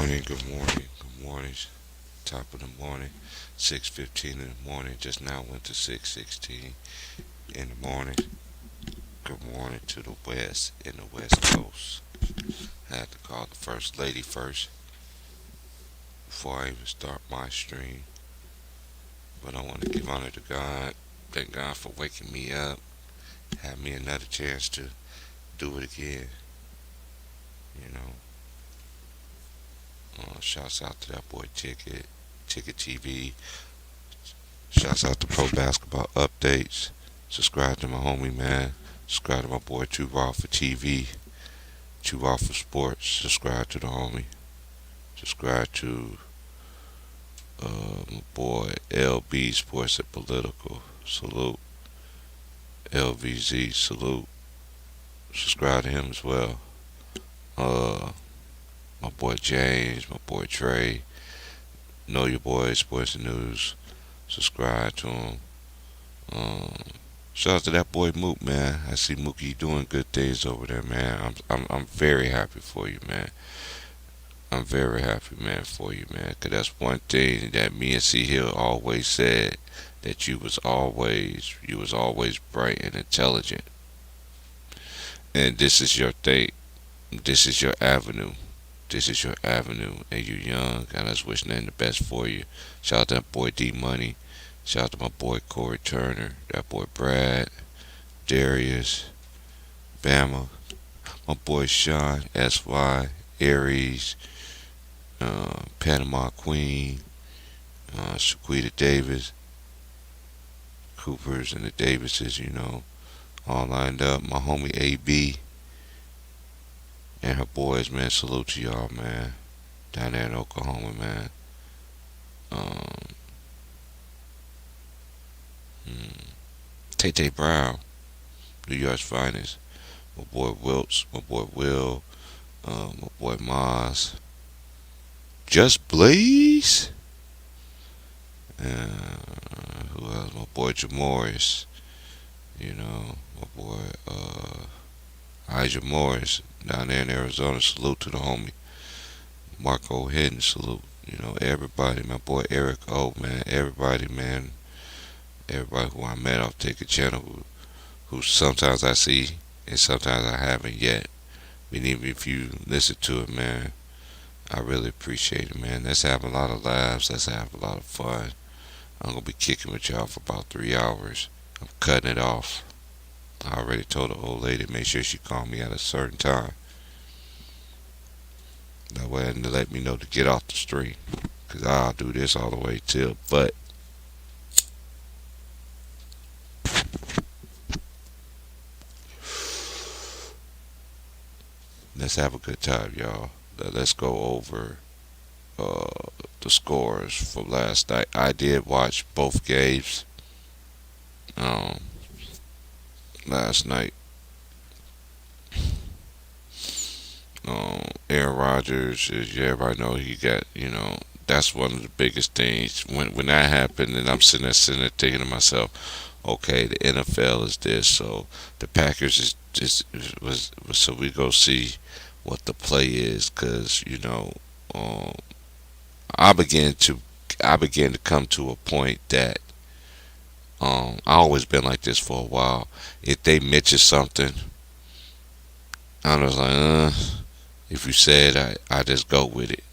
morning, good morning, good morning. Top of the morning, 6:15 in the morning. Just now went to 6:16 in the morning. Good morning to the West in the West Coast. I had to call the First Lady first before I even start my stream. But I want to give honor to God. Thank God for waking me up, have me another chance to do it again. You know, shouts out to that boy Ticket TV. Shouts out to Pro Basketball Updates. Subscribe to my homie, man. Subscribe to my boy Too Raw for TV. Too Raw for Sports. Subscribe to the homie. Subscribe to my boy LB Sports and Political. Salute. LVZ. Salute. Subscribe to him as well. Uh, my boy James. My boy Trey. Know your boy Sports and News. Subscribe to him. Um, Shout out to that boy Mook, man. I see Mookie doing good things over there, man. I'm very happy for you, man. I'm very happy, man, for you, man. 'Cause that's one thing that me and C Hill always said, that you was always bright and intelligent, and this is your thing. This is your avenue. This is your avenue, and you young, and I just wish nothing the best for you. Shout out to that boy D Money. Shout out to my boy Corey Turner. That boy Brad, Darius, Bama. My boy Sean, SY, Aries, Panama Queen, Shaquita Davis, Coopers and the Davises, all lined up. My homie AB and her boys, man. Salute to y'all, man. Down there in Oklahoma, man. Um, Tay Brown, New York's finest. My boy Wilts, my boy Will, my boy Maz. Just Blaze. Who else? My boy Jamoris. My boy Elijah Morris down there in Arizona. Salute to the homie. Marco Hidden. Salute. Everybody. My boy Eric O, man. Everybody, man. Everybody who I met off Ticket Channel who sometimes I see and sometimes I haven't yet. But even if you listen to it, man, I really appreciate it, man. Let's have a lot of laughs. Let's have a lot of fun. I'm gonna be kicking with y'all for about 3 hours. I'm cutting it off. I already told the old lady make sure she call me at a certain time. That way, and to let me know to get off the stream, 'cause I'll do this all the way till. But let's have a good time, y'all. Let's go over the scores from last night. I did watch both games um, last night. Aaron Rodgers, as everybody know, he got, that's one of the biggest things. When that happened, and I'm sitting there thinking to myself, okay, the NFL is this, so the Packers was so we go see what the play is, because um, I began to I began to come to a point that I always been like this for a while. If they mention something, I was like, if you said I just go with it.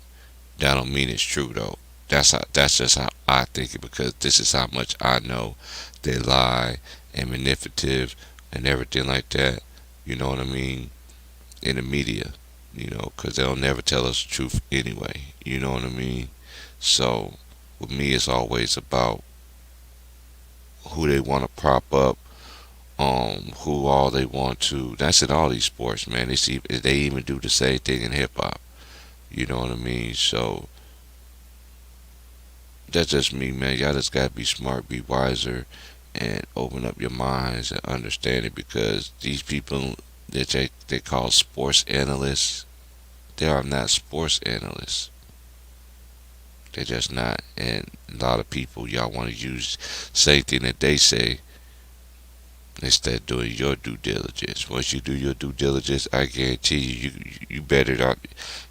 That don't mean it's true though. That's just how I think it, because this is how much I know they lie and manipulative and everything like that. You know what I mean? In the media, because they'll never tell us the truth anyway. You know what I mean? So with me, it's always about who they want to prop up, who all they want to. That's in all these sports, man. They even do the same thing in hip hop. You know what I mean? So that's just me, man. Y'all just gotta be smart, be wiser, and open up your minds and understand it, because these people that they call sports analysts, they are not sports analysts. They're just not. And a lot of people, y'all want to use same thing that they say instead of doing your due diligence. Once you do your due diligence, I guarantee you better not.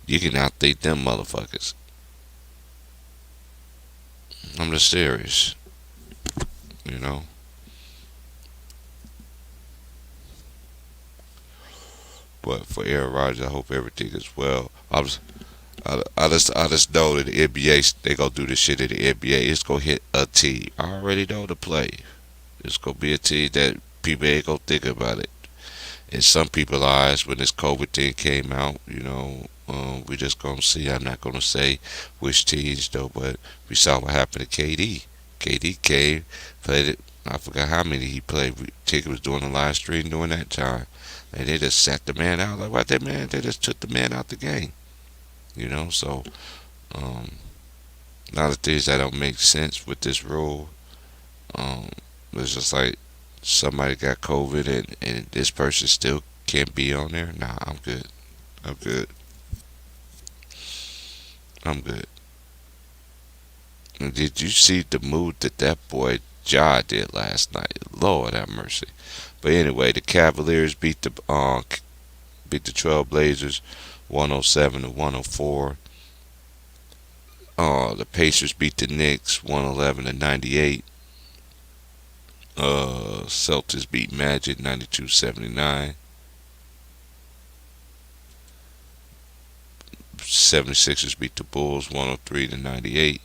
You can outthink them motherfuckers. I'm just serious. You know. But for Aaron Rodgers, I hope everything is well. I just know that the NBA they gonna do this shit in the NBA. It's gonna hit a team. I already know the play. It's gonna be a team that people ain't gonna think about it. In some people's eyes, when this COVID thing came out, we just gonna see. I'm not gonna say which teams though, but we saw what happened to KD. KD came, played it. I forgot how many he played. Ticket was doing a live stream during that time, and they just sat the man out. Like what that man? They just took the man out the game. So um, a lot of things that don't make sense with this rule. Um, it's just like somebody got COVID and this person still can't be on there. Nah, I'm good. I'm good. I'm good. And did you see the move that boy Ja did last night? Lord have mercy. But anyway, the Cavaliers beat the Trailblazers 107 to 104. The Pacers beat the Knicks 111 to 98. Celtics beat Magic 92-79. 76ers beat the Bulls 103 to 98.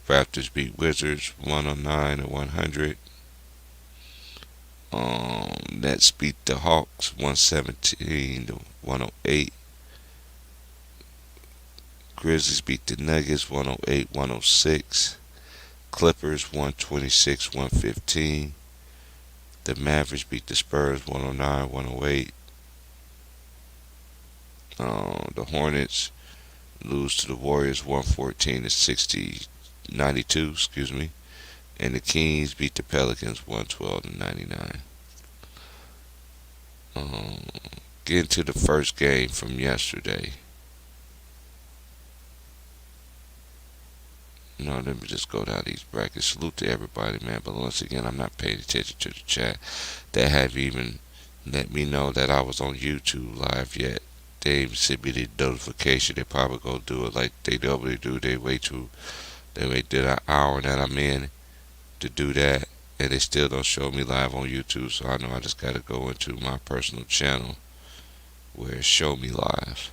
Raptors beat Wizards 109 to 100. Nets beat the Hawks 117 to 108. Grizzlies beat the Nuggets 108-106. Clippers 126-115. The Mavericks beat the Spurs 109-108. The Hornets lose to the Warriors 114 to 92. Excuse me. And the Kings beat the Pelicans 112 to 99. Um, Getting to the first game from yesterday. Let me just go down these brackets. Salute to everybody, man. But once again, I'm not paying attention to the chat. They haven't even let me know that I was on YouTube live yet. They even sent me the notification. They probably gonna do it like they normally do. They wait an hour that I'm in to do that, and they still don't show me live on YouTube. So I know I just gotta go into my personal channel where it show me live.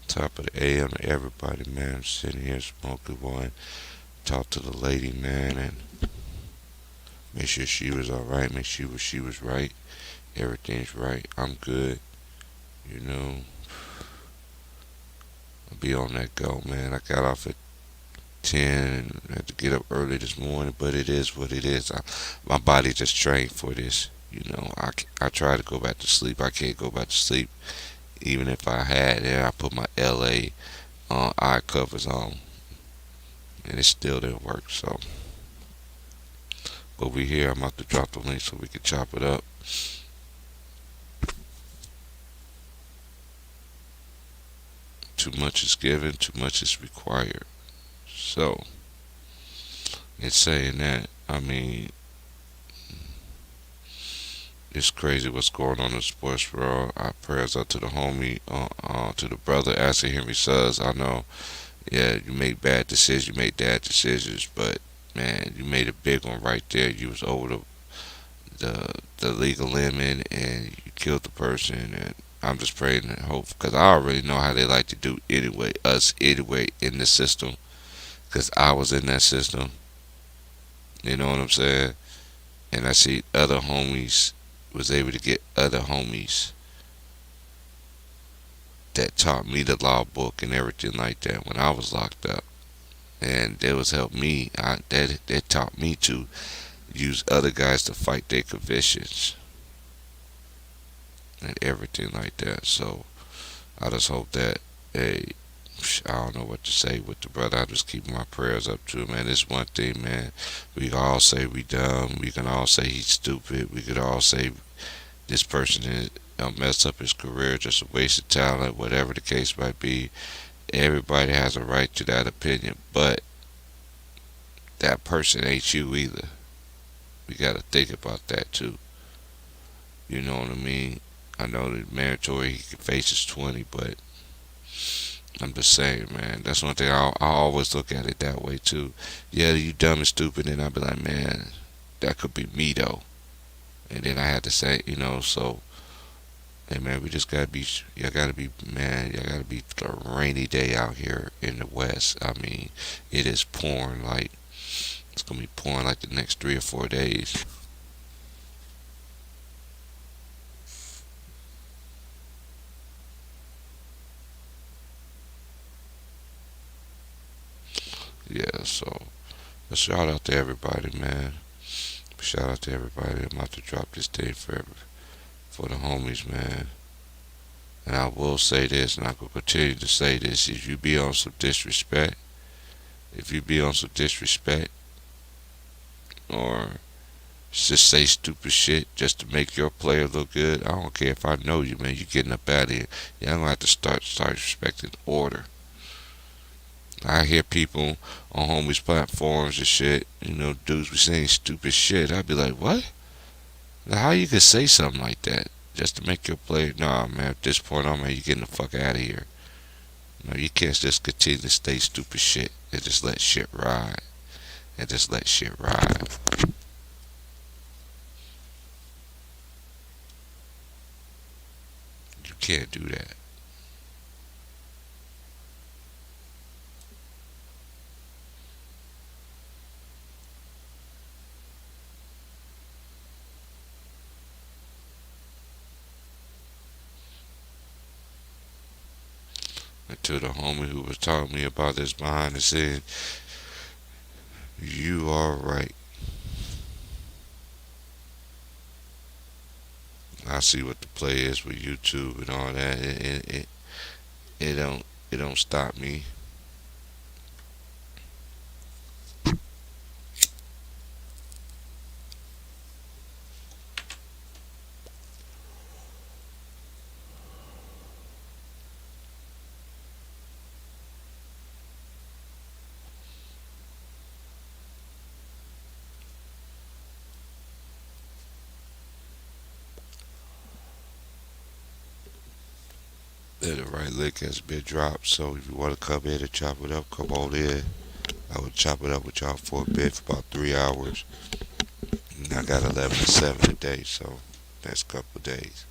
Top of the AM to everybody, man. I'm sitting here smoking one. Talk to the lady, man, and make sure she was alright. Make sure she was right. Everything's right. I'm good. You know, I'll be on that go, man. I got off at 10 and had to get up early this morning, but it is what it is. My body just trained for this. I try to go back to sleep. I can't go back to sleep. Even if I had it, I put my LA eye covers on, and it still didn't work. So, but we here. I'm about to drop the link so we can chop it up. Too much is given, too much is required. So, in saying that, I mean, it's crazy what's going on in the sports world. Our prayers out to the homie, to the brother, Ashley Henry Suggs. I know, yeah, you make bad decisions, you make bad decisions, but man, you made a big one right there. You was over the legal limit, and you killed the person. And I'm just praying and hope, because I already know how they like to do anyway. Us anyway in the system, because I was in that system. You know what I'm saying? And I see other homies was able to get other homies that taught me the law book and everything like that when I was locked up, and they was help me. That taught me to use other guys to fight their convictions and everything like that. So I just hope that, hey, I don't know what to say with the brother. I just keep my prayers up to him, man. It's one thing, man. We can all say we dumb. We can all say he's stupid. We could all say this person mess up his career, just a waste of talent, whatever the case might be. Everybody has a right to that opinion, but that person ain't you either. We gotta think about that too. You know what I mean? I know that mandatory he can face his 20, but I'm just saying, man. That's one thing I always look at it that way too. Yeah, you dumb and stupid, and I'll be like, man, that could be me though. And then I had to say, so hey man, we just gotta be, y'all gotta be, man, y'all gotta be a rainy day out here in the West. I mean, it is pouring like, it's gonna be pouring like the next 3 or 4 days. Yeah, so a shout out to everybody, man. Shout out to everybody. I'm about to drop this thing for the homies, man. And I will say this, and I will continue to say this: if you be on some disrespect, if you be on some disrespect, or just say stupid shit just to make your player look good, I don't care if I know you, man. You getting up out of here. Y'all gonna have to start respecting order. I hear people on homies platforms and shit, dudes be saying stupid shit. I'd be like, what? Now, how you could say something like that just to make your player? Nah, man. At this point, man, you getting the fuck out of here. No, you can't just continue to say stupid shit and just let shit ride and just let shit ride. You can't do that. And to the homie who was telling me about this behind the scenes, you are right. I see what the play is with YouTube and all that. It don't stop me. The right link has been dropped, so if you want to come in and chop it up, come on in. I would chop it up with y'all for a bit for about 3 hours. And I got 11 to 7 today, so next couple of days.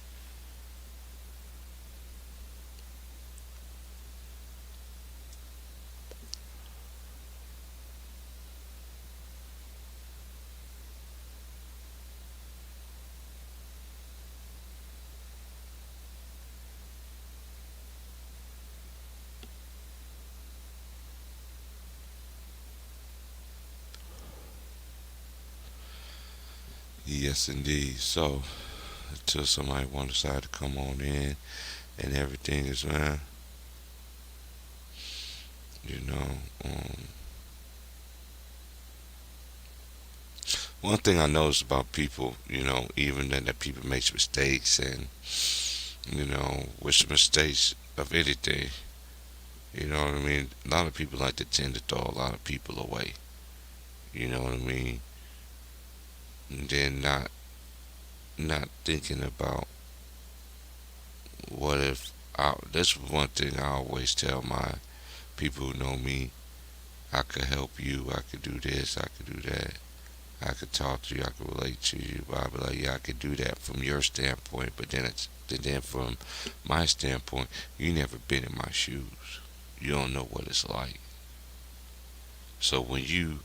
Yes, indeed. So until somebody want to decide to come on in and everything is you know, um, one thing I notice about people, even that people make mistakes and which mistakes of anything, you know what I mean? A lot of people like to tend to throw a lot of people away. You know what I mean? And then not thinking about what if that's one thing I always tell my people who know me. I could help you, I could do this, I could do that. I could talk to you, I could relate to you, but I'd be like, yeah, I could do that from your standpoint, but then from my standpoint, you never been in my shoes. You don't know what it's like. So when you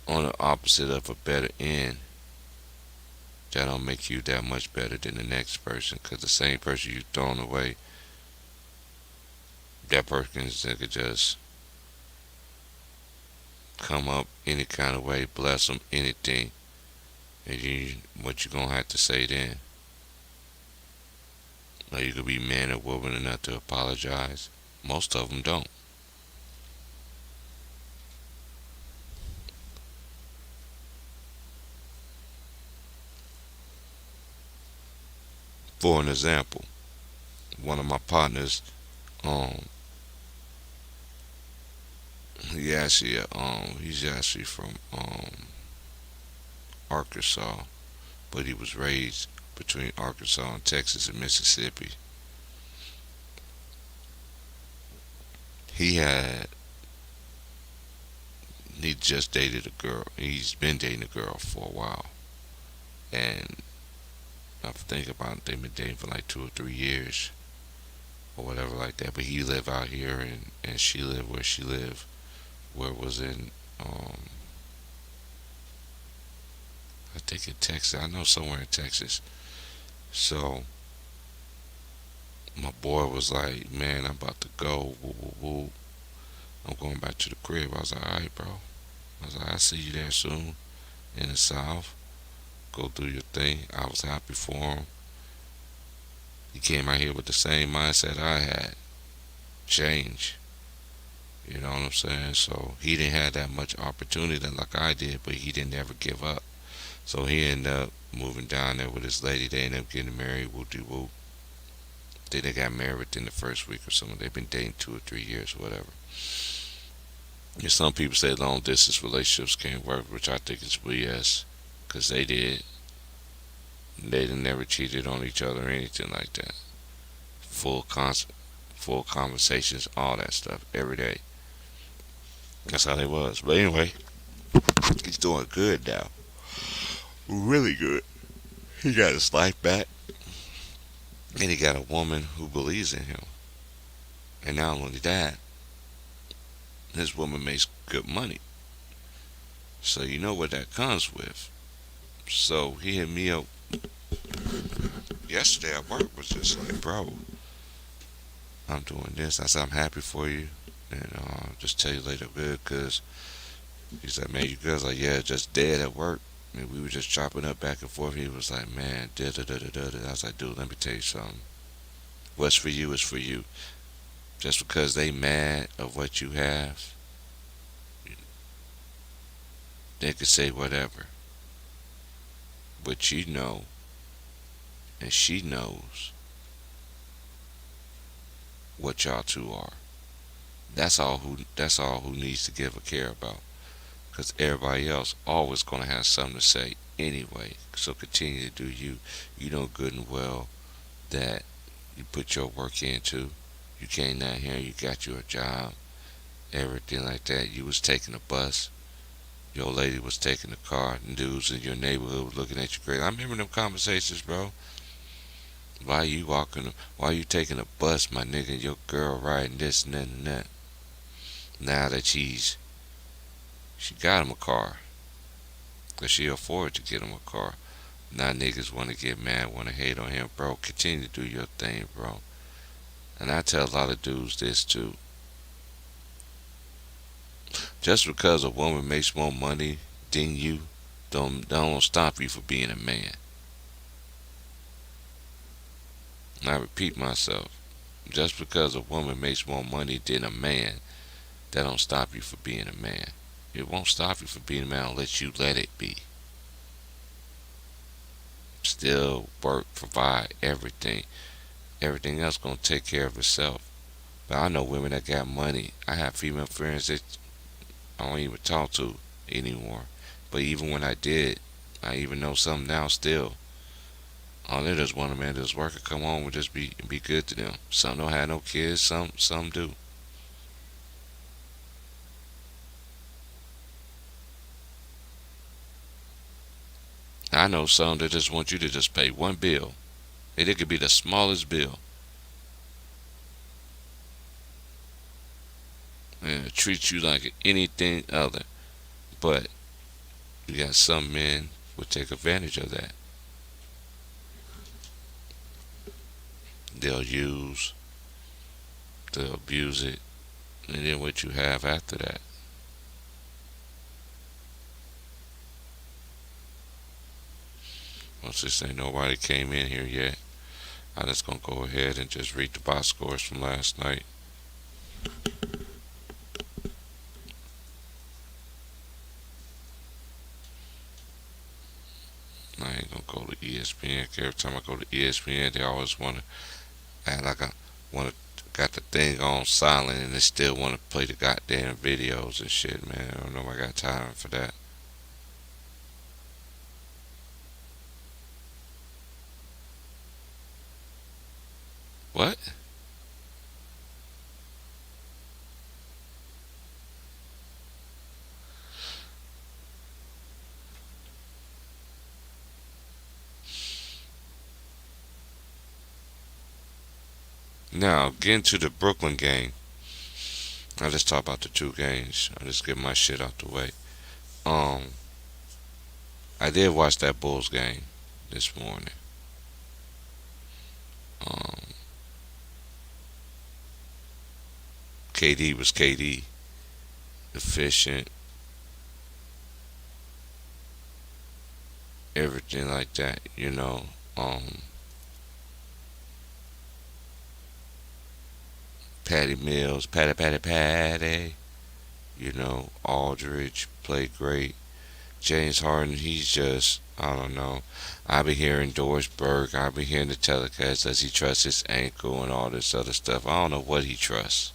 on the opposite of a better end, that don't make you that much better than the next person. Cause the same person you thrown away, that person could just come up any kind of way, bless them, anything, and what you gonna have to say then? Like you could be man or woman enough to apologize. Most of them don't. For an example, one of my partners, um, he's actually from Arkansas, but he was raised between Arkansas and Texas and Mississippi. He had he just dated a girl. He's been dating a girl for a while, and I think about it, they've been dating for like 2 or 3 years or whatever like that. But he lived out here, and she lived where she lived, where it was in um, I think in Texas. I know somewhere in Texas. So my boy was like, "Man, I'm about to go. Woo, woo, woo. I'm going back to the crib." I was like, "All right, bro." I was like, "I'll see you there soon in the South. Go do your thing." I was happy for him. He came out here with the same mindset I had. Change. You know what I'm saying? So he didn't have that much opportunity like I did, but he didn't ever give up. So he ended up moving down there with his lady. They ended up getting married. Whoop de whoop. They got married within the first week or something. They've been dating 2 or 3 years or whatever. And some people say long distance relationships can't work, which I think is BS, because they did. They never cheated on each other or anything like that. Full con, full conversations, all that stuff every day. That's how they was. But anyway, he's doing good now. Really good. He got his life back, and he got a woman who believes in him. And not only that, his woman makes good money. So you know what that comes with. So he hit me up yesterday at work, was just like, "Bro, I'm doing this." I said, "I'm happy for you, and just tell you later good," because he's like, "Man, you good?" I was like, "Yeah, just dead at work." And we were just chopping up back and forth. He was like, "Man, da da da da da da." I was like, "Dude, let me tell you something. What's for you is for you. Just because they mad of what you have, they could say whatever. But you know, and she knows what y'all two are. That's all who needs to give a care about. Because everybody else always gonna have something to say anyway. So continue to do you. You know good and well that you put your work into. You came down here, you got you a job, everything like that. You was taking a bus. Your lady was taking the car. And dudes in your neighborhood was looking at you crazy. I remember them conversations, bro. Why you walking? Why you taking a bus, my nigga? And your girl riding this and that and that. Now that she got him a car, cause she afforded to get him a car. Now niggas want to get mad, want to hate on him, bro. Continue to do your thing, bro. And I tell a lot of dudes this too. Just because a woman makes more money than you, don't stop you from being a man. And I repeat myself. Just because a woman makes more money than a man, that don't stop you from being a man. It won't stop you from being a man unless you let it be. Still work, provide everything. Everything else gonna take care of itself. But I know women that got money. I have female friends that I don't even talk to anymore. But even when I did, I even know some now still. All they just want a man that's working, come home and just be good to them. Some don't have no kids, some do. I know some that just want you to just pay one bill. And it could be the smallest bill. And treat you like anything other. But you got some men will take advantage of that. They'll use, they'll abuse it, and then what you have after that. Well, since ain't nobody came in here yet, I'm just gonna go ahead and just read the box scores from last night. I ain't gonna go to ESPN. Every time I go to ESPN, they always want to act like I want to got the thing on silent and they still want to play the goddamn videos and shit, man. I don't know if I got time for that. What? Now, getting to the Brooklyn game. I just talk about the two games. I just get my shit out the way. Um, I did watch that Bulls game this morning. Um, KD was KD, efficient, everything like that. Patty Mills, Patty. Aldridge played great. James Harden, he's just, I don't know. I be hearing Doris Burke, I be hearing the telecast. Does he trust his ankle and all this other stuff? I don't know what he trusts.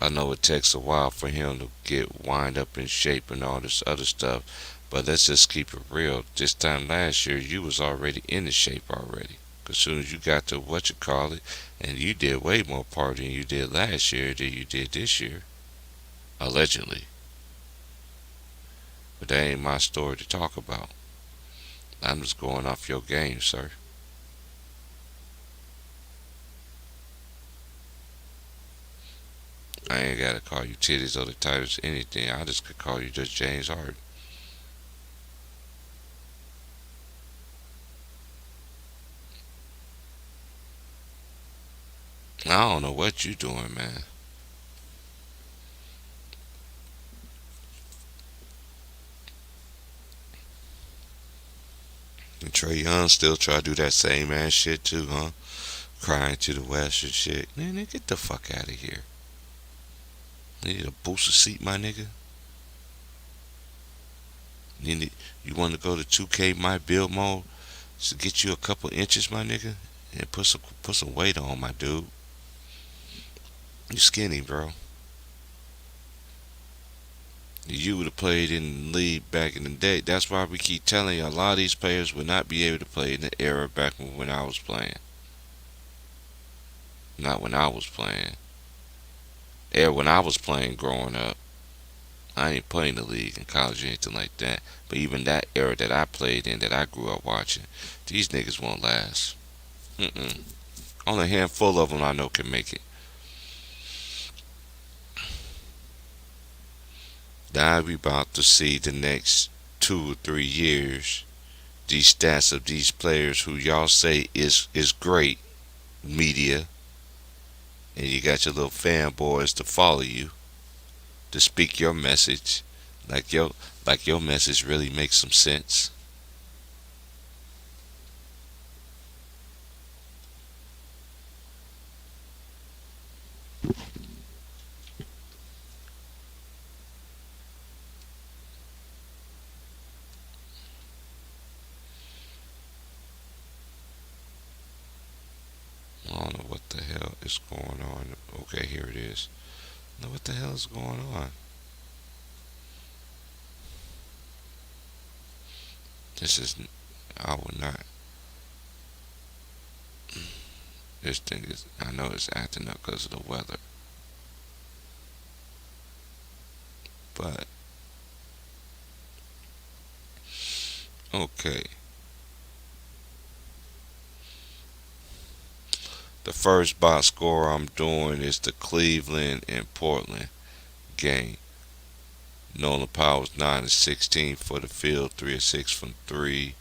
I know it takes a while for him to get wind up in shape and all this other stuff, but let's just keep it real. This time last year, you was already in the shape already. As soon as you got to what you call it, and you did way more partying you did last year than you did this year, allegedly. But that ain't my story to talk about. I'm just going off your game, sir. I ain't gotta call you titties or the titles, anything. I just could call you just James Harden. I don't know what you doing, man. And Trey Young still try to do that same ass shit too, huh? Crying to the West and shit. Man, get the fuck out of here. You need a booster seat, my nigga. You want to go to 2K my build mode to get you a couple inches, my nigga, and put some weight on, my dude. You skinny, bro. You would have played in the league back in the day. That's why we keep telling you a lot of these players would not be able to play in the era back when I was playing. Not when I was playing. Era when I was playing growing up. I ain't playing the league in college or anything like that. But even that era that I played in, that I grew up watching, these niggas won't last. Mm-mm. Only a handful of them I know can make it. Now we about to see the next 2 or 3 years these stats of these players who y'all say is great media, and you got your little fanboys to follow you to speak your message, like your message really makes some sense. I don't know what the hell is going on. Okay, here it is. Now what the hell is going on? This is I will not. This thing is. I know it's acting up because of the weather, but okay. The first box score I'm doing is the Cleveland and Portland game. Nolan Powell's 9 of 16 for the field, 3 of 6 from three,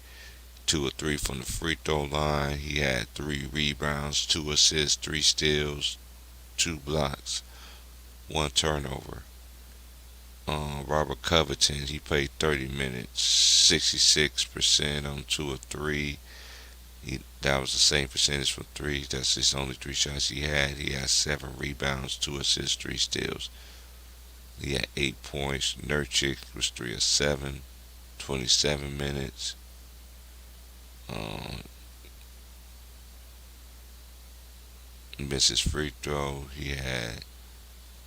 2 of 3 from the free throw line. He had 3 rebounds, 2 assists, 3 steals, 2 blocks, 1 turnover. Robert Covington, he played 30 minutes, 66% on 2 of 3. That was the same percentage from three. That's his only 3 shots he had. He had 7 rebounds, 2 assists, 3 steals. He had 8 points. Nurkic was 3 of 7, 27 minutes. Um, missed his free throw. He had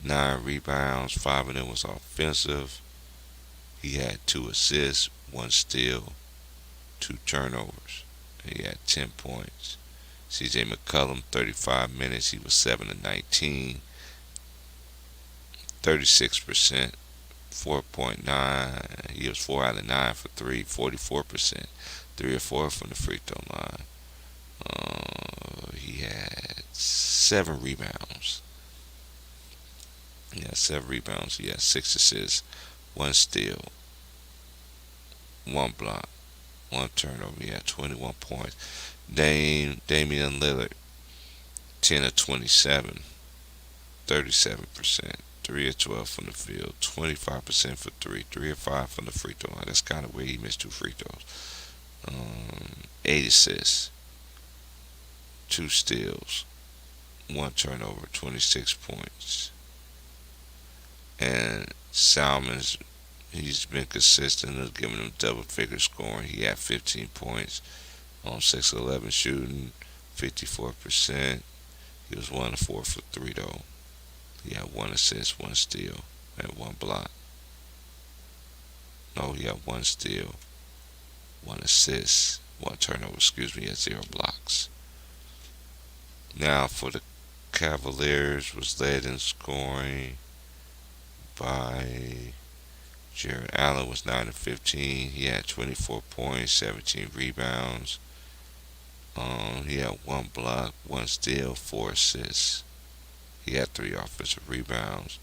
9 rebounds. 5 of them was offensive. He had 2 assists, 1 steal, 2 turnovers. He had 10 points. CJ McCollum, 35 minutes. He was 7 of 19, 36%, 4.9. He was 4 out of 9 for 3, 44%, 3 or 4 from the free throw line. He had 7 rebounds. He had 7 rebounds. He had 6 assists, 1 steal, 1 block, 1 turnover. He had 21 points. Damian Lillard, 10 of 27, 37%, 3 of 12 from the field, 25% for 3, 3 of 5 from the free throw line. That's kind of where he missed 2 free throws. 8 assists, 2 steals, 1 turnover, 26 points. And Salmon's, he's been consistent of giving them double figure scoring. He had 15 points on 6 of 11 shooting, 54%. He was 1 of 4 for 3 though. He had 1 assist, 1 steal, and 1 block. No, he had 1 steal, 1 assist, 1 turnover. Excuse me, he had 0 blocks. Now for the Cavaliers, was led in scoring by Jared Allen. Was 9 of 15. He had 24 points, 17 rebounds. He had 1 block, 1 steal, 4 assists. He had 3 offensive rebounds.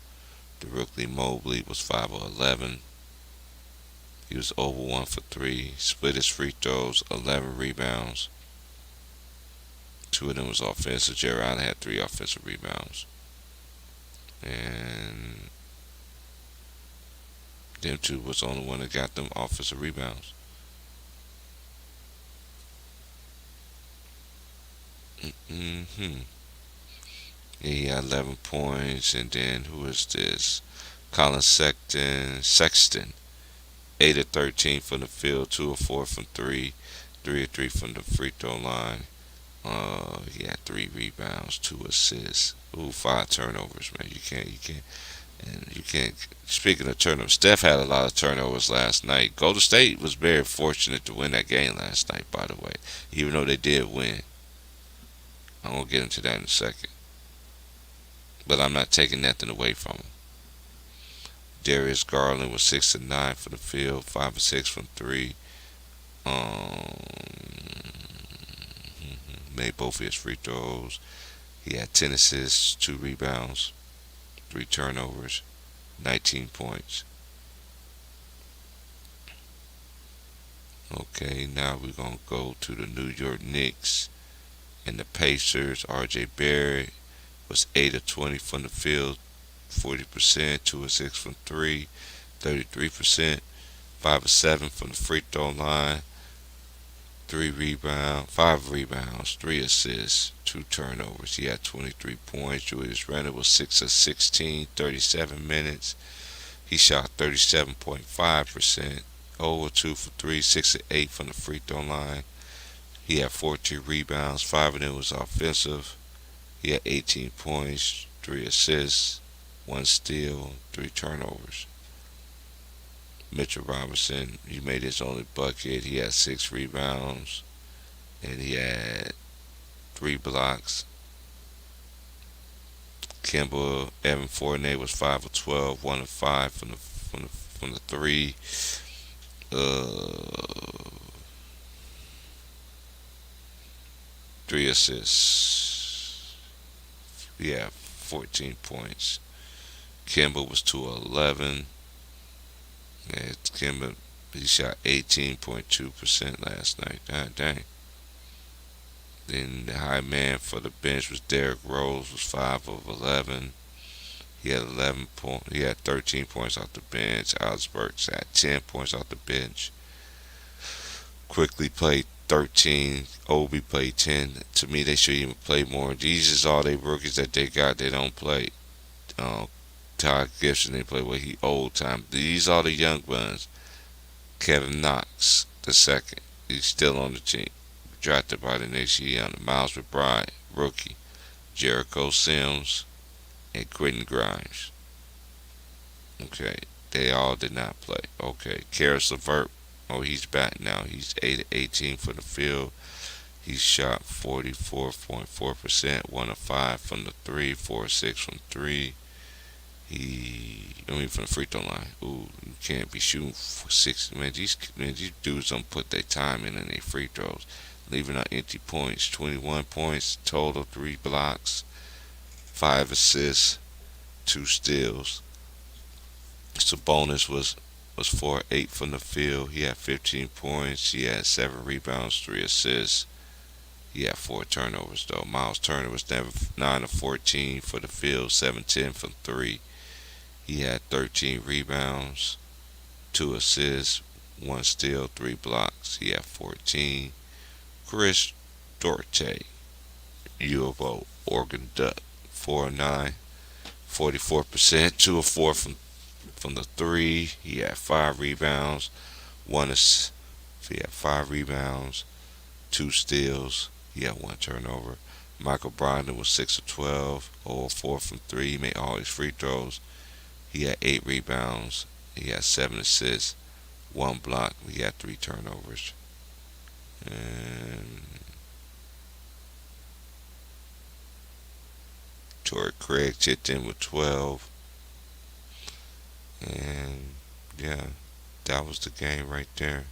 DeRook Mobley was 5 of 11. He was over 1 for 3. Split his free throws, 11 rebounds. 2 of them was offensive. Jared Allen had 3 offensive rebounds. And them 2 was the only one that got them offensive rebounds. Mm-hmm. He had 11 points. And then who is this? Colin Sexton, 8 of 13 from the field, 2 of 4 from 3, 3 of 3 from the free throw line. He had 3 rebounds, 2 assists. Ooh, 5 turnovers, man. You can't. Speaking of turnovers, Steph had a lot of turnovers last night. Golden State was very fortunate to win that game last night, by the way, even though they did win. I'm gonna get into that in a second, but I'm not taking nothing away from him. Darius Garland was 6 of 9 from the field, 5 of 6 from 3. Um, Made both of his free throws. He had 10 assists, 2 rebounds, 3 turnovers, 19 points. Okay, now we're going to go to the New York Knicks and the Pacers. RJ Barrett was 8 of 20 from the field, 40%, 2 of 6 from 3, 33%, 5 of 7 from the free throw line, 5 rebounds, 3 assists, 2 turnovers. He had 23 points. Julius Randle was 6 of 16, 37 minutes. He shot 37.5%, 0 of 2 for 3, 6 of 8 from the free throw line. He had 14 rebounds, 5 of them was offensive. He had 18 points, 3 assists, 1 steal, 3 turnovers. Mitchell Robinson, he made his only bucket. He had 6 rebounds, and he had 3 blocks. Evan Fournier was 5 of 12, 1 of 5 from the 3. 3 assists. He had 14 points. Kemba was 2 of 11. Yeah, Kemba, he shot 18.2% last night. God dang. Then the high man for the bench was Derrick Rose, was 5 of 11. He had 13 points off the bench. Alex Burks had 10 points off the bench. Quickly played 13. Obi played 10. To me, they should even play more. These is all they rookies that they got. They don't play. Todd Gibson they play with. He old time. These are the young ones. Kevin Knox the second. He's still on the team. Drafted by the next year. Miles McBride, rookie. Jericho Sims and Quentin Grimes. Okay, they all did not play. Okay, Karis LeVert. Oh, he's back now. He's 8 of 18 for the field. He shot 44.4%, 1 of 5 from the three, 4 of 6 from three. From the free throw line. Ooh, you can't be shooting for six. Man, these dudes don't put their time in their free throws, leaving out empty points. 21 points total, 3 blocks, 5 assists, 2 steals. Sabonis was 4 of 8 from the field. He had 15 points. He had 7 rebounds, 3 assists. He had 4 turnovers though. Miles Turner was 9 of 14 for the field, 7-10 from three. He had 13 rebounds, 2 assists, 1 steal, 3 blocks. He had 14. Chris Dorte, U of O, Oregon Duck, 4 of 9, 44%, 2 of 4 from the three. He had 5 rebounds, one ass- he had 5 rebounds, 2 steals. He had 1 turnover. Michael Brogdon was 6 of 12, 0 of 4 from three. He made all his free throws. He had 8 rebounds. He had 7 assists, 1 block. He had 3 turnovers. And Torrey Craig chipped in with 12. And yeah, that was the game right there.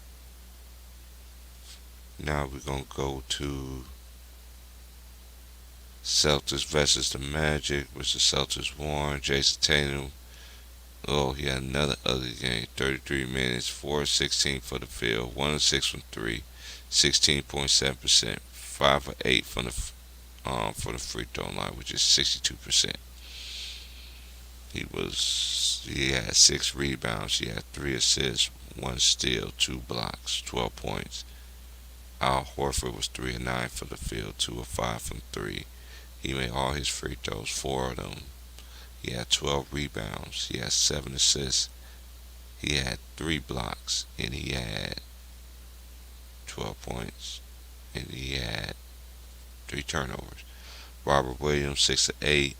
Now we're going to go to Celtics versus the Magic, which the Celtics won. Jason Tatum, oh, he had another ugly game. 33 minutes, 4 of 16 for the field, 1 of 6 from three, 16.7%, 5 of 8 for the free throw line, which is 62%. He had 6 rebounds. He had 3 assists, 1 steal, 2 blocks, 12 points. Al Horford was 3 of 9 for the field, 2 of 5 from three. He made all his free throws, 4 of them. He had 12 rebounds. He had 7 assists. He had 3 blocks, and he had 12 points, and he had 3 turnovers. Robert Williams, 6 of 8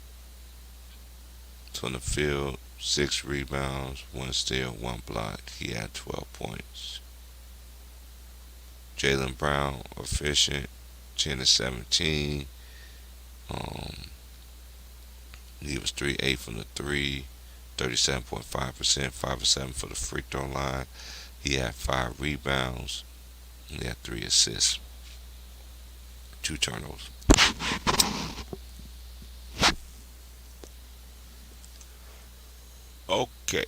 from the field, 6 rebounds, 1 steal, 1 block. He had 12 points. Jaylen Brown, efficient, 10 of 17. He was 3 of 8 from the three, 37.5%, 5 of 7 for the free throw line. He had 5 rebounds. He had 3 assists, 2 turnovers. Okay,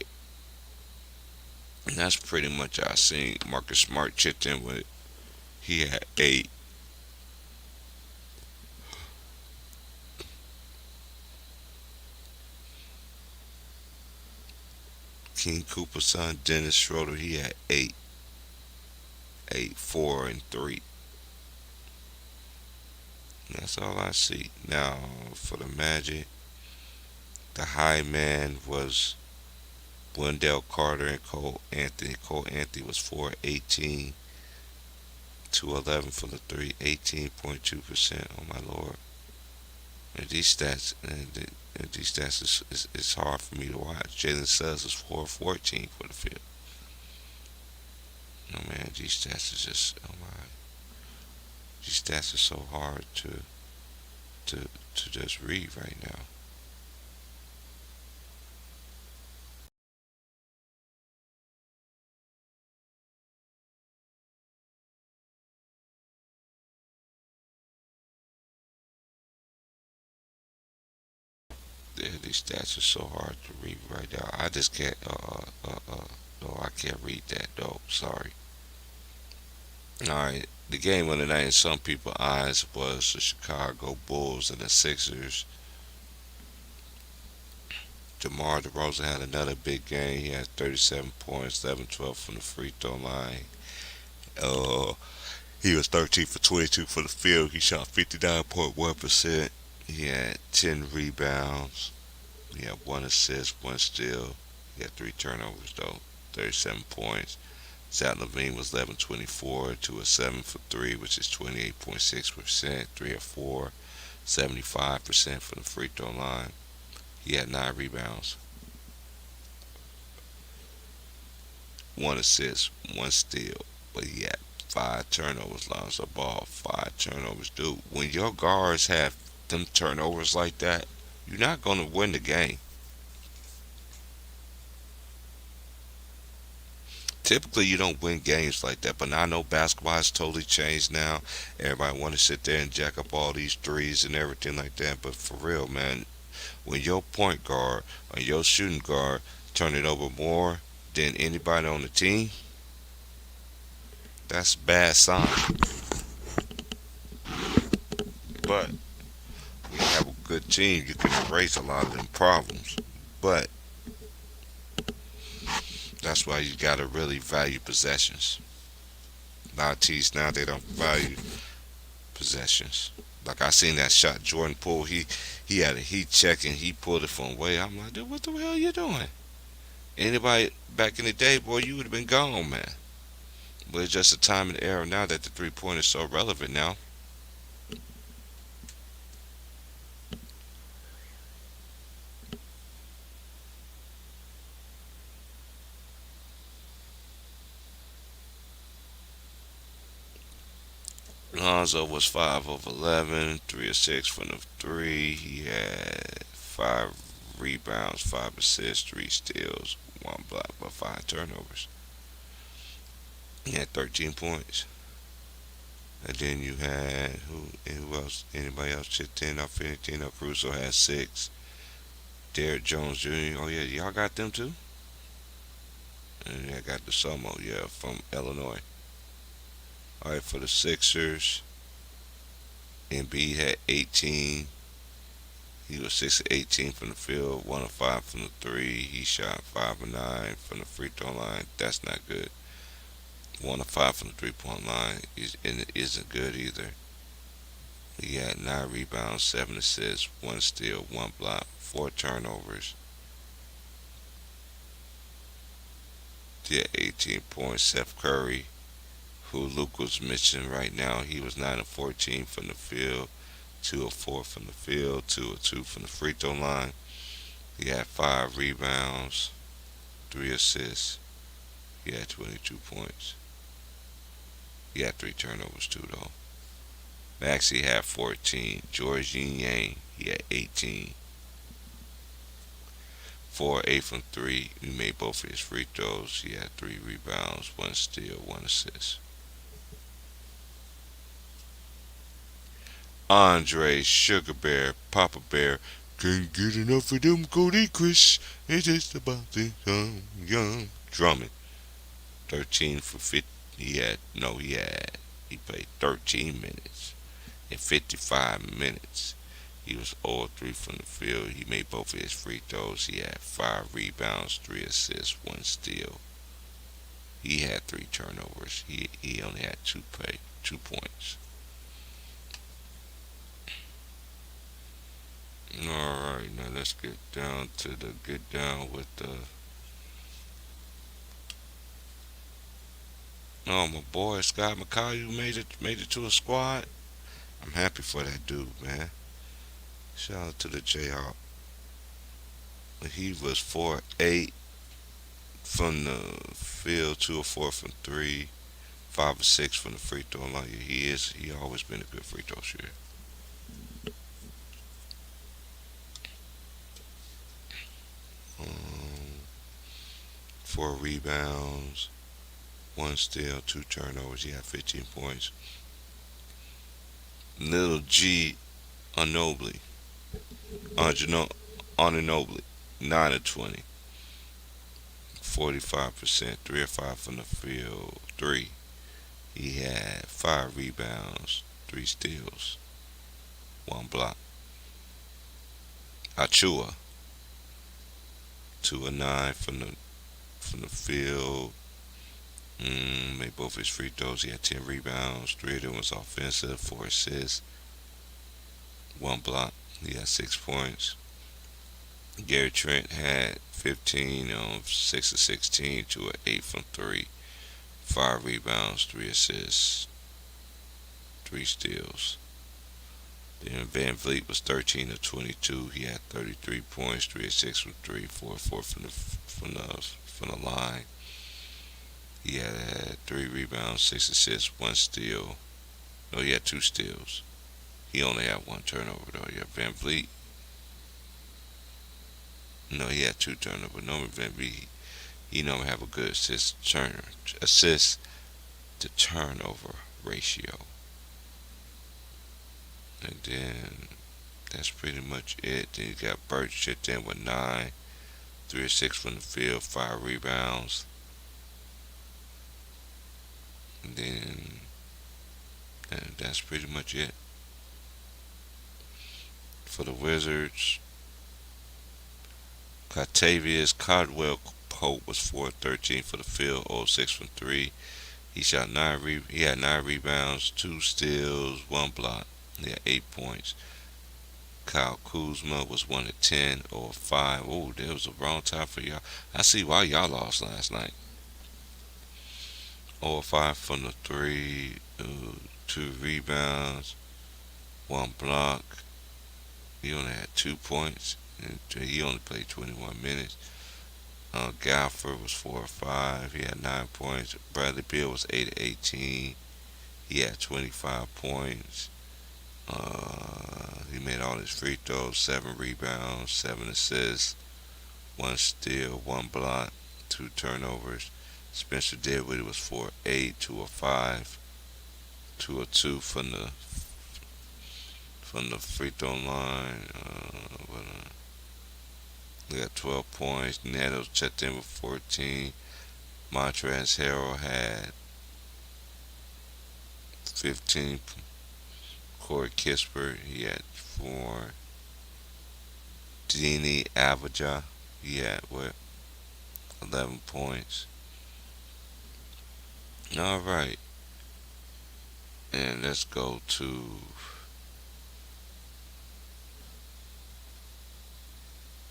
and that's pretty much I seen. Marcus Smart chipped in with. He had 8. King Cooper's son Dennis Schroeder, he had 8, 8, 4, and 3. That's all I see. Now for the Magic, the high man was Wendell Carter and Cole Anthony. Cole Anthony was 4 of 18, 2 of 11 for the three, 18.2%. Oh my lord! And these stats is hard for me to watch. Jalen Suggs was 4 of 14 for the field. No man, these stats is just oh my. These stats are so hard to just read right now. Yeah, these stats are so hard to read right now. I just can't. No, I can't read that though. Sorry. All right. The game of the night in some people's eyes was the Chicago Bulls and the Sixers. DeMar DeRozan had another big game. He had 37 points, 11, 12 from the free throw line. Uh, he was 13 for 22 for the field. He shot 59.1%. He had 10 rebounds. He had one assist, one steal. He had three turnovers though. 37 points. Zach Levine was 11-24, 2 of 7 for 3, which is 28.6%, 3 of 4, 75% from the free throw line. He had 9 rebounds, 1 assist, 1 steal, but he had 5 turnovers, Lonzo Ball, 5 turnovers. Dude, when your guards have them turnovers like that, you're not going to win the game. Typically, you don't win games like that, but now I know basketball has totally changed now. Everybody want to sit there and jack up all these threes and everything like that, but for real, man, when your point guard or your shooting guard turn it over more than anybody on the team, that's a bad sign. But when you have a good team, you can erase a lot of them problems. But that's why you gotta really value possessions. A lot of teams now they don't value possessions. Like I seen that shot Jordan pulled, he had a heat check and he pulled it from way. I'm like, dude, what the hell you doing? Anybody back in the day, boy, you would have been gone, man. But it's just a time and era now that the 3 point is so relevant now. Lonzo was 5 of 11, 3 of 6 from the 3. He had 5 rebounds, 5 assists, 3 steals, 1 block, but 5 turnovers. He had 13 points. And then you had who else? Anybody else chipped in off anything? Caruso had 6. Derrick Jones Jr. Oh yeah, y'all got them too. And I got the Samo, yeah, from Illinois. All right, for the Sixers, Embiid had 18. He was 6 of 18 from the field, 1 of 5 from the 3. He shot 5 of 9 from the free throw line. That's not good. 1 of 5 from the 3 point line and it isn't good either. He had 9 rebounds, 7 assists, 1 steal, 1 block, 4 turnovers. He had 18 points. Seth Curry, who Luke was mentioning right now, he was 9 of 14 from the field, 2 of 4 from the field, 2 of 2 from the free throw line. He had 5 rebounds, 3 assists. He had 22 points. He had 3 turnovers too, though. Maxey had 14. George Yang, he had 18. 4 8 from 3. He made both of his free throws. He had 3 rebounds, 1 steal, 1 assist. Andre Sugar Bear, Papa Bear, can't get enough of them Cody Chris. It's just about the young drumming. 13 for 50. He played 13 minutes in 55 minutes. He was 0 3 from the field. He made both of his free throws. He had 5 rebounds, 3 assists, 1 steal. He had 3 turnovers. He only had 2 points. All right, now let's get down with the. Oh, my boy Scott McCall made it to a squad. I'm happy for that dude, man. Shout out to the Jayhawk. He was 4 8 from the field, 2 or 4 from 3, 5 or 6 from the free throw line. He always been a good free throw shooter. Um, 4 rebounds, 1 steal, 2 turnovers. He had 15 points. Little G Unobly, Unobly, 9 of 20, 45%, 3 or 5 from the field, 3. He had 5 rebounds, 3 steals, 1 block. Achua, 2 of 9 from the field. Made both his free throws. He had 10 rebounds. 3 of them was offensive. 4 assists. 1 block. He had 6 points. Gary Trent had 15 on 6 of 16 to an 8 from 3, 5 rebounds, 3 assists, 3 steals. Then Van Vliet was 13 of 22. He had 33 points, 3 assists from 3, 4 4 from the line. He had 3 rebounds, 6 assists, 1 steal. No, he had 2 steals. He only had 1 turnover though. Yeah, Van Vliet. No, he had 2 turnovers. Norman Van Vliet, he normally have a good assist to turnover ratio. And then that's pretty much it. Then you got Burt chipped in with 9, 3 or 6 from the field, 5 rebounds. And then that's pretty much it. For the Wizards, Octavius Caldwell Pope was 4 of 13 for the field, 0 6 from 3. He had 9 rebounds, 2 steals, 1 block. He had 8 points. Kyle Kuzma was 1 of 10, 0 of 5. Oh, that was a wrong time for y'all. I see why y'all lost last night. 0 of 5 from the 3, 2 rebounds, 1 block. He only had 2 points. And he only played 21 minutes. Gafford was 4 or 5. He had 9 points. Bradley Beal was 8 of 18. He had 25 points. He made all his free throws, 7 rebounds, 7 assists, 1 steal, 1 block, 2 turnovers. Spencer Dinwiddie was 4 of 8, 2 of 5, 2 of 2 from the free throw line. He got 12 points. Neto checked in with 14. Montrezl Harrell had 15. Corey Kispert, he had 4. Dini Avdija, he had 11 points. All right, and let's go to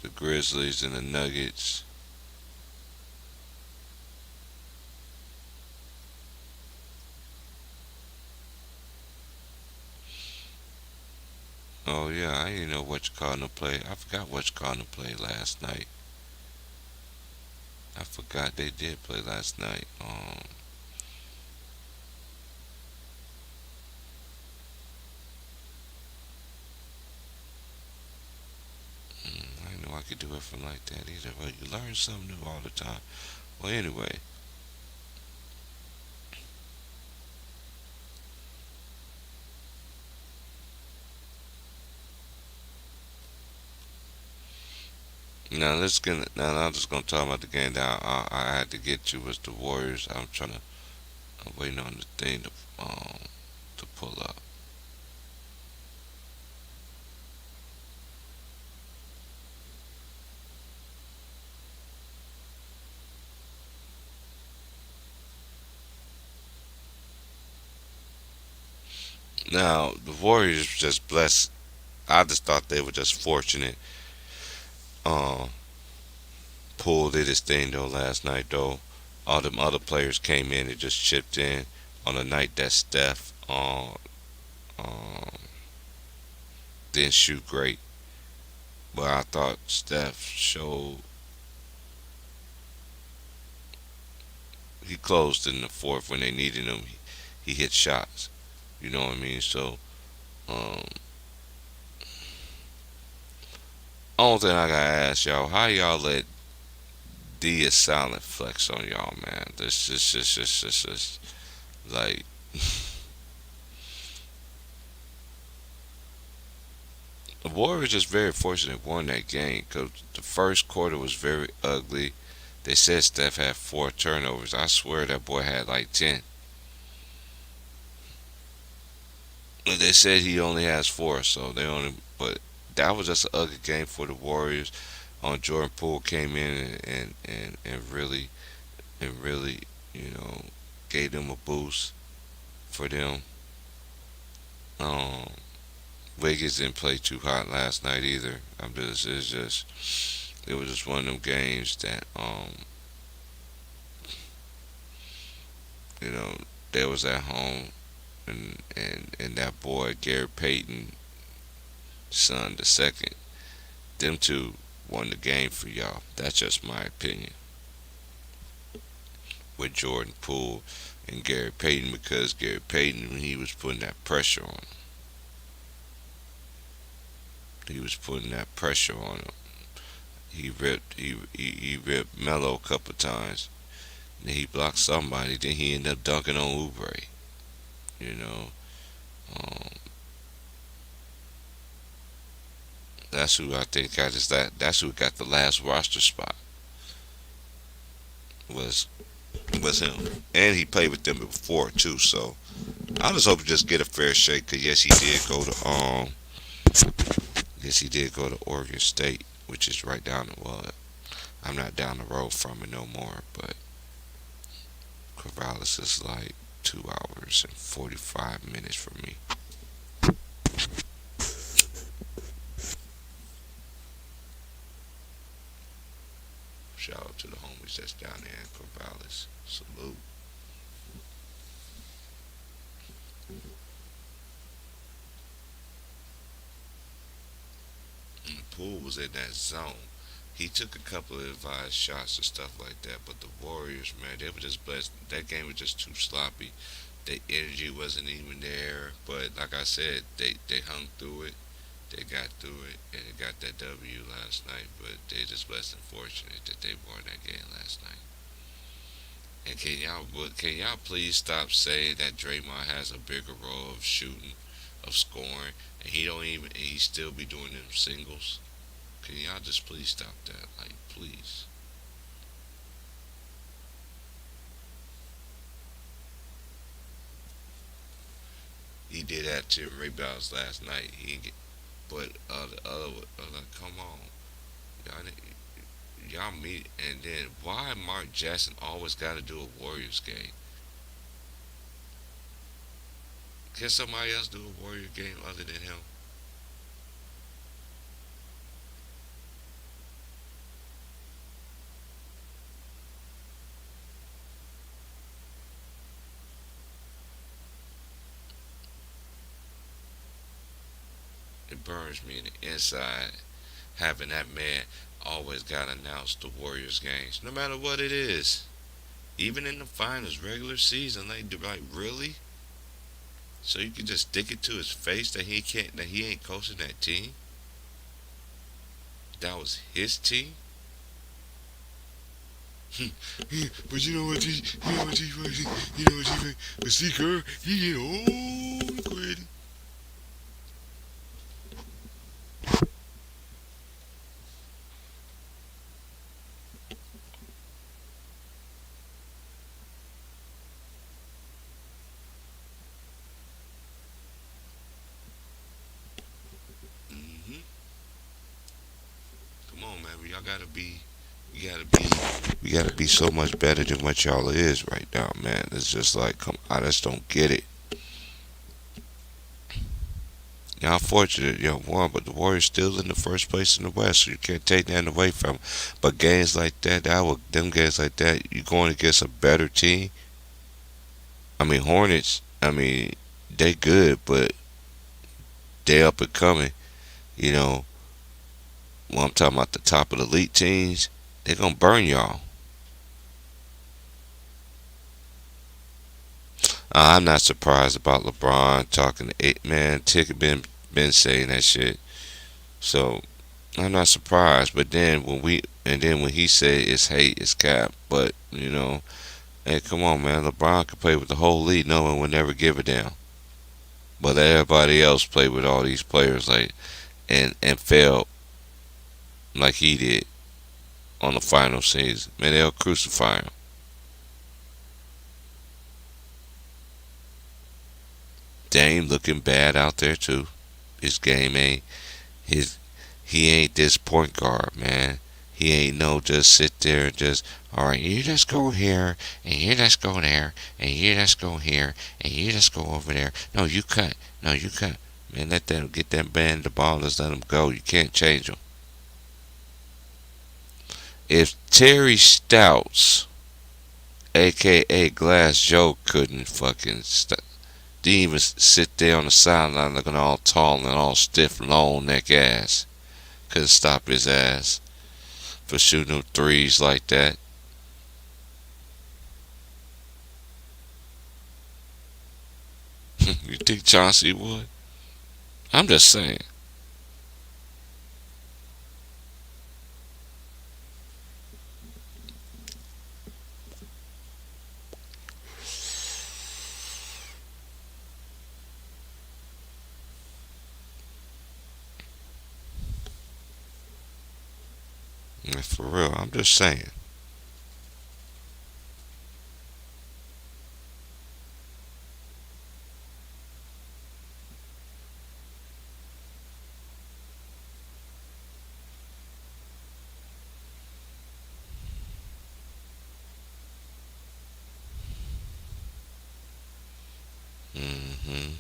the Grizzlies and the Nuggets. Oh yeah, I didn't know what you called to play. I forgot what you called to play last night. I forgot they did play last night. I didn't know I could do it from like that either. Well, you learn something new all the time. Well, anyway, now I'm just gonna talk about the game that I had to get to was the Warriors. I'm waiting on the thing to pull up. Now the Warriors just blessed. I just thought they were just fortunate. Um, Poole did his thing though last night though. All them other players came in and just chipped in on a night that Steph um, didn't shoot great. But I thought Steph showed he closed in the fourth when they needed him. He hit shots. You know what I mean? So um, only thing I gotta ask y'all, how y'all let D is silent flex on y'all, man? This like the Warriors just very fortunate won that game because the first quarter was very ugly. They said Steph had 4 turnovers. I swear that boy had like 10. But they said he only has 4, so they only. But that was just an ugly game for the Warriors. Jordan Poole came in and really, you know, gave them a boost for them. Um, Wiggins didn't play too hot last night either. It was just one of them games that you know they was at home and that boy Gary Payton son the second, them two won the game for y'all. That's just my opinion with Jordan Poole and Gary Payton because Gary Payton when he was putting that pressure on him, he was putting that pressure on him. He ripped Melo a couple times. Then he blocked somebody. Then he ended up dunking on Oubre. You know, um, that's who I think got his that. That's who got the last roster spot was was him, and he played with them before too. So I just hope he just get a fair shake. Cause yes he did go to Oregon State, which is right down the well. I'm not down the road from it no more, but Corvallis is like 2 hours and 45 minutes from me. Shout out to the homies that's down there in Corvallis. Salute. And the pool was in that zone. He took a couple of advised shots and stuff like that, but the Warriors, man, they were just blessed. That game was just too sloppy. The energy wasn't even there. But like I said, they hung through it. They got through it and they got that W last night. But they just blessed and fortunate that they won that game last night. And can y'all please stop saying that Draymond has a bigger role of shooting, of scoring, and he still be doing them singles. Can y'all just please stop that? Like, please. He did have 10 rebounds last night. He didn't get, but the other, like, come on, y'all, y'all meet, and then why Mark Jackson always got to do a Warriors game? Can somebody else do a Warrior game other than him? It burns me in the inside having that man always got to announce the Warriors games, no matter what it is. Even in the finals, regular season, they do like really. So you can just stick it to his face that he ain't coaching that team. That was his team. But you know what, you know what, you know what, but see, Kerr, he get all the credit. Hmm. Come on, man, y'all gotta be, you gotta be, we gotta be so much better than what y'all is right now, man. It's just like, come, I just don't get it. Y'all fortunate, y'all won, but the Warriors still in the first place in the West, so you can't take that away from 'em. But games like that, them games like that, you going against a better team. I mean, Hornets. I mean, they good, but they up and coming. You know, when I'm talking about the top of the elite teams, they gonna burn y'all. I'm not surprised about LeBron talking to eight man. Tick been saying that shit. So I'm not surprised. But then when he said it's hate, it's cap. But hey, come on, man. LeBron can play with the whole league. No one would never give a damn. But let everybody else play with all these players like and fail like he did on the final season. Man, they'll crucify him. Dame looking bad out there too. His game ain't his. He ain't this point guard, man. He ain't no just sit there and just all right. You just go here and you just go there and you just go here and you just go over there. No, you cut. No, you cut. Man, let them get that man the ball. Let's let him go. You can't change him. If Terry Stouts, aka Glass Joe, couldn't fucking didn't even sit there on the sideline looking all tall and all stiff, long neck ass. Couldn't stop his ass for shooting them threes like that. You think Chauncey would? I'm just saying. For real, I'm just saying. Hmm.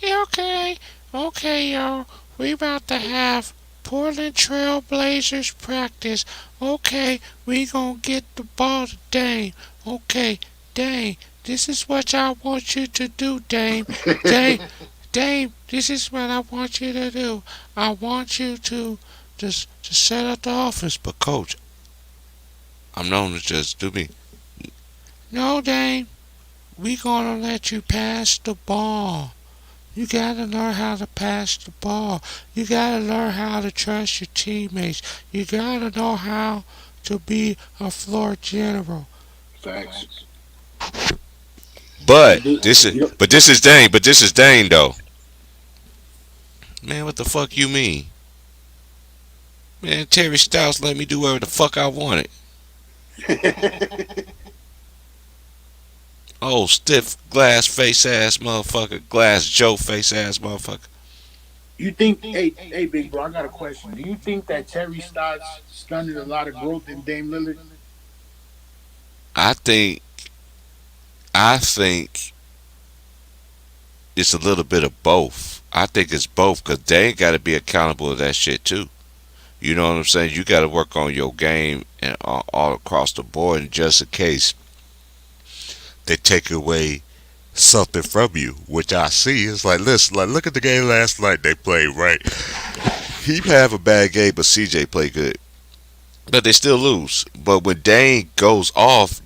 Yeah, okay. Okay, y'all. We about to have Portland Trail Blazers practice. Okay, we gonna get the ball to Dame. Okay, Dame, this is what I want you to do, Dame. Dame, Dame, this is what I want you to do. I want you to just set up the offense. But coach, I'm known to just do me. No, Dame, we gonna let you pass the ball. You gotta learn how to pass the ball. You gotta learn how to trust your teammates. You gotta know how to be a floor general. Facts. But You do. this is You don't, but this is Dane. But this is Dane though. Man, what the fuck you mean? Man, Terry Stouts let me do whatever the fuck I wanted. Oh, stiff glass face ass motherfucker, glass Joe face ass motherfucker. you think? Hey, big bro. I got a question. Do you think that Terry Stotts stunted a lot of growth in Dame Lillard? I think I think it's a little bit of both. I think it's both because they ain't got to be accountable to that shit too. You know what I'm saying? You got to work on your game and all across the board. And just in case they take away something from you, which I see, is like, listen, like look at the game last night they played. Right, he have a bad game, but CJ played good, but they still lose. But when Dane goes off,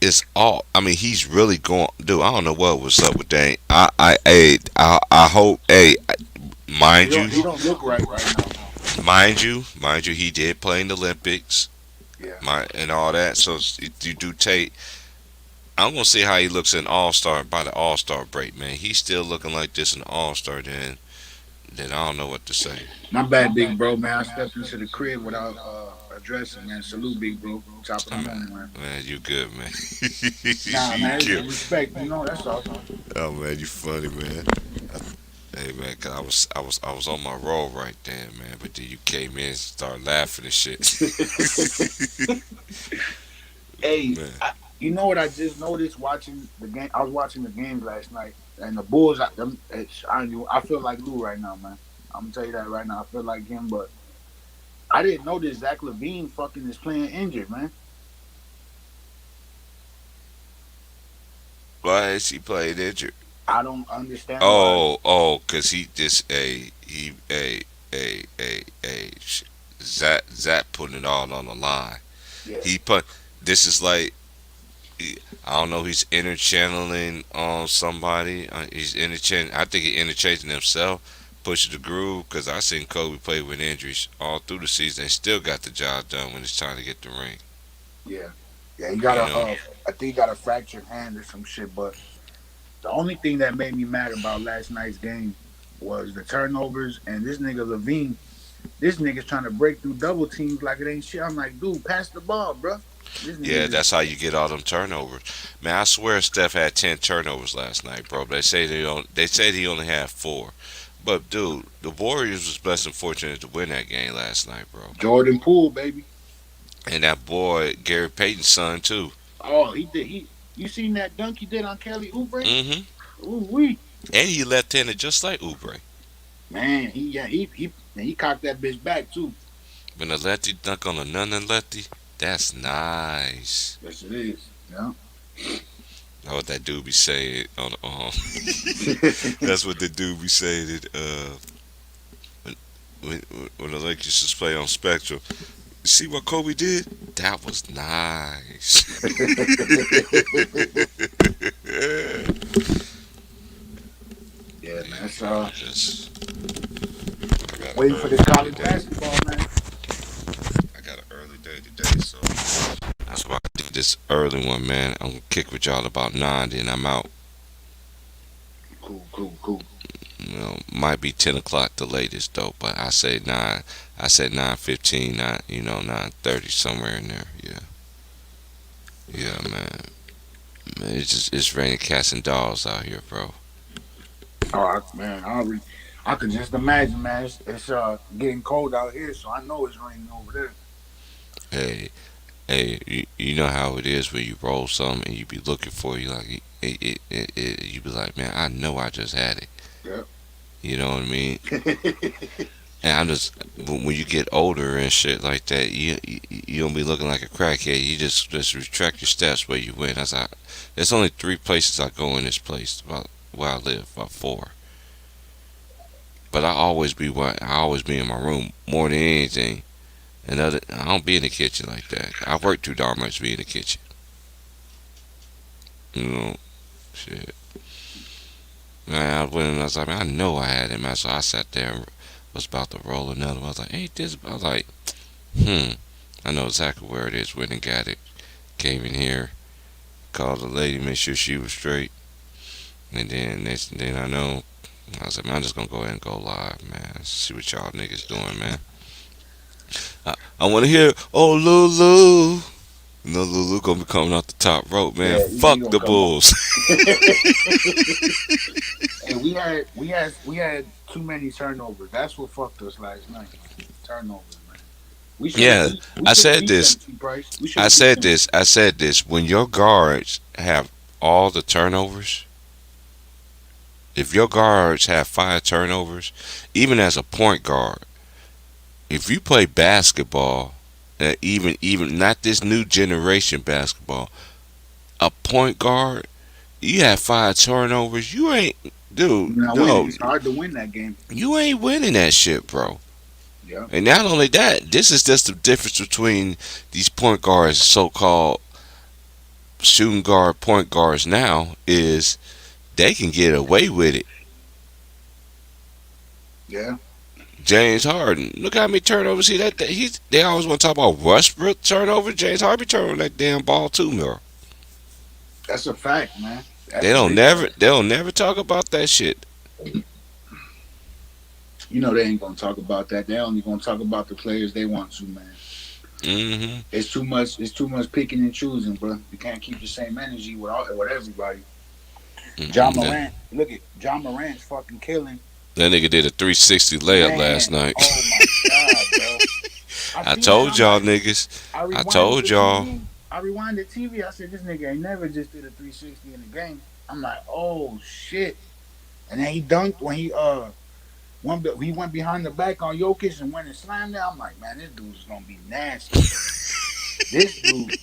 it's all. I mean, he's really going. Dude, I don't know what was up with Dane. I hope. Hey, He mind you, don't. He don't look right now. mind you, he did play in the Olympics, Yeah. and all that. So you do take. I'm gonna see how he looks in All Star by the All Star break, man. He's still looking like this in All Star. Then I don't know what to say. My bad, big bro, man. I stepped into the crib without addressing, man. Salute, big bro. Top of the I'm, morning, man. man, you good, man. Nah, you man. cute. Respect, you know. That's all. Oh man, you funny, man. Hey man, 'cause I was on my roll right there, man. But then you came in and started laughing and shit. Hey, Man, you know what I just noticed watching the game? I was watching the games last night, and the Bulls. I feel like Lou right now, man. I'm gonna tell you that right now. I feel like him, but I didn't know that Zach Levine fucking is playing injured, man. why is he played injured? I don't understand why. Oh, 'cause he just Zach putting it all on the line. Yeah, He put this is like I don't know. He's interchanneling on somebody. He's interchanging. I think he's interchanging himself. Pushes the groove because I seen Kobe play with injuries all through the season. And still got the job done when it's time to get the ring. yeah, yeah. He got You a, know. I think he got a fractured hand or some shit, but The only thing that made me mad about last night's game was the turnovers and this nigga Levine. This nigga's trying to break through double teams like it ain't shit. I'm like, dude, pass the ball, bro. This nigga Yeah, just that's how you get all them turnovers. Man, I swear Steph had 10 turnovers last night, bro. They say they don't. They said he only had 4. But dude, the Warriors was blessed and fortunate to win that game last night, bro. Jordan Poole, baby. And that boy Gary Payton's son too. Oh, he did. You seen that dunk he did on Kelly Oubre? Hmm. Ooh wee, And he left-handed just like Oubre. man. He cocked that bitch back too. When a lefty dunk on a non-lefty, that's nice. Yes, it is. Yeah. That's what that dude be saying on that's what the dude be saying it, when, when the Lakers just play on Spectrum. You see what Kobe did? That was nice. Yeah, man. Just I got an Waiting for early this day college today. basketball, man. I got an early day today, so that's why I did this early one, man. I'm gonna kick with y'all about 9, then I'm out. Cool, cool, cool. Might be 10 o'clock the latest though, but I say 9. I said 9:15, 9:30 somewhere in there. Yeah, yeah, man. Man, it's raining cats and dogs out here, bro. Man, I can just imagine, man. It's getting cold out here, so I know it's raining over there. Hey, hey, you know how it is when you roll something and you be looking for you like you be like, man, I know I just had it. Yep. You know what I mean? And I'm just when you get older and shit like that, you don't be looking like a crackhead. You just retract your steps where you went. That's like, there's only 3 places I go in this place about where I live, about 4. But I always be in my room more than anything. I don't be in the kitchen like that. I work too darn much to be in the kitchen. You know, shit. Man, I went and I was like, man, I know I had it, man. So I sat there and was about to roll another one. I was like, hey, this. I was like, I know exactly where it is. Went and got it. Came in here, called the lady, made sure she was straight. And then I know, I was like, man, I'm just gonna go ahead and go live, man. See what y'all niggas doing, man. I want to hear, oh, Lulu. No, Lulu gonna be coming off the top rope, man. Yeah, he Fuck gonna the come up. Bulls. And we had too many turnovers. That's what fucked us last night, man. Turnovers, man. Yeah, We I should have said beat them, this. T Price. We should I have beat said them. this. I said this. When your guards have all the turnovers, if your guards have 5 turnovers, even as a point guard, if you play basketball, even not this new generation basketball, a point guard, you have 5 turnovers, you ain't, dude, You're not winning. no, It's hard to win that game. you ain't winning that shit, bro. Yeah. And not only that, this is just the difference between these point guards, so-called shooting guard point guards now, is they can get away with it. Yeah. James Harden, look how many turnovers they always want to talk about Westbrook turnover. James Harden be turning that damn ball too, Miller. That's a fact, man. They That's a don't big never fact. they don't never talk about that shit. You know they ain't gonna talk about that. They only gonna talk about the players they want to, man. Hmm. It's too much. It's too much picking and choosing, bro. You can't keep the same energy with everybody. John That, Morant. Look at John Morant's fucking killing. that nigga did a 360 layup last Man, night. oh my god, bro. I I see that. told I'm y'all like, niggas. I I rewinded told the y'all. TV. I rewinded TV. I said, this nigga ain't never just did a 360 in the game. I'm like, oh shit. And then he dunked when he went behind the back on Jokic and went and slammed it. I'm like, man, this dude's gonna be nasty. This dude,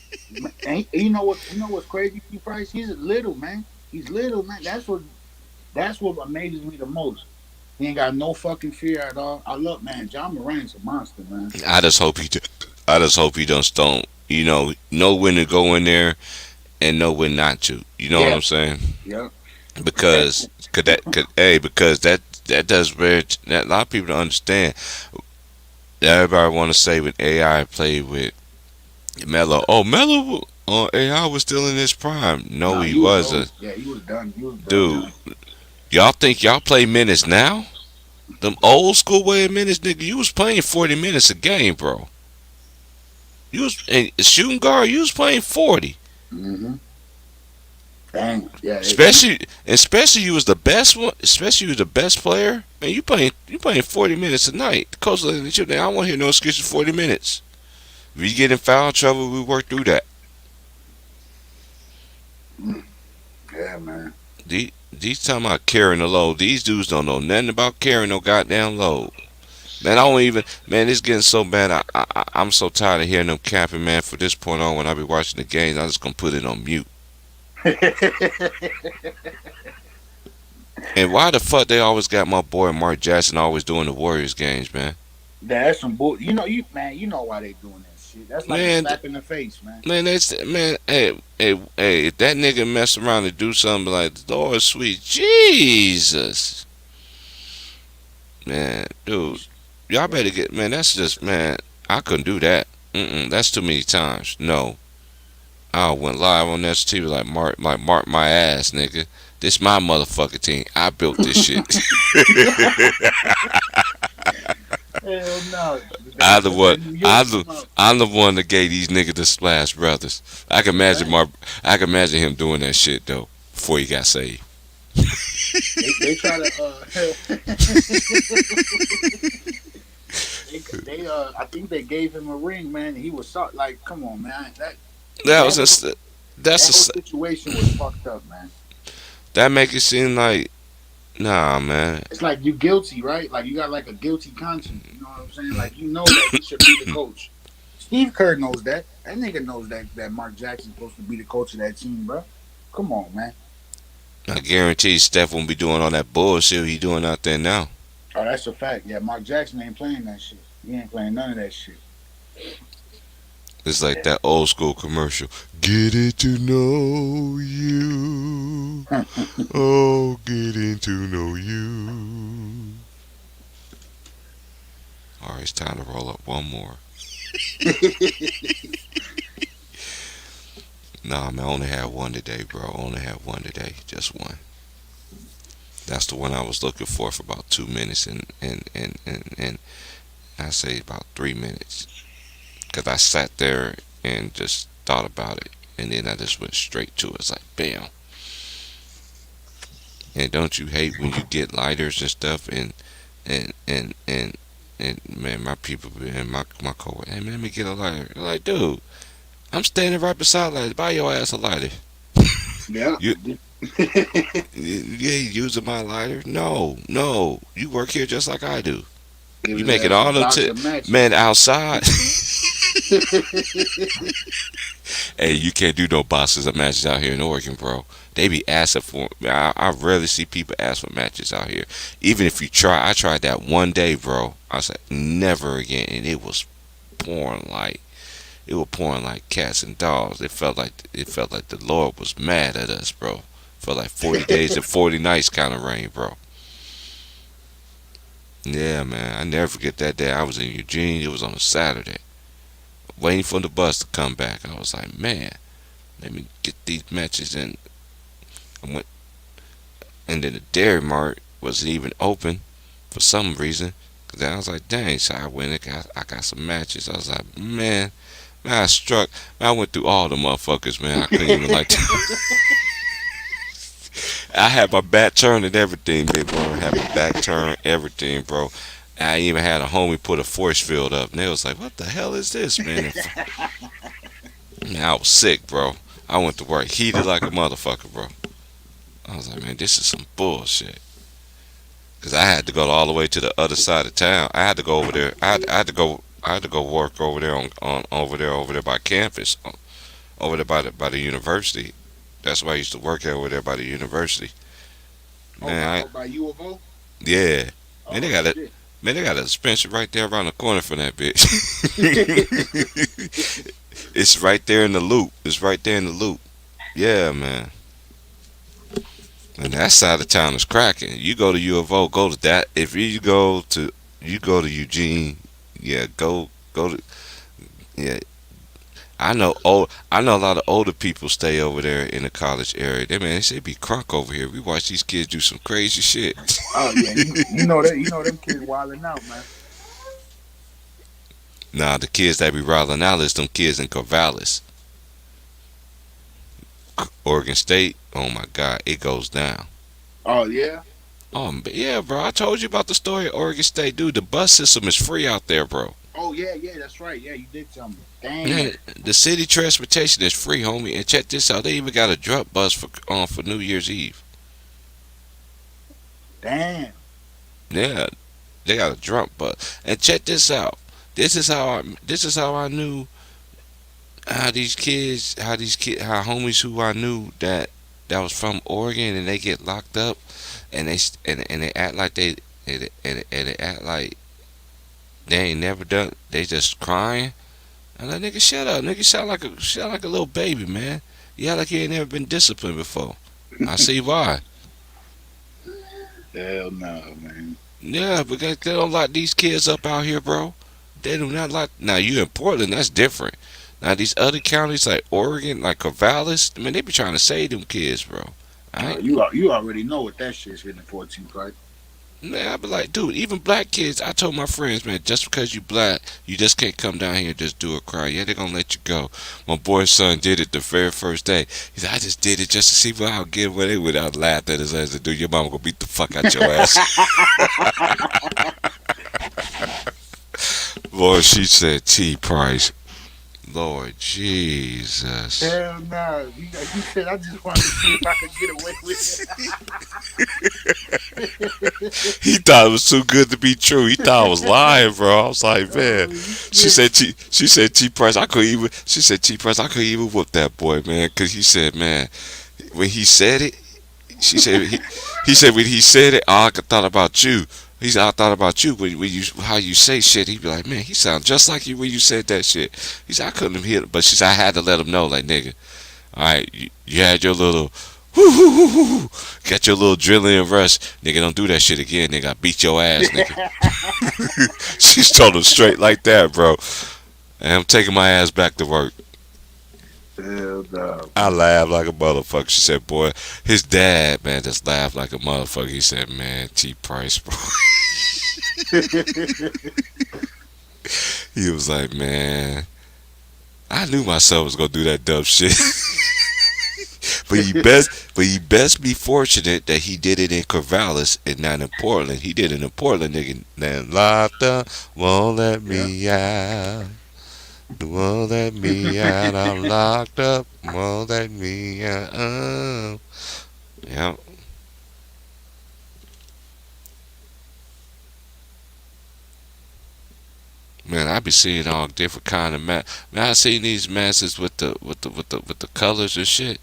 and you know what's crazy, P Price? He's little, man. He's little, man. That's what amazes me the most. He ain't got no fucking fear at all. I love, man. John Morant's a monster, man. I just hope he. I just hope he don't. Know when to go in there and know when not to. You know what Yeah, I'm saying? yeah. Because because that does very that a lot of people don't understand. Everybody want to say when AI played with Melo. Oh, Melo. Oh, AI was still in his prime. No, Nah, he he was old. wasn't. Yeah, he was done. He was done, Dude, done. y'all think y'all play minutes now? Them old school way of minutes, nigga, you was playing 40 minutes a game, bro. You was and shooting guard, you was playing 40. Mm-hmm. Dang. Yeah. Especially you was the best one. Especially you was the best player. Man, you playing 40 minutes a night. The coach looking at you. I want to hear no excuses. 40 minutes. If you get in foul trouble, we work through that. Mm, yeah, man. These talking about carrying the load. These dudes don't know nothing about carrying no goddamn load. Man, I don't even. Man, it's getting so bad. I'm so tired of hearing them capping, man. From this point on, when I be watching the games, I'm just gonna put it on mute. And why the fuck they always got my boy Mark Jackson always doing the Warriors games, man? That's some bull. You know, you man. You know why they doing that shit. That's like a Man, slap in the face, man. man, that's man. Hey, if that nigga mess around and do something like Lord sweet Jesus, man, dude, y'all Yeah. better get man. That's just man. I couldn't do that. That's too many times. No, I went live on that TV like Mark my ass, nigga. This my motherfucking team. I built this shit. Hell no. They I the put one. that New York I in the them up. I'm the one that gave these niggas the Splash Brothers. I can imagine Dang. Mark. I can imagine him doing that shit though before he got saved. They try to I think they gave him a ring, man. And he was like, come on, man. That was That whole, just that's that whole a situation was fucked up, man. that make it seem like nah, man. It's like you guilty, right? Like you got like a guilty conscience. You know what I'm saying? Like you know that he should be the coach. Steve Kerr knows that. That nigga knows that Mark Jackson's supposed to be the coach of that team, bro. Come on, man. I guarantee Steph won't be doing all that bullshit he doing out there now. Oh, that's a fact. Yeah, Mark Jackson ain't playing that shit. He ain't playing none of that shit. It's like Yeah. that old school commercial. Getting to know you. Oh, getting to know you. All right, it's time to roll up one more. Nah, man, I only had one today, bro. I only had one today. Just one. That's the one I was looking for about 2 minutes and I say about 3 minutes. Because I sat there and just thought about it. And then I just went straight to it. It's like, bam. And don't you hate when you get lighters and stuff and and and and man, my people and my coworker, hey man, let me get a lighter. They're like, dude, I'm standing right beside lighter. Buy your ass a lighter. Yeah. You you ain't using my lighter? No, no. You work here just like I do. Give You his making ass a all them box of man matches. outside. Hey, you can't do no boxes of matches out here in Oregon, bro. They be asking for. I rarely see people ask for matches out here. Even if you try, I tried that one day, bro. I said never again, and it was pouring like cats and dogs. It felt like the Lord was mad at us, bro. Felt like 40 days and 40 nights kind of rain, bro. Yeah, man. I never forget that day. I was in Eugene. It was on a Saturday, waiting for the bus to come back. And I was like, man, let me get these matches in. I went, and then the Dairy Mart wasn't even open for some reason. Cause I was like, dang. So I went and I got some matches. I was like, man, I struck. Man, I went through all the motherfuckers, man. I couldn't even like. I had my back turned and everything, big bro. I had my back turned, everything, bro. I even had a homie put a force field up, and they was like, "What the hell is this, man?" Man, I was sick, bro. I went to work heated like a motherfucker, bro. I was like, man, this is some bullshit. Cause I had to go all the way to the other side of town. I had to go over there. I had to go work over there on over there by campus, over there by the university. That's why I used to work over there by the university. Man, By U of O. yeah. Man, they Oh got a shit. man, they got a dispensary right there around the corner from that bitch. It's right there in the loop. It's right there in the loop. Yeah, man. And that side of town is cracking. You go to U of O, go to that. If you go to Eugene, yeah, go to yeah. I know a lot of older people stay over there in the college area. They say be crunk over here. We watch these kids do some crazy shit. Oh yeah, you know that them kids wilding out, man. Nah, the kids that be riling out is them kids in Corvallis, Oregon State. Oh my God, it goes down. Oh yeah. Yeah, bro. I told you about the story of Oregon State, dude. The bus system is free out there, bro. Oh yeah, yeah, that's right. Yeah, you did tell me. Yeah, Damn. the city transportation is free, homie. And check this out, they even got a drop bus for New Year's Eve. Damn. Yeah, they got a drunk bus. And check this out. This is how I knew how homies who I knew that was from Oregon and they get locked up and they act like they act like they ain't never done. They just crying. I'm like, nigga, shut up, nigga. Sound like a little baby, man. You act like you ain't never been disciplined before. I see why. Hell no, man. Yeah, because they don't lock these kids up out here, bro. They do not lock. Now you in Portland, that's different. Now these other counties like Oregon, like Corvallis, I mean they be trying to save them kids, bro. Alright. You already know what that shit's hitting the 14th, right? Man, I be like, dude, even black kids. I told my friends, man, just because you black, you just can't come down here and just do a crime. Yeah, they gonna let you go. My boy's son did it the very first day. He said, I just did it just to see what I'll get away with. I laughed at his ass and dude, your mama gonna beat the fuck out your ass. Boy, she said T Price. Lord Jesus. Hell no. You said I just wanted to see if I could get away with it. He thought it was too good to be true. He thought I was lying, bro. I was like, man. Oh She shit. said T Price. I couldn't even. She said T Price. I couldn't even whoop that boy, man, because he said, man, when he said it, she said he said when he said it, I thought about you. He said I thought about you when you how you say shit. He be like, man, he sound just like you when you said that shit. He said I couldn't have hit it, but she said I had to let him know, like nigga. All right, you had your little. Woo, woo, woo, woo, woo. Got your little adrenaline rush. Nigga, don't do that shit again, nigga. I beat your ass, nigga. She's told him straight like that, bro. And I'm taking my ass back to work. Hell no. I laughed like a motherfucker. She said, boy, his dad, man, just laughed like a motherfucker. He said, man, T Price, bro. He was like, man, I knew my son was gonna do that dumb shit. but he best be fortunate that he did it in Corvallis and not in Portland. He did it in Portland, nigga. Then locked up, won't let Yeah. me out. Won't let me out. I'm locked up, won't let me out. Oh. Yeah, man, I be seeing all different kind of Man, I seen these masses with the colors and shit.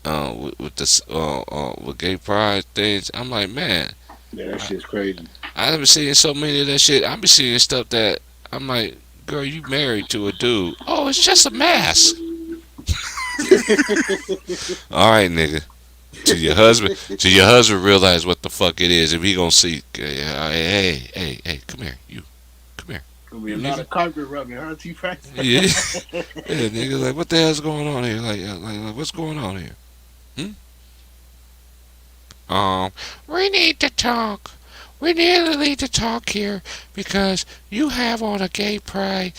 With gay pride things. I'm like, man, Yeah, that I, shit's crazy. I been seeing so many of that shit. I be seeing stuff that I'm like, girl, you married to a dude. Oh, it's just a mask. All right, nigga. Till your husband realize what the fuck it is, and he gonna see. Hey, come here, you, come here, Gonna be you a lot nigga. of carpet rubbing, huh, T Price? Yeah, yeah, nigga. Like, what the hell's going on here? Like, what's going on here? Hmm? Um, we need to talk. We really need to talk here because you have on a gay pride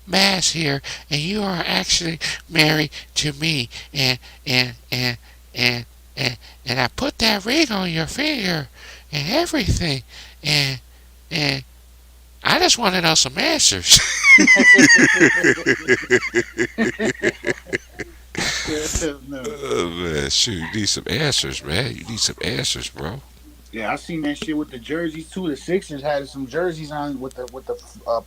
mask here, and you are actually married to me, and and and I put that ring on your finger and everything, and and I just want to know some answers. Hell no. Oh, man, shoot, you need some answers, man. You need some answers, bro. Yeah, I seen that shit with the jerseys too. The Sixers had some jerseys on with the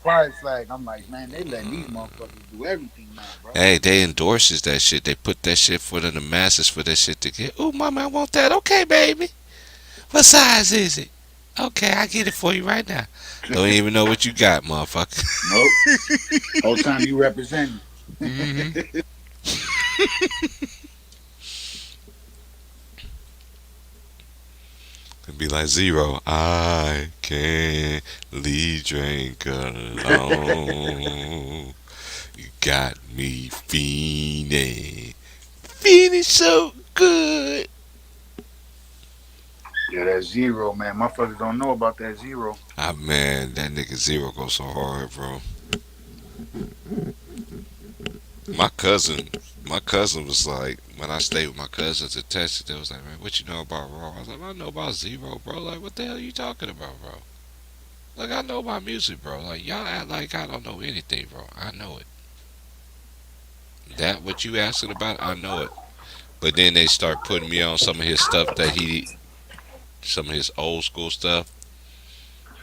pride flag. I'm like, man, they letting these motherfuckers do everything now, bro. Hey, they endorses that shit. They put that shit for the masses for that shit to get. Oh, mama, I want that. Okay, baby. What size is it? Okay, I get it for you right now. Don't even know what you got, motherfucker. Nope. Whole time you representing. Hmm. It'd be like zero. I can't leave drink alone. You got me fiending. Feeling so good. Yeah, that zero, man. Motherfuckers don't know about that zero. Ah man, that nigga Zero goes so hard, bro. My cousin, my cousin was like, when I stayed with my cousins in Texas, they was like, man, what you know about Raw? I was like, I know about Zero, bro. Like, what the hell are you talking about, bro? Like, I know my music, bro. Like, y'all act like I don't know anything, bro. I know it. That what you asking about, I know it. But then they start putting me on some of his stuff some of his old school stuff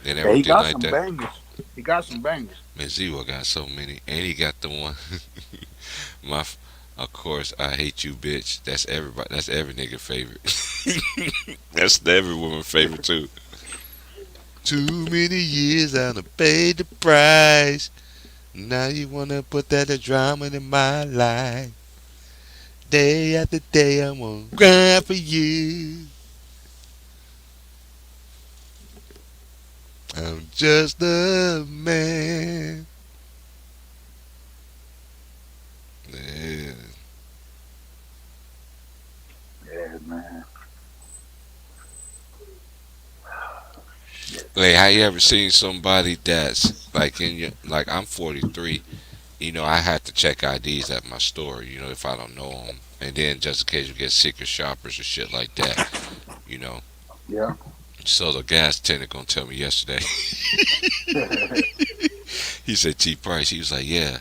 and Yeah, he everything got like some that. bangers. He got some bangers. Man, Zero got so many, and he got the one. my, of course, I hate you, bitch. That's everybody. That's every nigga favorite. That's every woman favorite too. Too many years I done paid the price. Now you wanna put that drama in my life. Day after day, I'm gonna grind for you. I'm just a man. Yeah. Yeah, man. Shit. Like, have you ever seen somebody that's like in your like I'm 43. You know, I had to check IDs at my store. You know, if I don't know them, and then just in case you get secret shoppers or shit like that. You know, Yeah. so the gas attendant gonna tell me yesterday. He said T Price. He was like, yeah.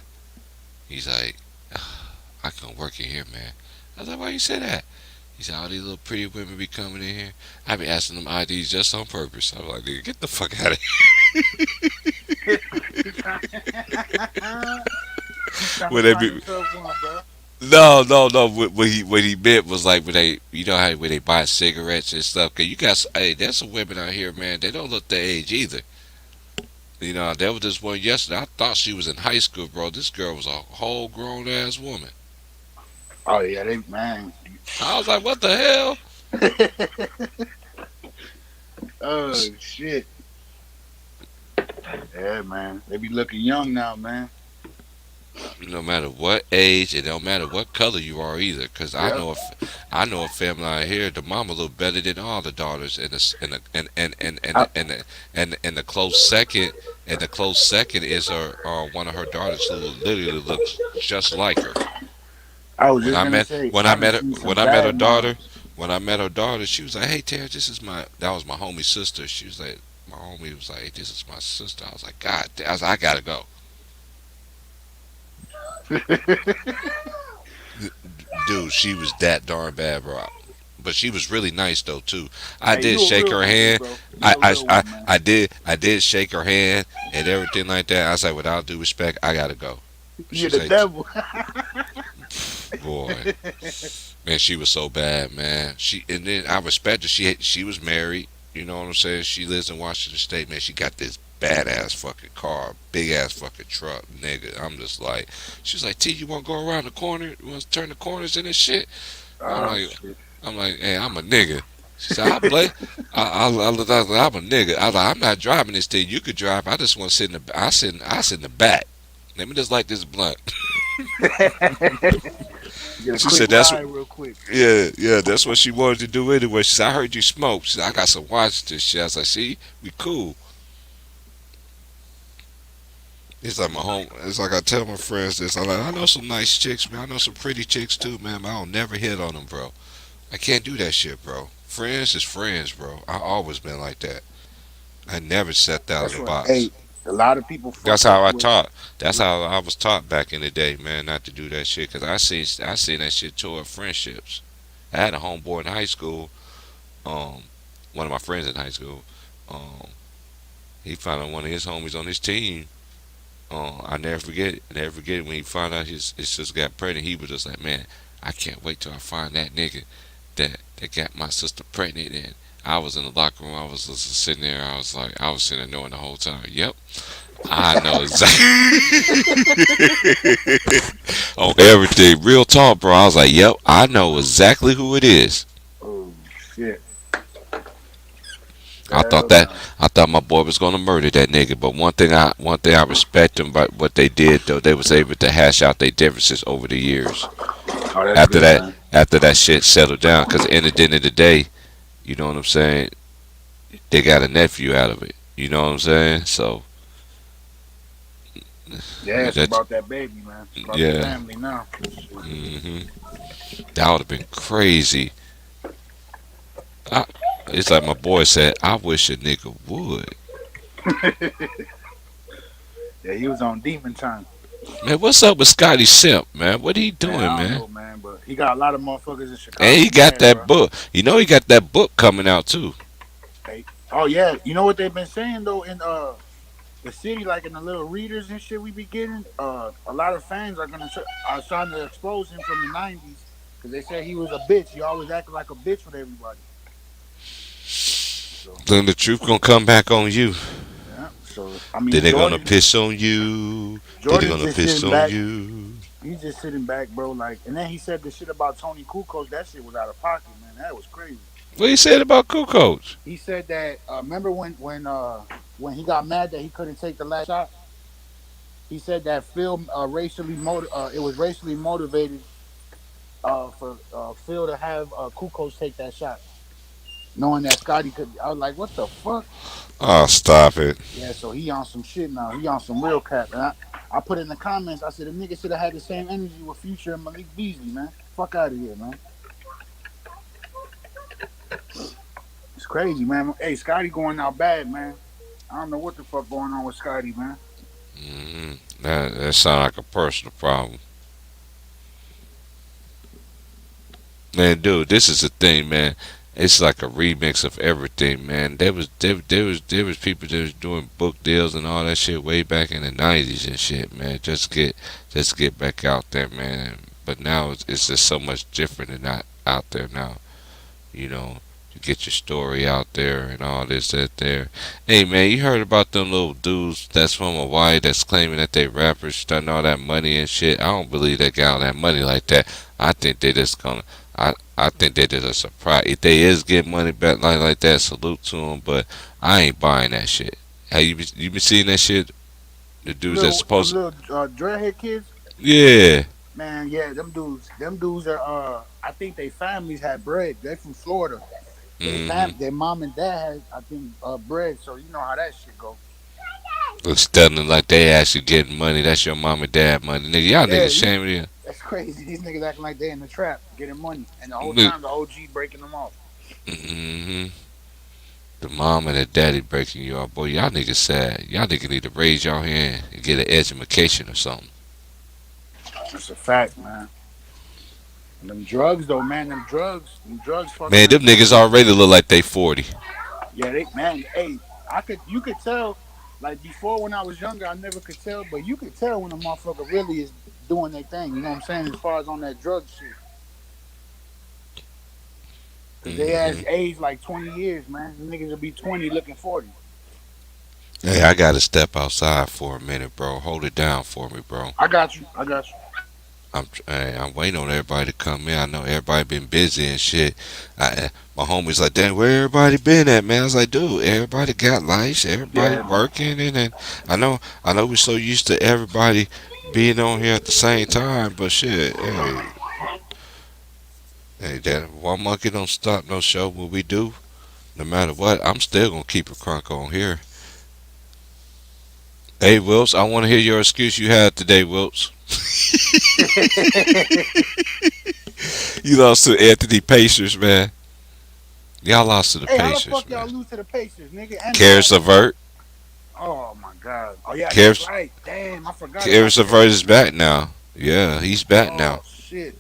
He's like, I can work in here, man. I was like, why you say that? He said, all these little pretty women be coming in here. I be asking them IDs just on purpose. I was like, nigga, get the fuck out of He trying, he here. trying to When they find be, himself one, bro. no, no, no. What he meant was like when they, you know how when they buy cigarettes and stuff. Cause you got, hey, there's some women out here, man. They don't look their age either. You know, there was this one yesterday. I thought she was in high school, bro. This girl was a whole grown ass woman. Oh yeah, they man. I was like, what the hell? Oh shit. Yeah, man. They be looking young now, man. No matter what age, and no matter what color you are either. Cause I Yep. know I know a family out here. The mama look better than all the daughters, I, and the close second, and the close second is her one of her daughters who literally looks just like her. I was just gonna say When I I done met her seen some when I met her bad daughter moms. when I met her daughter, she was like, "Hey, Terrence, this is my that was my homie's sister." She was like, my homie was like, "Hey, this is my sister." I was like, "God," I was like, "I gotta go." Dude, she was that darn bad, bro. But she was really nice though too. I Hey, did you a shake real her one then, hand. bro. You a real one, man. I did shake her hand and everything like that. I was like, without due respect, I gotta go. You're She's the like, devil. boy, man, she was so bad, man. She and then I respect her. She was married. You know what I'm saying? She lives in Washington State, man. She got this badass fucking car, big ass fucking truck, nigga. I'm just like, she's like, T, you want to go around the corner? You want to turn the corners in this shit? I'm Oh like, shit. hey, I'm a nigga. She said, I blame. I'm a nigga. I was like, I'm not driving this thing. You could drive. I just want to sit in the. I sit in the back. Let me just light this blunt. Get a She quick said, that's what. ride real quick. Yeah, yeah, that's what she wanted to do anyway. She said, I heard you smoke. She said, I got some watch this shit. I was like, see, we cool. It's like my home. It's like I tell my friends this. I'm like, I know some nice chicks, man. I know some pretty chicks too, man. But I don't never hit on them, bro. I can't do that shit, bro. Friends is friends, bro. I always been like that. I never stepped out of That's the what. box. Hey, a lot of people That's fuck up how I with. taught. That's how I was taught back in the day, man, not to do that shit. Cause I seen that shit toward friendships. I had a homeboy in high school. Um, one of my friends in high school. Um, he found out one of his homies on his team. I never forget it. Never forget it when he found out his sister got pregnant. He was just like, man, I can't wait till I find that nigga that got my sister pregnant. And I was in the locker room. I was just sitting there. I was sitting there knowing the whole time. Yep, I know exactly on everything. Real talk, bro. I was like, yep, I know exactly who it is. Oh shit. I thought Hell that no. I thought my boy was gonna murder that nigga. But one thing I respect them about what they did though, they was able to hash out their differences over the years. Oh, that's After good, that man. after that shit settled down, because at the end of the day, you know what I'm saying. They got a nephew out of it. You know what I'm saying? So Yeah, it's that about that baby, man. It's about the yeah. family now. hmm That would have been crazy. I, it's like my boy said. I wish a nigga would. Yeah, he was on demon time. Man, what's up with Scotty Simp, man? What he Man, doing, I don't man? know, man, but he got a lot of motherfuckers in And Chicago he got mad, that bro. book. You know he got that book coming out too. Hey, oh yeah, you know what they've been saying though in the city, like in the little readers and shit we be getting. A lot of fans are trying to expose him from the '90s because they said he was a bitch. He always acted like a bitch with everybody. So Then the truth gonna come back on you. yeah, so I Then mean they gonna piss on you. Then they Jordan's gonna just piss sitting on back. you. He's just sitting back, bro. Like, and then he said the shit about Tony Kukoc. That shit was out of pocket, man. That was crazy. What he said about Kukoc? He said that remember when he got mad that he couldn't take the last shot. He said that it was racially motivated for Phil to have Kukoc take that shot, knowing that Scotty could. I was like, what the fuck? Oh, stop it. Yeah, so he on some shit now. He on some real cap. And I put in the comments. I said the nigga should have had the same energy with Future and Malik Beasley, man. Fuck out of here, man. It's crazy, man. Hey, Scotty going out bad, man. I don't know what the fuck going on with Scotty, man. That sound like a personal problem. Man, dude, this is the thing, man. It's like a remix of everything, man. There was people that was doing book deals and all that shit way back in the '90s and shit, man. Just get back out there, man. But now it's just so much different and not out there now. You know, to get your story out there and all this, that, there. Hey, man, you heard about them little dudes that's from Hawaii that's claiming that they rappers done all that money and shit? I don't believe they got all that money like that. I think they just gonna. I think they did a surprise. If they is getting money back like that, salute to them. But I ain't buying that shit. Have you been seeing that shit? The dudes that's Them supposed. little dreadhead kids, Yeah. man. Yeah, them dudes are. I think they families had bread. They from Florida. Mm-hmm. Their mom and dad had, I think, bread. So you know how that shit go. Look, studying like they actually getting money. That's your mom and dad money, nigga. Y'all Yeah, niggas shame you. that's crazy. These niggas acting like they in the trap, getting money, and the whole Look. time the OG breaking them off. Mm-hmm. The mom and the daddy breaking you off, boy. Y'all niggas sad. Y'all niggas need to raise your hand and get an education or something. That's a fact, man. And them drugs, though, man. Them drugs, fucking Man, them them up, niggas man. already look like they 40. Yeah, they, man. Hey, you could tell. Like before, when I was younger, I never could tell, but you could tell when a motherfucker really is doing their thing. You know what I'm saying? As far as on that drug shit, because they Mm-hmm. has aged like 20 years, man. The niggas will be 20 looking 40. Hey, I gotta step outside for a minute, bro. Hold it down for me, bro. I got you. I got you. I'm waiting on everybody to come in. I know everybody been busy and shit. My homies like, damn, where everybody been at, man? I was like, dude, everybody got lives, everybody Yeah, man. working, and I know we're so used to everybody being on here at the same time, but shit, hey, that one monkey don't stop no show. What we do, no matter what, I'm still gonna keep a crunk on here. Hey, Wilts, I want to hear your excuse you had today, Wilts. You lost to Anthony Pacers, man. Y'all lost to the Hey, how the Pacers, fuck y'all man. lose to the Pacers, nigga? And the Karis Raptors. LeVert. Oh my god. Oh yeah, that's Karis, right. Damn, I forgot Karis about that. LeVert is back now. Yeah, he's back Oh now. shit.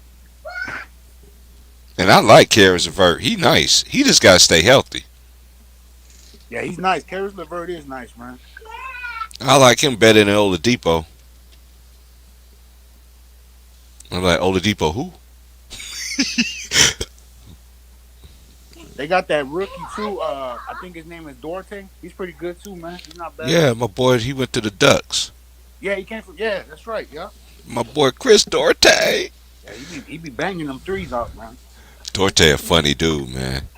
And I like Karis LeVert. He nice. He just gotta stay healthy. Yeah, he's nice. Karis LeVert is nice, man. I like him better than Oladipo. I'm like, Oladipo who? They got that rookie too. I think his name is Dorte. He's pretty good too, man. He's not bad. Yeah, my boy, he went to the Ducks. Yeah, he came from. Yeah, that's right. Yeah. My boy Chris Dorte. Yeah, he be banging them threes out, man. Dorte a funny dude, man.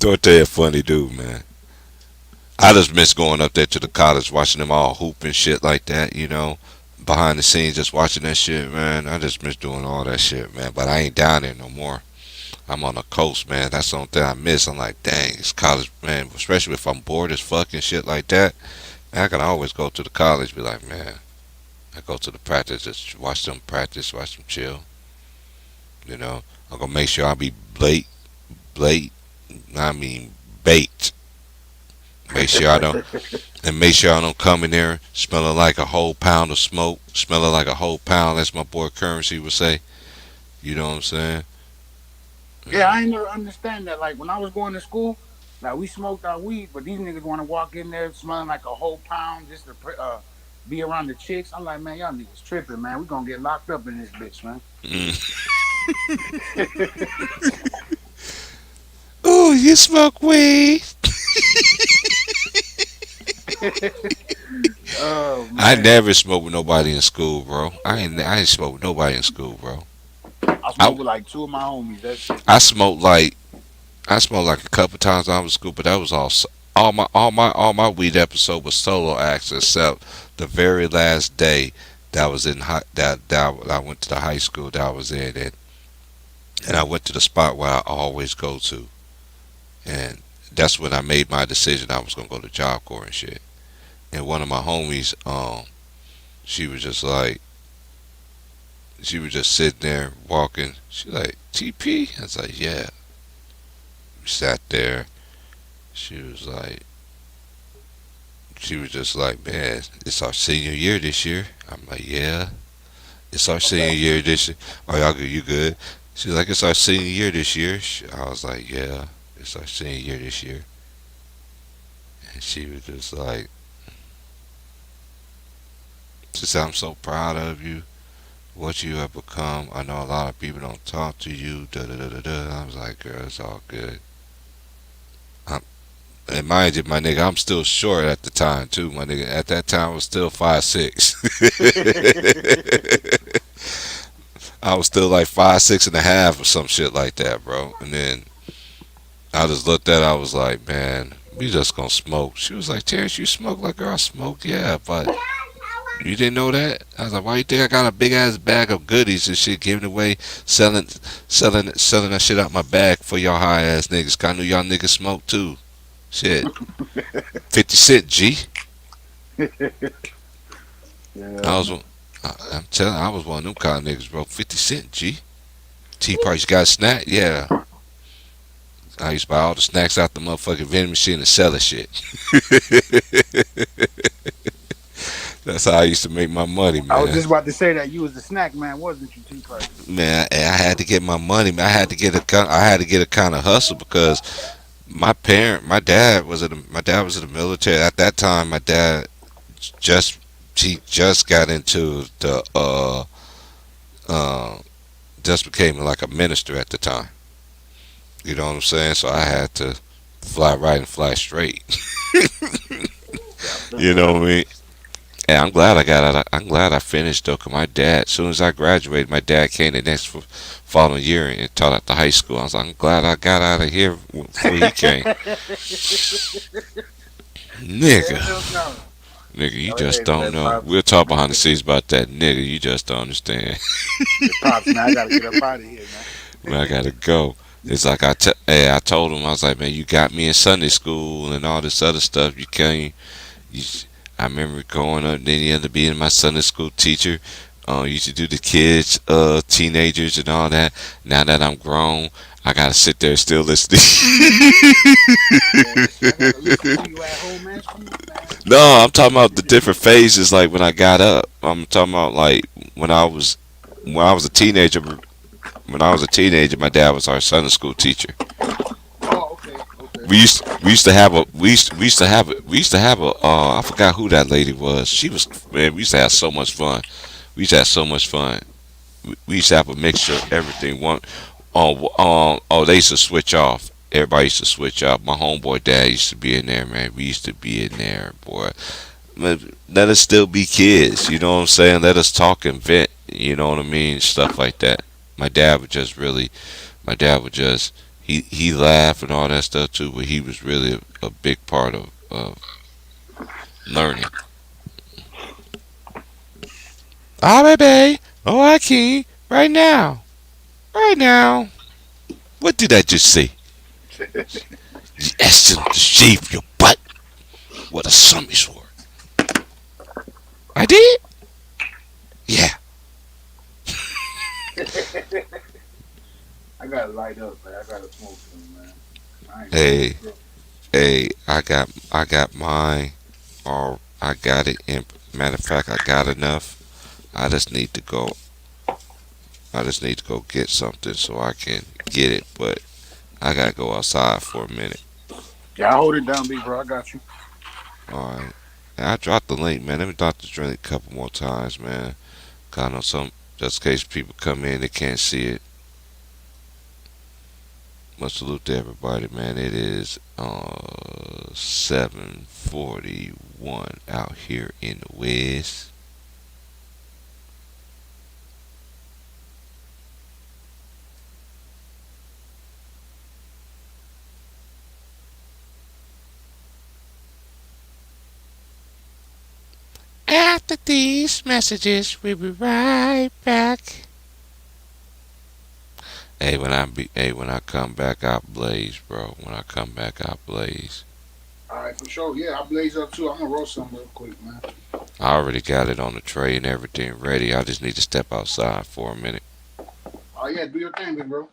Torte a funny dude, man. I just miss going up there to the college, watching them all hoop and shit like that, behind the scenes, just watching that shit, man. I just miss doing all that shit, man. But I ain't down there no more. I'm on the coast, man. That's the only thing I miss. I'm like, dang, it's college, man. Especially if I'm bored as fuck and shit like that. I can always go to the college, be like, man, I go to the practice, just watch them practice, watch them chill. I'm gonna make sure I be late. I mean, baked. Make sure I don't, and make sure I don't come in there smelling like a whole pound of smoke, smelling like a whole pound, as my boy Currency would say. You know what I'm saying? Yeah, Yeah. I ain't never understand that. Like when I was going to school, like we smoked our weed, but these niggas want to walk in there smelling like a whole pound just to be around the chicks. I'm like, man, y'all niggas tripping, man. We gonna get locked up in this bitch, man. Mm. Ooh, you smoke weed? Oh I man, never smoked with nobody in school, bro. I ain't smoked with nobody in school, bro. I I smoked with like two of my homies. That's it. I smoked like I smoked like a couple times when I was in school, but that was all my weed episode was solo acts except the very last day that was in high, that I went to the high school that I was in, and I went to the spot where I always go to, and that's when I made my decision I was gonna go to Job Corps and shit. And one of my homies, she was just like, she was just sitting there walking. She like, TP? I was like, yeah. We sat there. She was like, she was just like, man, it's our senior year this year. I'm like, yeah, it's our senior Okay. year this year. Oh, y'all good? You good? She's like, it's our senior year this year. I was like, yeah, it's our senior year this year. And she was just like, she said, I'm so proud of you, what you have become. I know a lot of people don't talk to you. Da da da da da. I was like, girl, it's all good. I'm, and mind you, my nigga, I'm still short at the time too. My nigga, at that time, I was still 5'6". I was still like 5'6.5" or some shit like that, bro. And then I just looked at it, I was like, man, we just gonna smoke. She was like, Terrence, you smoke? Like, girl, I smoke, yeah, but you didn't know that? I was like, why you think I got a big ass bag of goodies and shit giving away, selling that shit out my bag for y'all high ass niggas? 'Cause I knew y'all niggas smoke too. Shit, 50 Cent G. Yeah, I was, I'm telling, I was one of them kind of niggas, bro. 50 Cent G. Tea Party, you got a snack? Yeah. I used to buy all the snacks out the motherfucking vending machine and sell that shit. That's how I used to make my money, I was man. just about to say that you was the snack man, wasn't you, Tea Party? Man, I had to get my money. Man. I had to get a kind of hustle because my dad was in the military at that time. My dad just he just got into the uh just became like a minister at the time. You know what I'm saying? So I had to fly right and fly straight. Yeah, I feel You that. know what I mean? And I'm glad I got out. I'm glad I finished though. 'Cause my dad, as soon as I graduated, my dad came the next following year and taught at the high school. I was like, I'm glad I got out of here before he came. Nigga, Hell no. nigga, you Oh, just hey, don't man, know. pops. We'll talk behind the scenes about that, nigga. You just don't understand. Hey, pops, man, I gotta get up out of here, Man, I man. gotta go. It's like I told him I was like, man, you got me in Sunday school and all this other stuff. You can't. You, I remember growing up, then you end up being my Sunday school teacher. Used to do the kids, teenagers, and all that. Now that I'm grown, I gotta sit there and still listen to. Man, shit, I gotta listen to you at home, man. Come on, man. No, I'm talking about the different phases. Like when I got up, I'm talking about like when I was a teenager. When I was a teenager, my dad was our Sunday school teacher. Oh, okay, okay. We used to have a we used to have a I forgot who that lady was. She was, man. We used to have so much fun. We used to have so much fun. We used to have a mixture of everything. They used to switch off. Everybody used to switch off. My homeboy dad used to be in there, man. We used to be in there, boy. Let us still be kids. You know what I'm saying? Let us talk and vent. You know what I mean? Stuff like that. My dad would just really, my dad would just, He laughed and all that stuff too, but he was really a big part of learning. Ah, baby. Oh, I can. Right now. Right now. What did I just say? You asked him to shave your butt with a summy sword. I did? Yeah. I gotta light up, man. I gotta smoke some, man. I ain't smoked, Hey, bro. hey, I got mine. Or I got it. In matter of fact, I got enough. I just need to go. I just need to go get something so I can get it. But I gotta go outside for a minute. Yeah, I hold it down, big bro. I got you. All right. And I dropped the link, man. Let me drop the drink a couple more times, man. Kind of some, just in case people come in, they can't see it. Much salute to everybody, man. It is 7:41 out here in the West. After these messages, we'll be right back. When I come back, I blaze, bro. When I come back, I blaze. All right, for sure. Yeah, I blaze up too. I'm gonna roast some real quick, man. I already got it on the tray and everything ready. I just need to step outside for a minute. Oh yeah, do your thing, big bro.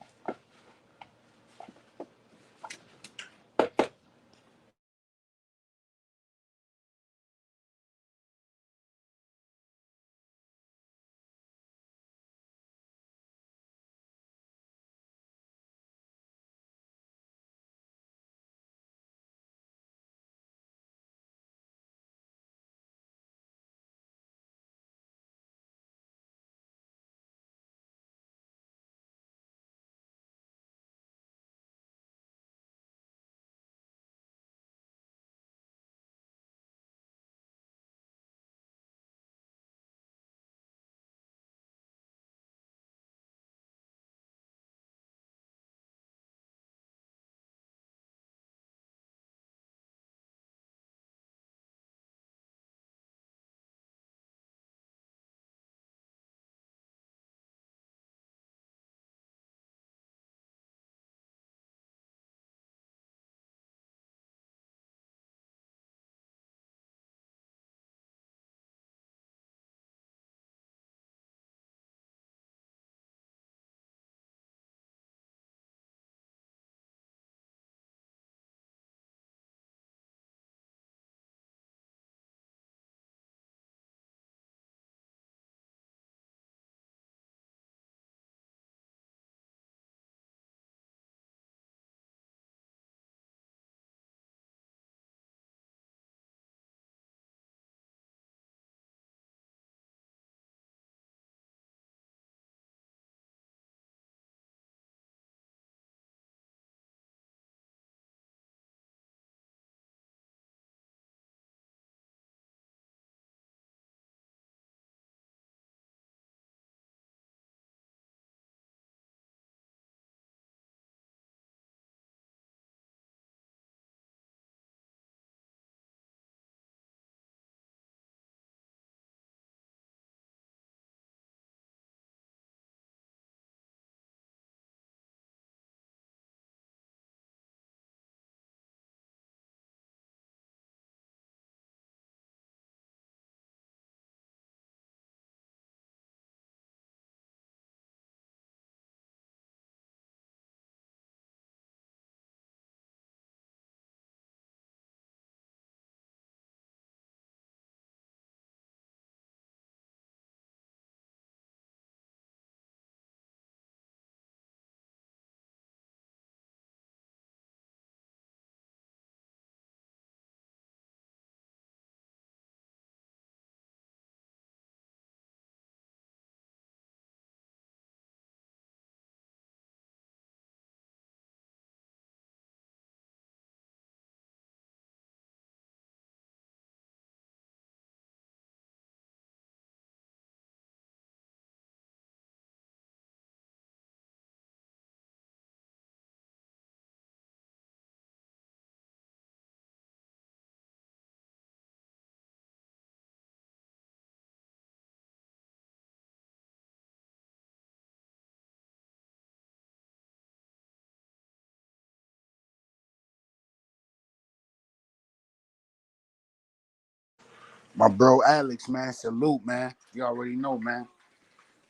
My bro Alex, man, salute, man. You already know, man.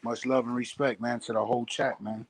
Much love and respect, man, to the whole chat, man.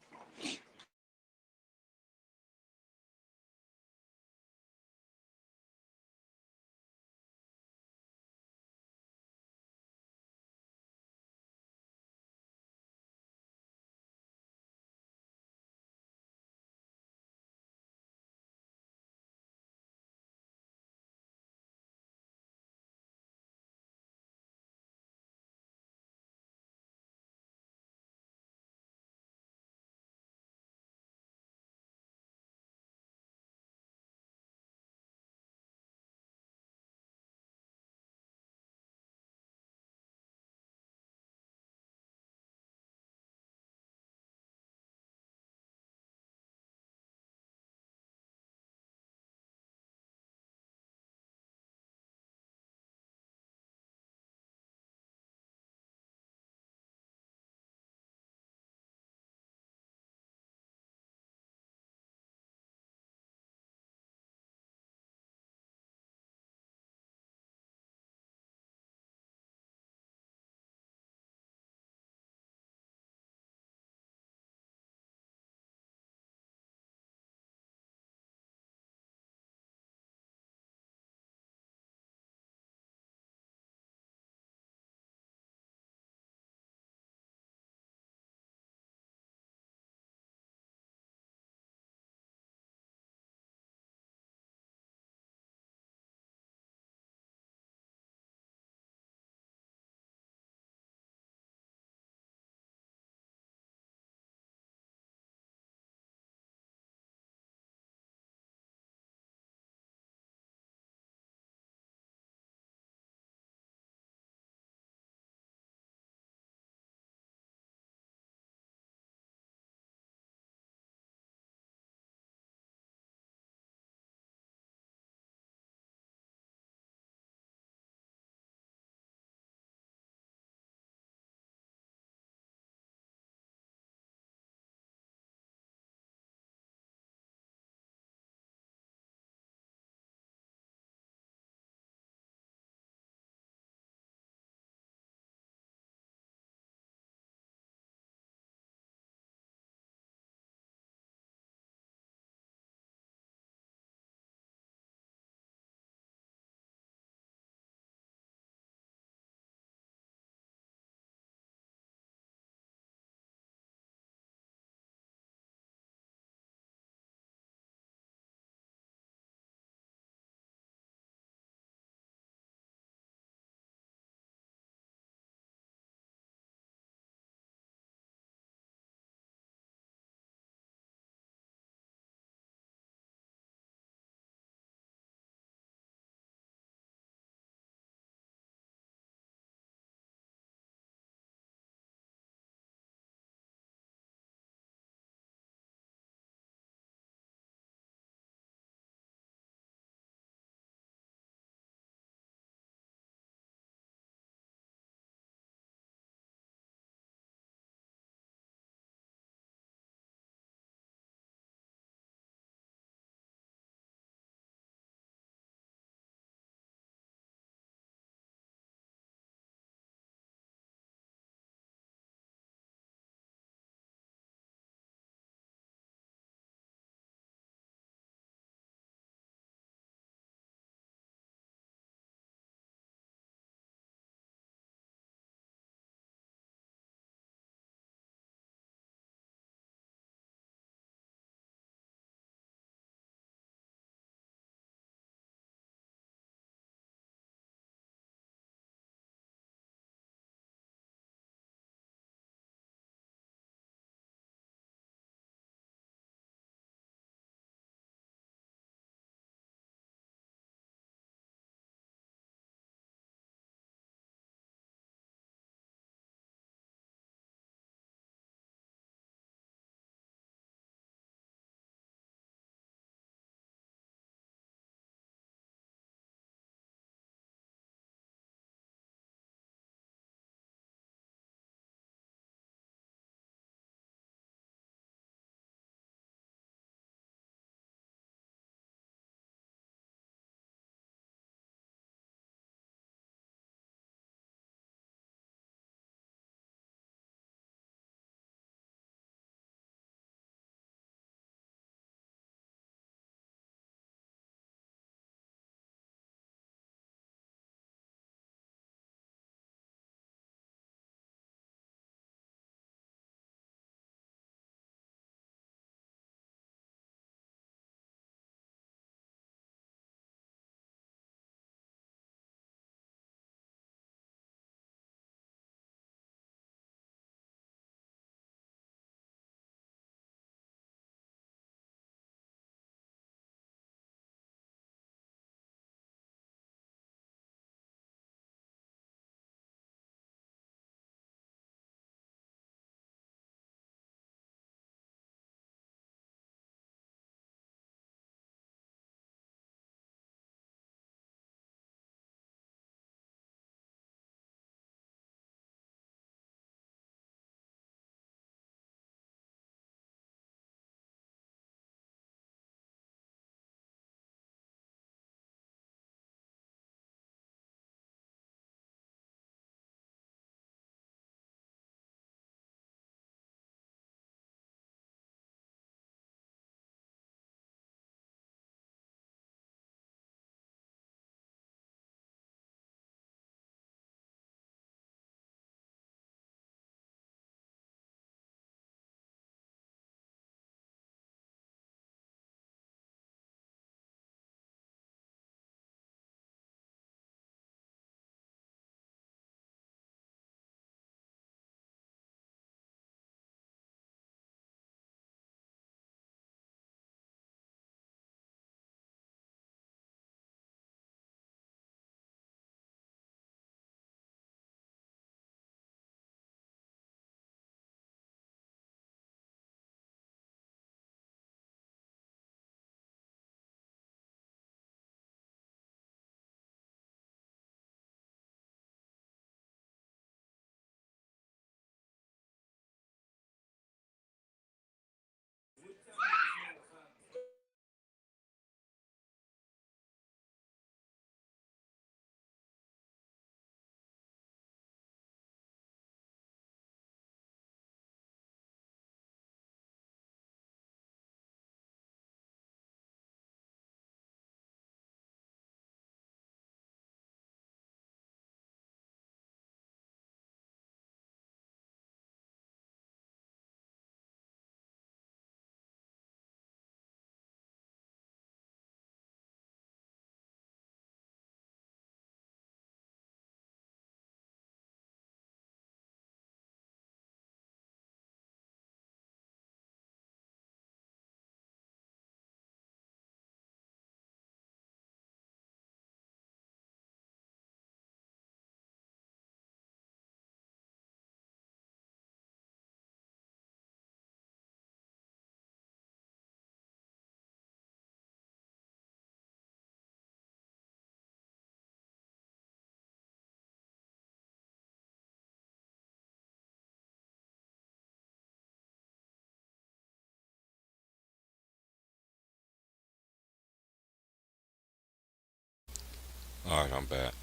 All right, I'm back.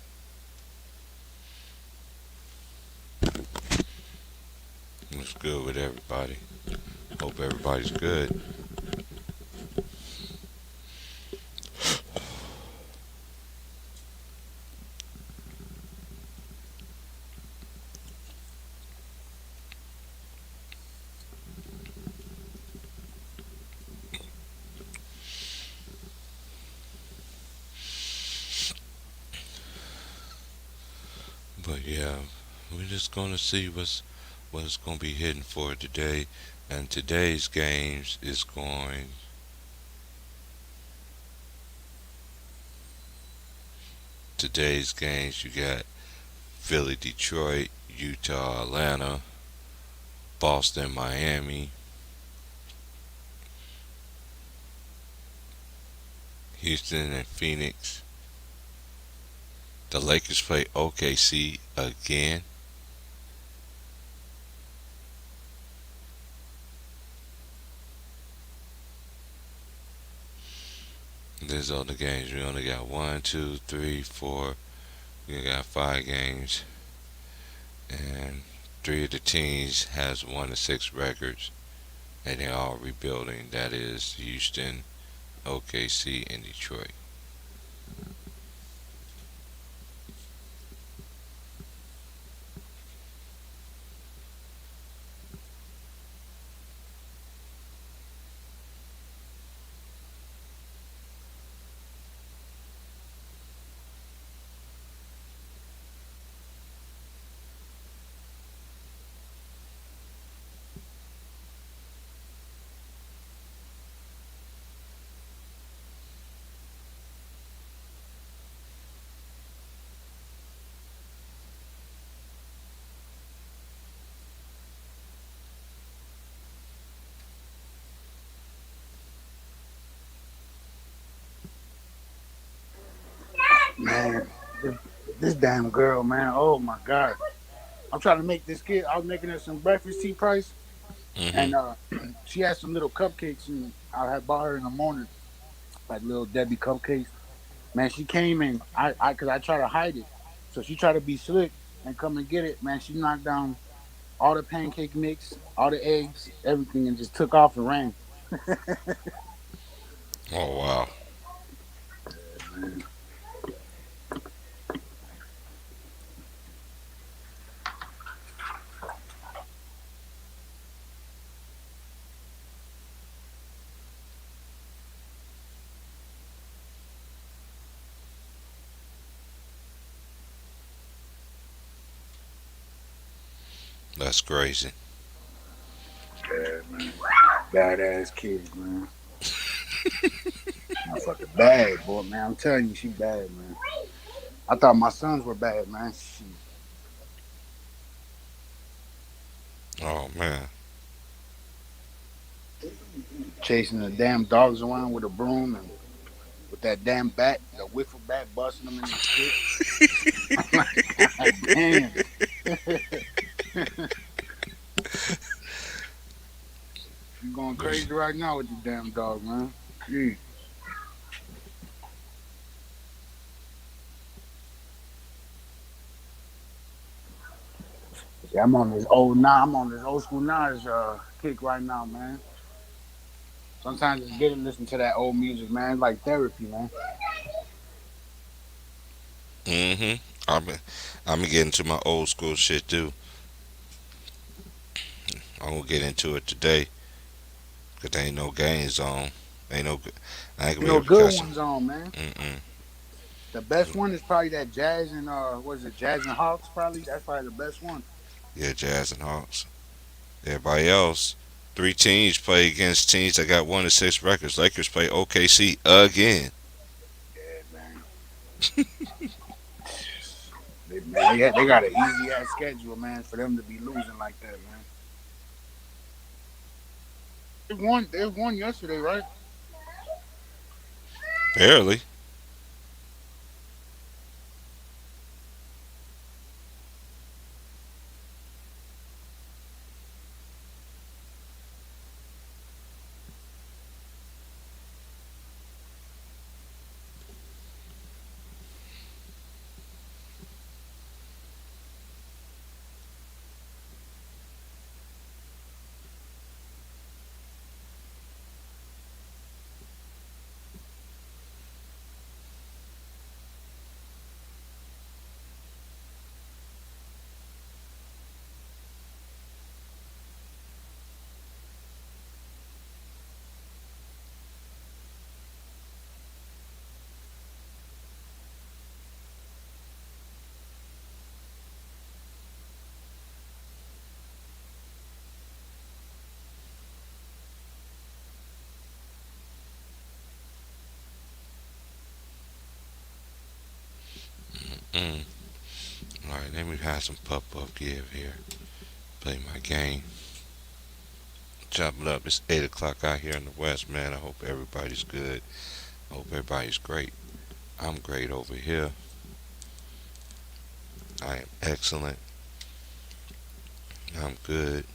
What's good with everybody? Hope everybody's good. But yeah, we're just gonna see what's gonna be hitting for today. And today's games you got Philly, Detroit, Utah, Atlanta, Boston, Miami, Houston, and Phoenix. The Lakers play OKC again. There's all the games. We only got one, two, three, four. We got 5 games, and 3 of the teams has 1-6 records, and they're all rebuilding. That is Houston, OKC, and Detroit. Man, this, this damn girl, man. Oh my god. I'm trying to make this kid. I was making her some breakfast tea price, Hmm. and she had some little cupcakes, and I had bought her in the morning like little Debbie cupcakes. Man, she came in. Cause I try to hide it, so she tried to be slick and come and get it. Man, she knocked down all the pancake mix, all the eggs, everything, and just took off and ran. Oh wow, that's crazy. Yeah, man. Badass kids, man. Motherfucker bad, boy, man. I'm telling you, she bad, man. I thought my sons were bad, man. She Oh man. chasing the damn dogs around with a broom and with that damn bat, the wiffle bat, busting them in the shit. I'm like, God damn. You going There's- crazy right now with the damn dog, man. Gee. Yeah, I'm on this old school knowledge kick right now, man. Sometimes it's good to listen to that old music, man. It's like therapy, man. Mhm. I'm I'm gonna get into my old school shit too. I'm gonna get into it today, 'cause there ain't no games on. Ain't no. I ain't gonna You be know, able to good catch them. ones on, man. Mm-mm. The best one is probably that Jazz and what is it, Jazz and Hawks? Probably that's probably the best one. Yeah, Jazz and Hawks. Everybody else, 3 teams play against teams that got 1-6 records. Lakers play OKC again. Yeah, man. They got an easy ass schedule, man, for them to be losing like that, man. They won yesterday, right? Barely. Mm. All right, let me have some pup up give here. Play my game. Chop it up. It's 8 o'clock out here in the West, man. I hope everybody's good. I hope everybody's great. I'm great over here. I am excellent. I'm good.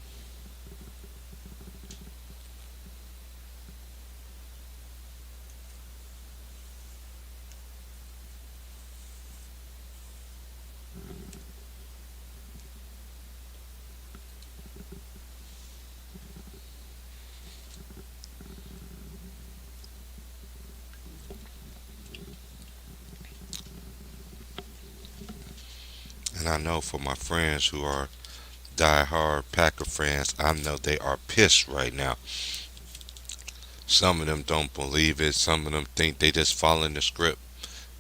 And I know for my friends who are die-hard Packer fans, I know they are pissed right now. Some of them don't believe it. Some of them think they just following the script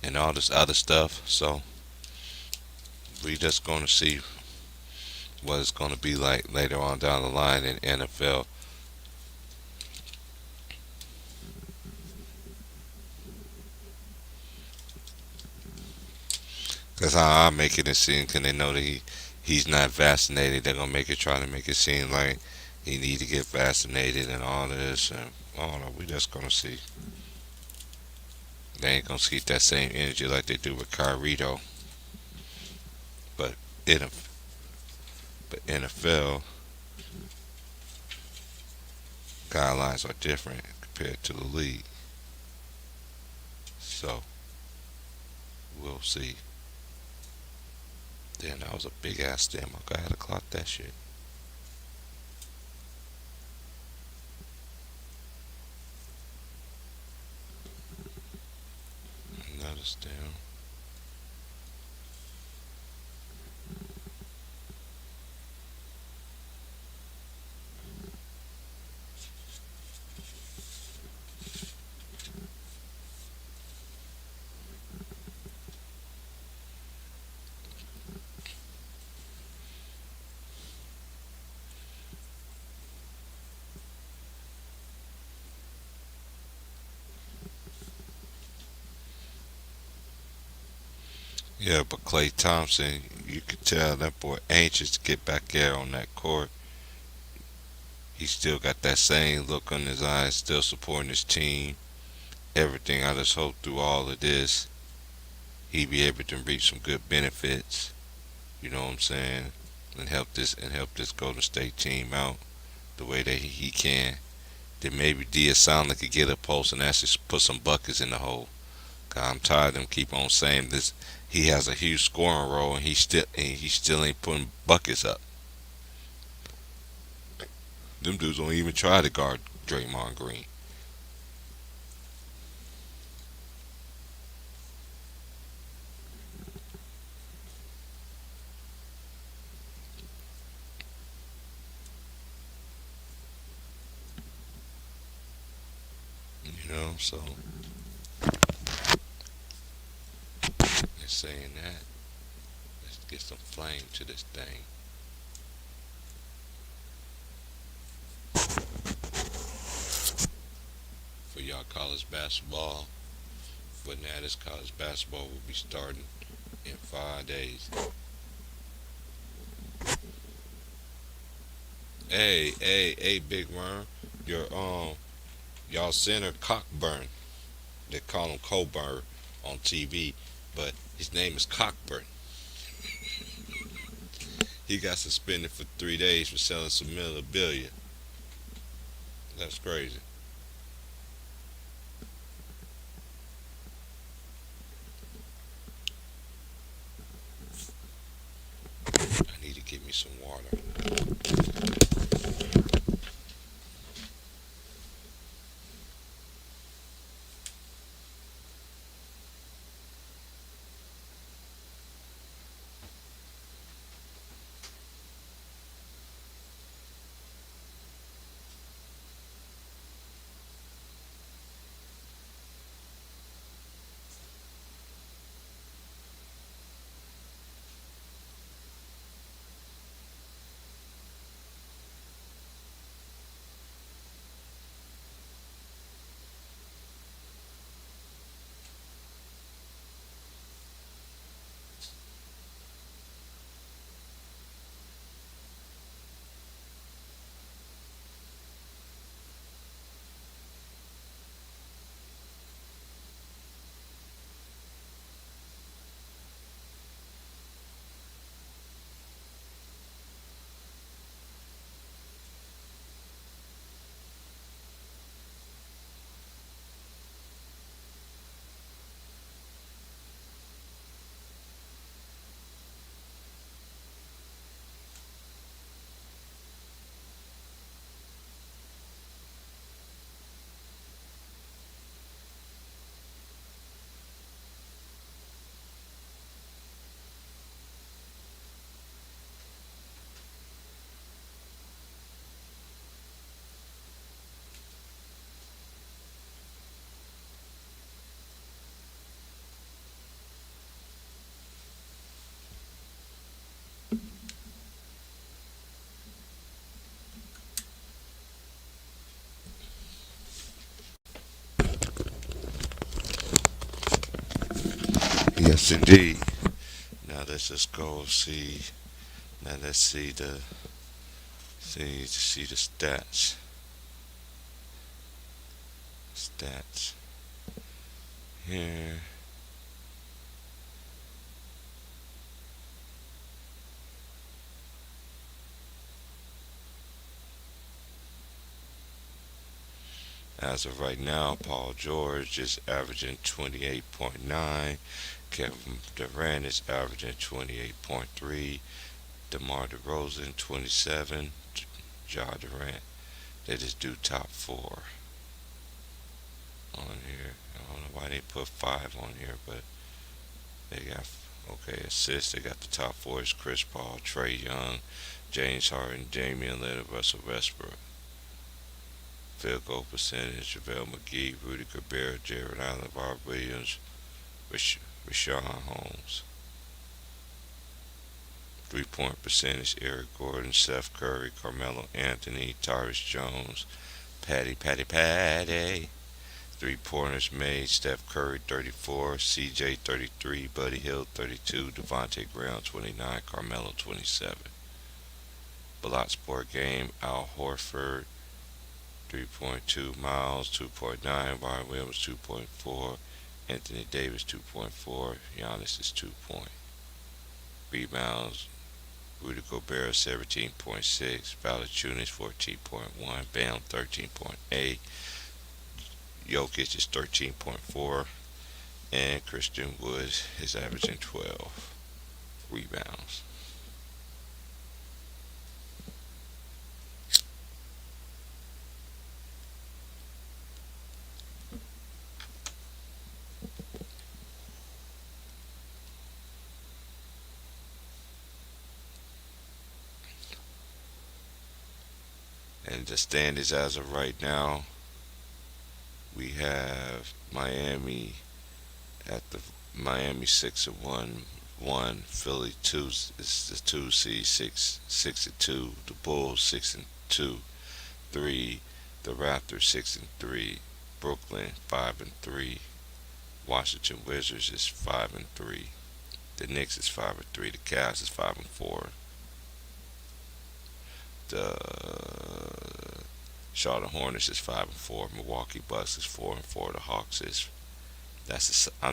and all this other stuff. So we just gonna see what it's gonna be like later on down the line in NFL. Cause how I make it seem, cause they know that he's not vaccinated. They're gonna make it try to make it seem like he need to get vaccinated and all this. And I don't know. We just gonna see. They ain't gonna keep that same energy like they do with Kyrie though. But in a but NFL guidelines are different compared to the league. So we'll see. Then that was a big ass stem. I gotta clock that shit. Another stem. Yeah, but Clay Thompson, you could tell that boy anxious to get back there on that court. He still got that same look on his eyes, still supporting his team. Everything. I just hope through all of this, he be able to reap some good benefits. You know what I'm saying? And help this Golden State team out the way that he can. Then maybe Diaz could get a post and actually put some buckets in the hole. Cause I'm tired of them keep on saying this. He has a huge scoring role and he still ain't putting buckets up. Them dudes don't even try to guard Draymond Green. You know, so they're saying that. Let's get some flame to this thing. For y'all college basketball. But now this college basketball will be starting in 5 days. Hey, Big Worm, your y'all center Cockburn. They call him Coburn on TV, but his name is Cockburn. He got suspended for 3 days for selling some memorabilia. That's crazy. I need to get me some water. Yes, indeed. Now let's just go see. Now let's see the stats. Stats here. As of right now, Paul George is averaging 28.9. Kevin Durant is averaging 28.3. DeMar DeRozan 27. Ja Durant. They just do top four on here. I don't know why they put five on here, but they got okay assists. They got the top four is Chris Paul, Trey Young, James Harden, Damian Lillard, Russell Westbrook. Field goal percentage: JaVale McGee, Rudy Gobert, Jared Allen, Bob Williams, Rashawn Holmes. 3-point percentage: Eric Gordon, Seth Curry, Carmelo Anthony, Tyrus Jones, Patty. 3 pointers made: Steph Curry 34, CJ 33, Buddy Hield 32, Devontae Graham 29, Carmelo 27. Blocks per game: Al Horford 3.2, Miles 2.9, Brian Williams 2.4, Anthony Davis 2.4, Giannis is 2 point. Rebounds: Rudy Gobert 17.6, Valanciunas 14.1, Bam 13.8, Jokic is 13.4, and Christian Wood is averaging 12 rebounds. And the standings as of right now, we have Miami at the Miami 6-1, Philly two is the 2 seed, 6-2, the Bulls 6-2, 3, the Raptors 6-3, Brooklyn 5-3, Washington Wizards is 5-3, the Knicks is 5-3, the Cavs is 5-4, the Charlotte Hornets is 5-4, Milwaukee Bucks is 4-4, the Hawks is I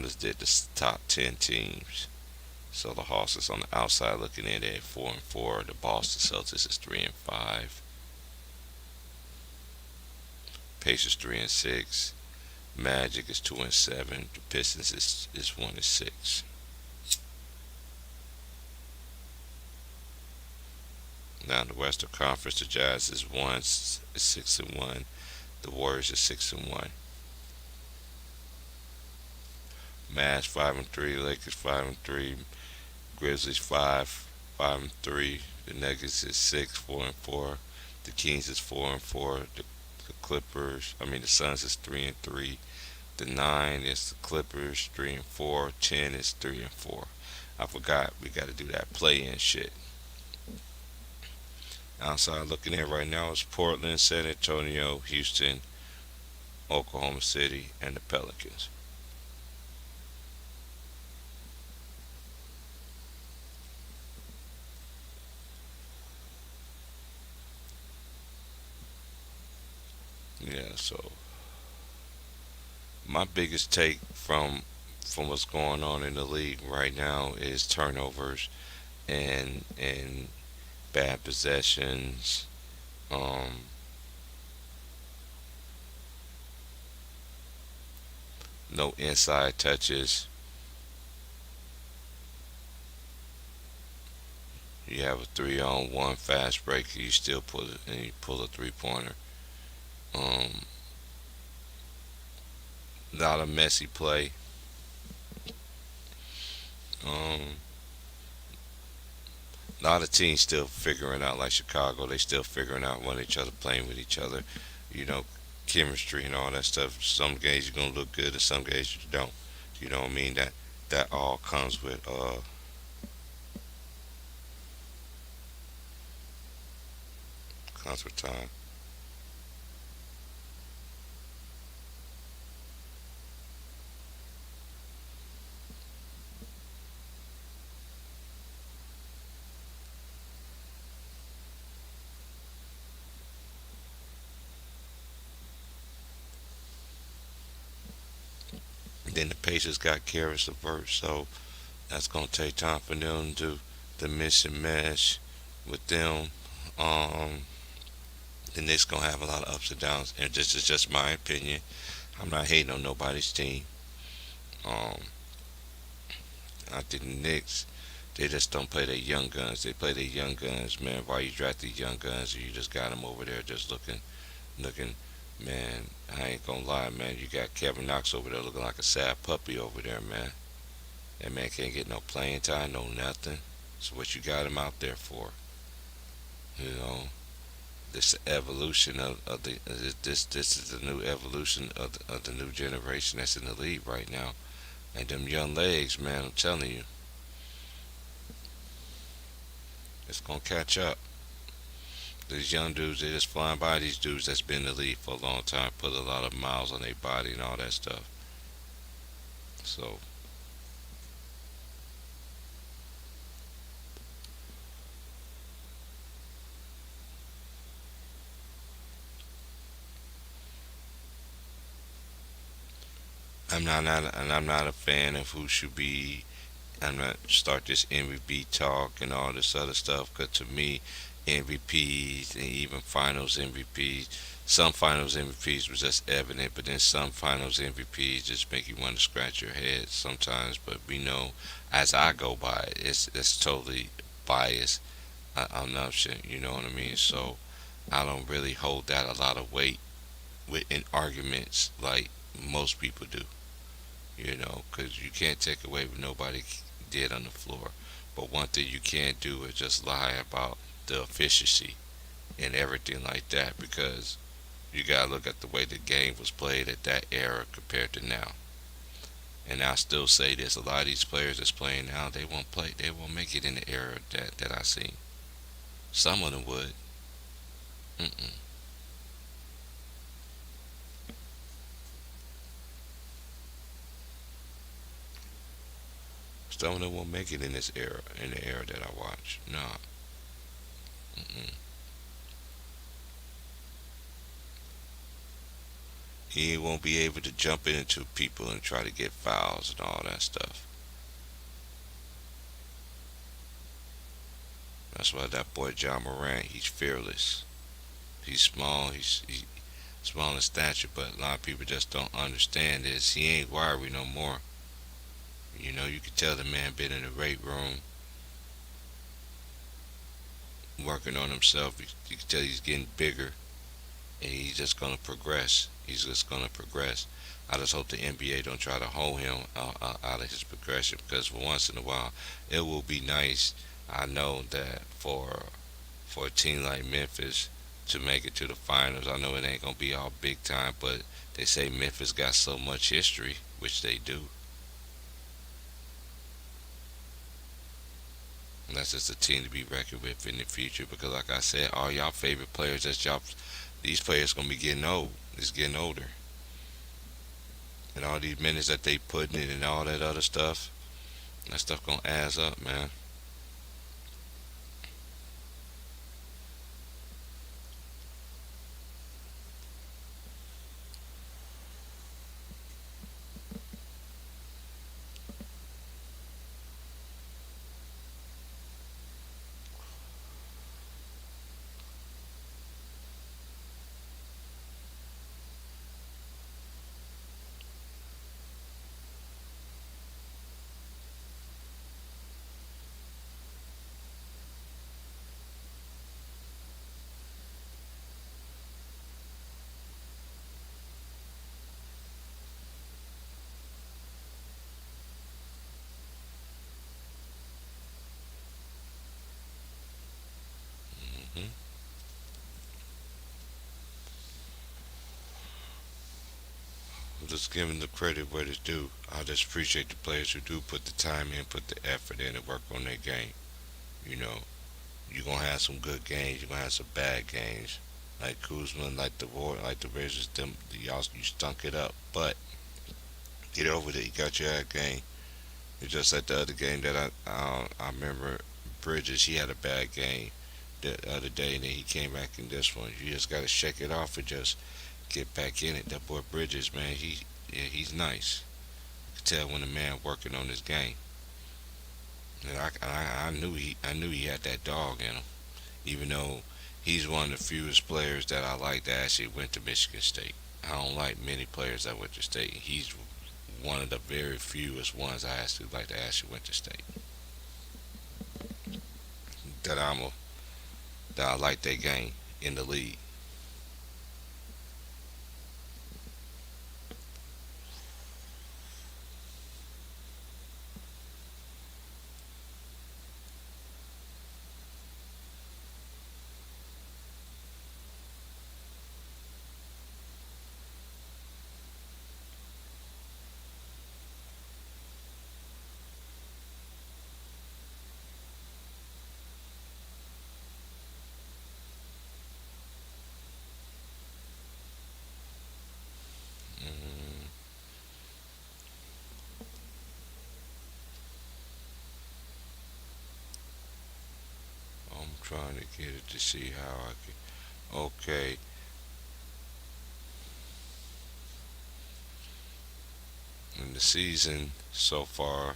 just did the top 10 teams. So the Hawks is on the outside looking in at 4-4. The Boston Celtics is 3-5. Pacers 3-6. Magic is 2-7. The Pistons is 1-6. Now in the Western Conference, the Jazz is 6-1. The Warriors is 6-1. Mavs 5-3. Lakers 5-3. Grizzlies 5-3. The Nuggets is 6-4-4. The Kings is 4-4. The the Suns is 3-3. The 9 is the Clippers 3-4. 10 is 3-4. I forgot we got to do that play-in shit. Outside looking in right now is Portland, San Antonio, Houston, Oklahoma City, and the Pelicans. Yeah, so my biggest take from what's going on in the league right now is turnovers and bad possessions. Um, no inside touches. You have a 3-on-1 fast break, you still pull it and you pull a 3 pointer. Um, Not a messy play. Um, a lot of teams still figuring out, like Chicago, they still figuring out one each other, playing with each other. You know, chemistry and all that stuff. Some games you're gonna look good, and some games you don't. You know what I mean? That all comes with time. Then the Pacers got Karis LeVert, so that's gonna take time for them to miss and mesh with them. Um, the Knicks gonna have a lot of ups and downs, and this is just my opinion. I'm not hating on nobody's team. Um, I think the Knicks, they just don't play their young guns. They play their young guns, man. Why you draft these young guns? You just got them over there just looking. Man, I ain't gonna lie, man. You got Kevin Knox over there looking like a sad puppy over there, man. That man can't get no playing time, no nothing. So what you got him out there for? You know, this evolution of the this is the new evolution of the new generation that's in the league right now. And them young legs, man, I'm telling you, it's gonna catch up. These young dudes, they just flying by these dudes that's been in the league for a long time, put a lot of miles on their body and all that stuff. So I'm not a fan of who should be. I'm not start this MVP talk and all this other stuff. Cause to me, MVPs and even Finals MVPs, some Finals MVPs was just evident, but then some Finals MVPs just make you want to scratch your head sometimes. But we know, as I go by it, it's totally biased. I'm not sure, you know what I mean. So I don't really hold that a lot of weight in arguments like most people do. You know, because you can't take away what nobody did on the floor. But one thing you can't do is just lie about the efficiency and everything like that, because you gotta look at the way the game was played at that era compared to now. And I still say this: a lot of these players that's playing now, they won't play, they won't make it in the era that I seen. Some of them would. Mm-mm. Some of them won't make it in this era, in the era that I watch. Nah. Mm-mm. He won't be able to jump into people and try to get fouls and all that stuff. That's why that boy John Morant, he's fearless. He's small, he's small in stature, but a lot of people just don't understand this. He ain't wiry no more. You know, you can tell the man been in the weight room working on himself. You can tell he's getting bigger, and he's just gonna progress. He's just gonna progress. I just hope the NBA don't try to hold him out of his progression, because for once in a while, it will be nice. I know that for a team like Memphis to make it to the finals, I know it ain't gonna be all big time, but they say Memphis got so much history, which they do. And that's just a team to be reckoned with in the future, because like I said, all y'all favorite players, that's y'all, these players gonna be getting old. It's getting older. And all these minutes that they putting in and all that other stuff, that stuff gonna add up, man. Hmm. Just giving the credit where it's due. I just appreciate the players who do put the time in, put the effort in, and work on their game. You know, you're gonna have some good games. You're gonna have some bad games. Like Kuzma, like the War, like the Razors, them y'all you stunk it up. But get over it. You got your game. It's just like the other game that I remember Bridges. He had a bad game the other day, and then he came back in this one. You just gotta shake it off and just get back in it. That boy Bridges, man, yeah, he's nice. tell when a man working on his game. And I knew he had that dog in him. Even though he's one of the fewest players that I like that actually went to Michigan State. I don't like many players that went to state. He's one of the very fewest ones I actually like that actually went to state. That I'm a, that I like their game in the league. Mm, I'm trying to get it to see how I can. Okay, in the season so far,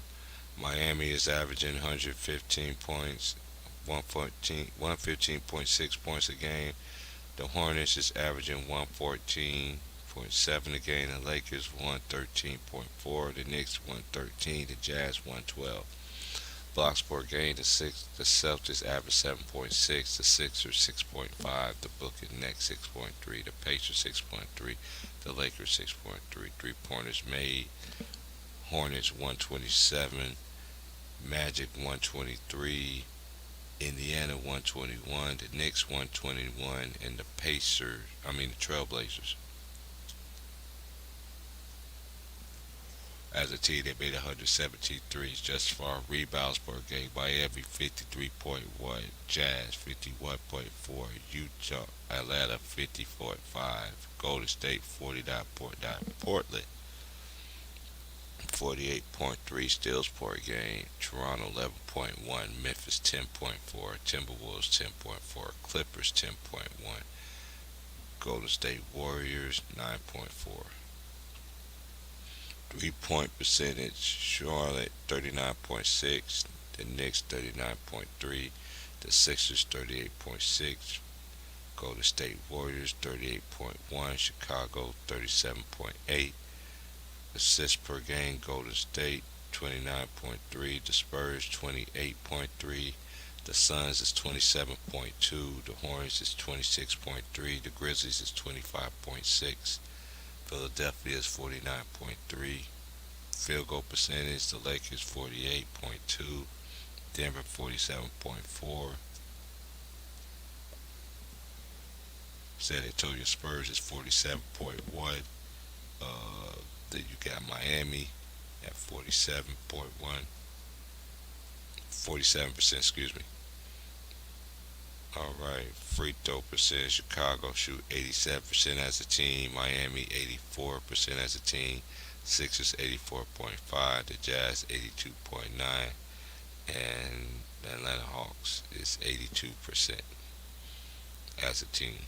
Miami is averaging 115 points, 115.6 points a game. The Hornets is averaging 114.7 a game. The Lakers 113.4. The Knicks 113. The Jazz 112. Blocks per game. The Celtics average 7.6. The Sixers 6.5. The Brooklyn Nets 6.3. The Pacers 6.3. The Lakers 6.3. Three pointers made. Hornets 127. Magic 123. Indiana 121, the Knicks 121, and the Trailblazers. As a team, they made 117 threes just for rebounds per game. Miami 53.1, Jazz 51.4, Utah, Atlanta 50.5, Golden State 49.9, Portland 48.3 steals per game, Toronto 11.1, Memphis 10.4, Timberwolves 10.4, Clippers 10.1, Golden State Warriors 9.4. 3-point percentage, Charlotte 39.6, the Knicks 39.3, the Sixers 38.6, Golden State Warriors 38.1, Chicago 37.8, assists per game, Golden State 29.3, the Spurs 28.3, the Suns is 27.2, the Hornets is 26.3, the Grizzlies is 25.6, Philadelphia is 49.3, field goal percentage, the Lakers 48.2, Denver 47.4, San Antonio Spurs is 47.1. Then you got Miami at 47.1, 47%, excuse me. All right, free throw percentage, Chicago shoot 87% as a team, Miami 84% as a team, Sixers 84.5, the Jazz 82.9, and the Atlanta Hawks is 82% as a team.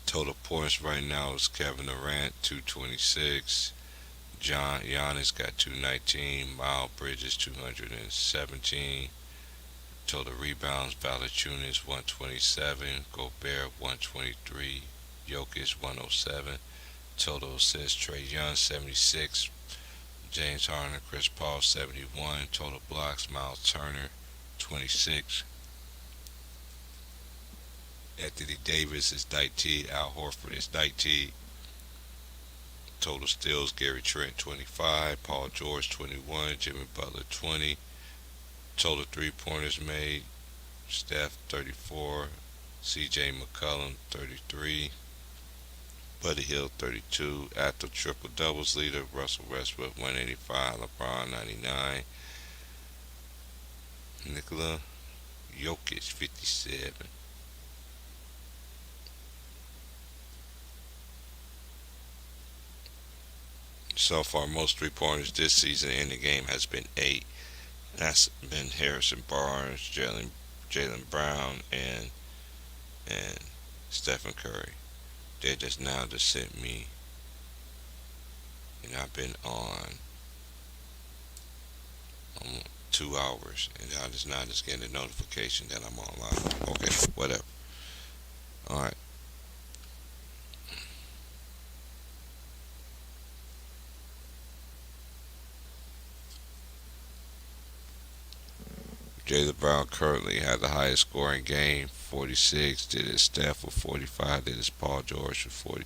Total points right now is Kevin Durant 226, Giannis got 219, Miles Bridges 217. Total rebounds, Valanciunas 127, Gobert 123, Jokic 107. Total assists, Trey Young 76, James Harden, Chris Paul 71. Total blocks, Miles Turner 26. Anthony Davis is 19, Al Horford is 19. Total steals, Gary Trent 25, Paul George 21, Jimmy Butler 20. Total three-pointers made, Steph 34, C.J. McCollum 33, Buddy Hield 32, after triple doubles leader Russell Westbrook 185, LeBron 99, Nikola Jokic 57. So far, most three-pointers this season in the game has been 8. That's been Harrison Barnes, Jalen Brown, and Stephen Curry. They just now just sent me and I've been on 2 hours, and I just now just getting a notification that I'm online. Okay, whatever. All right. Jaylen Brown currently had the highest scoring game, 46. Did his Steph with 45. Did his Paul George with 40.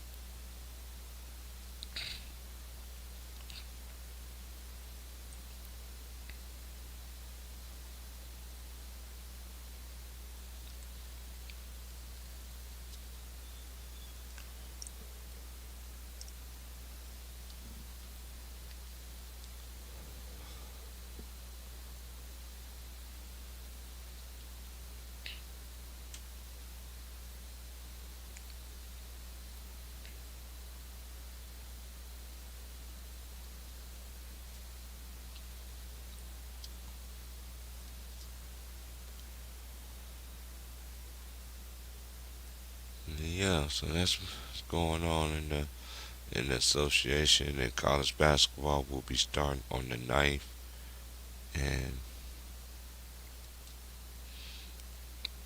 Yeah, so that's what's going on in the association. And college basketball will be starting on the 9th. And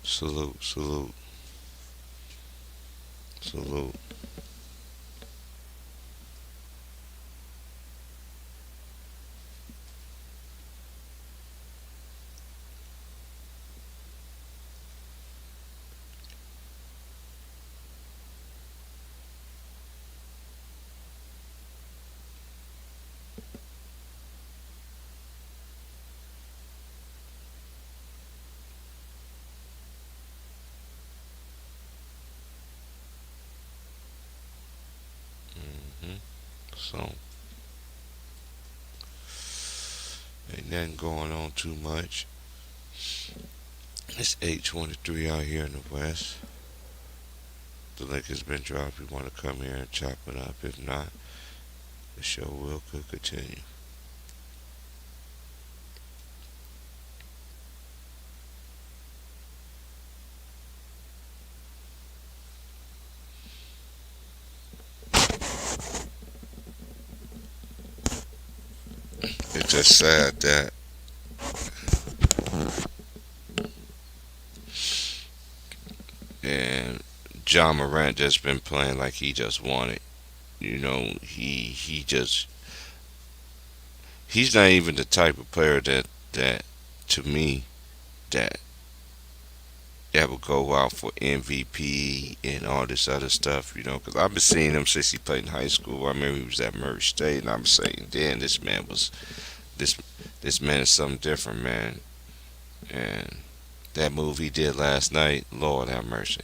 salute, salute, salute. hmm So ain't nothing going on too much. It's 8:23 out here in the West. The link has been dropped. If you want to come here and chop it up. If not, the show will could continue. It's just sad that and John Morant just been playing like he just wanted. He just he's not even the type of player that to me that would go out for MVP and all this other stuff. Because I've been seeing him since he played in high school. I remember he was at Murray State, and I'm saying, damn, this this man is something different, man. And that move he did last night, Lord have mercy.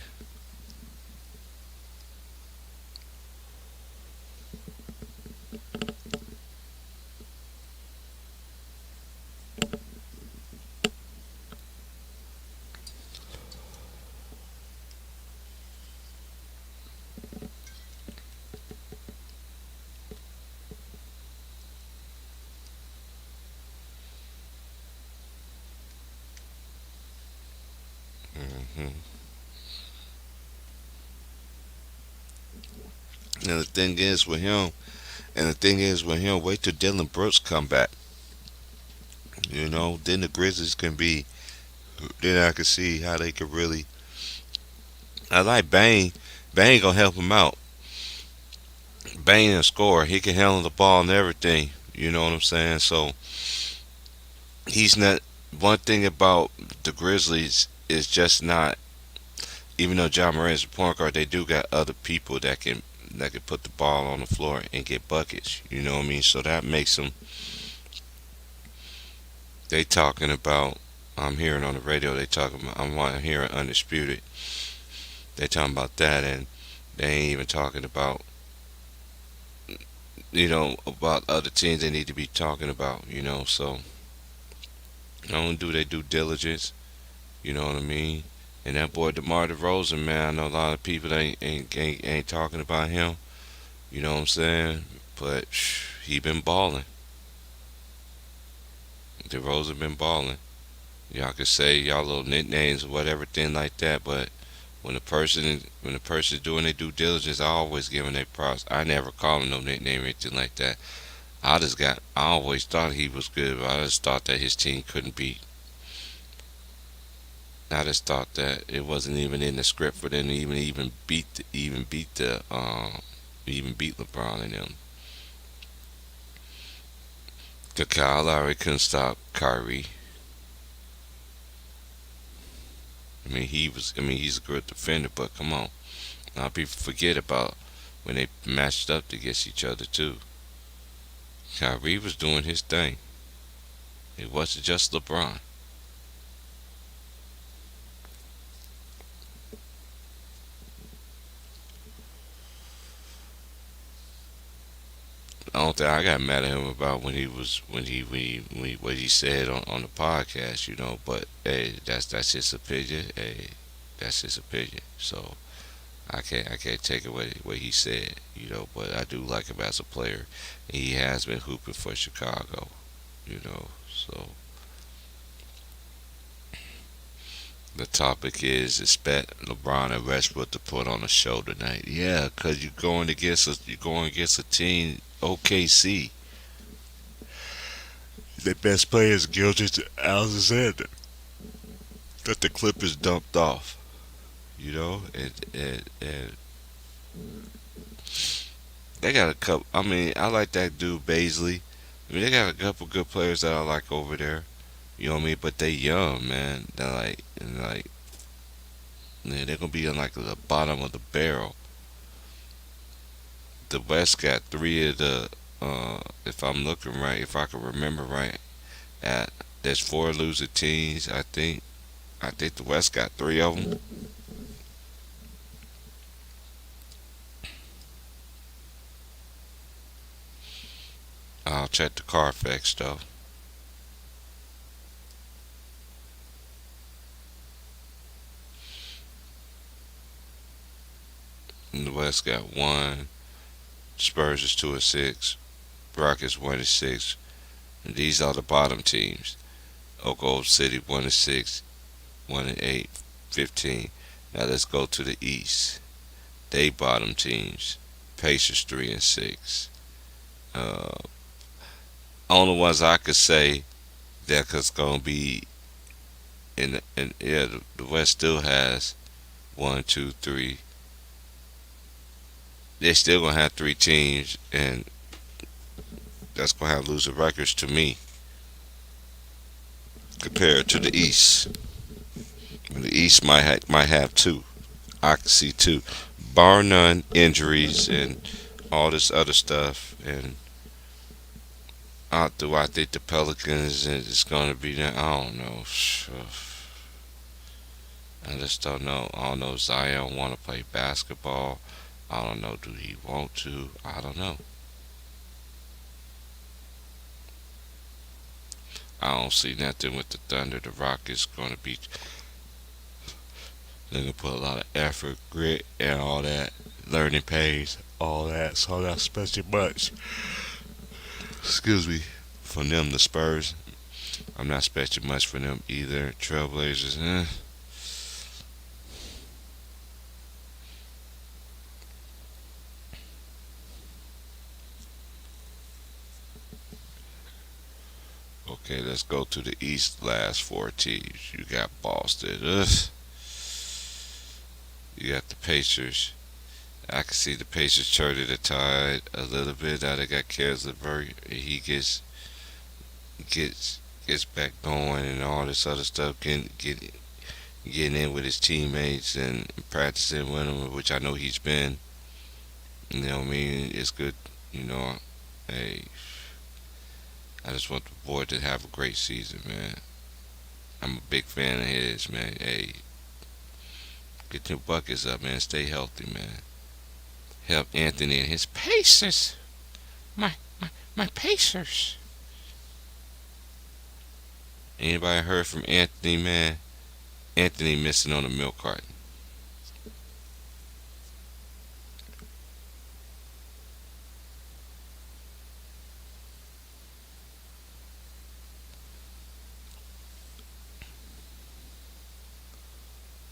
hmm And the thing is with him, wait till Dylan Brooks come back. Then the Grizzlies can be. Then I can see how they could really. I like Bane. Bane gonna help him out. Bane and score. He can handle the ball and everything. You know what I'm saying? So he's not. One thing about the Grizzlies is just not. Even though John Morant's a point guard, they do got other people that can put the ball on the floor and get buckets. You know what I mean? So that makes them. They talking about. I'm hearing on the radio. They talking about. I'm hearing undisputed. They talking about that, and they ain't even talking about about other teams they need to be talking about. So I don't do their due diligence, you know what I mean? And that boy DeMar DeRozan, man, I know a lot of people ain't talking about him, you know what I'm saying? But he been balling. DeRozan been balling. Y'all can say y'all little nicknames or whatever thing like that, but When the person doing their due diligence, I always give them their props. I never call him no nickname or anything like that. I always thought he was good, but I just thought that his team couldn't beat. I just thought that it wasn't even in the script for them to even beat LeBron and them. The Kyle Lowry couldn't stop Kyrie. He's a good defender, but come on. Now people forget about when they matched up against each other too. Kyrie was doing his thing. It wasn't just LeBron. The only thing I got mad at him about when he what he said on the podcast, But hey, that's his opinion. Hey, that's his opinion. So I can't take away what he said, But I do like him as a player. He has been hooping for Chicago, So the topic is expect LeBron and Westbrook to put on a show tonight. Yeah, cause you're going against a team OKC. Their best player is Gilgis Alexander that the Clippers dumped off. And they got a couple. I like that dude Baisley. They got a couple good players that I like over there. You know what I mean? But they young, man. They're gonna be on like the bottom of the barrel. The West got three of the. If I'm looking right, if I can remember right, at there's four losing teams. I think the West got three of them. I'll check the Carfax though. And the West got one. Spurs is 2-6. Rockets 1-6. And these are the bottom teams. Oklahoma City 1-6, 1-8, 15. Now let's go to the East. They bottom teams. Pacers 3-6. Uh, Only ones I could say that's gonna be the West still has one, two, three. They're still gonna have three teams, and that's gonna have losing records to me compared to the East. The East might have two. I can see two, bar none injuries and all this other stuff. And do I think the Pelicans is going to be there? I don't know. I just don't know. I don't know if Zion want to play basketball. I don't know. Do he want to? I don't know. I don't see nothing with the Thunder. The Rockets going to be. They're going to put a lot of effort, grit, and all that. Learning pains, all that. So not especially much. Excuse me. From them, the Spurs. I'm not expecting much from them either. Trailblazers, Okay, let's go to the East. Last four teams. You got Boston. Ugh. You got the Pacers. I can see the Pacers turning the tide a little bit. Now they got Kesslerberg. He gets back going and all this other stuff. Getting in with his teammates and practicing with them, which I know he's been. You know what I mean? It's good. You know, hey, I just want the boy to have a great season, man. I'm a big fan of his, man. Hey, get your buckets up, man. Stay healthy, man. Help Anthony and his Pacers. My my Pacers. Anybody heard from Anthony, man? Anthony missing on the milk carton.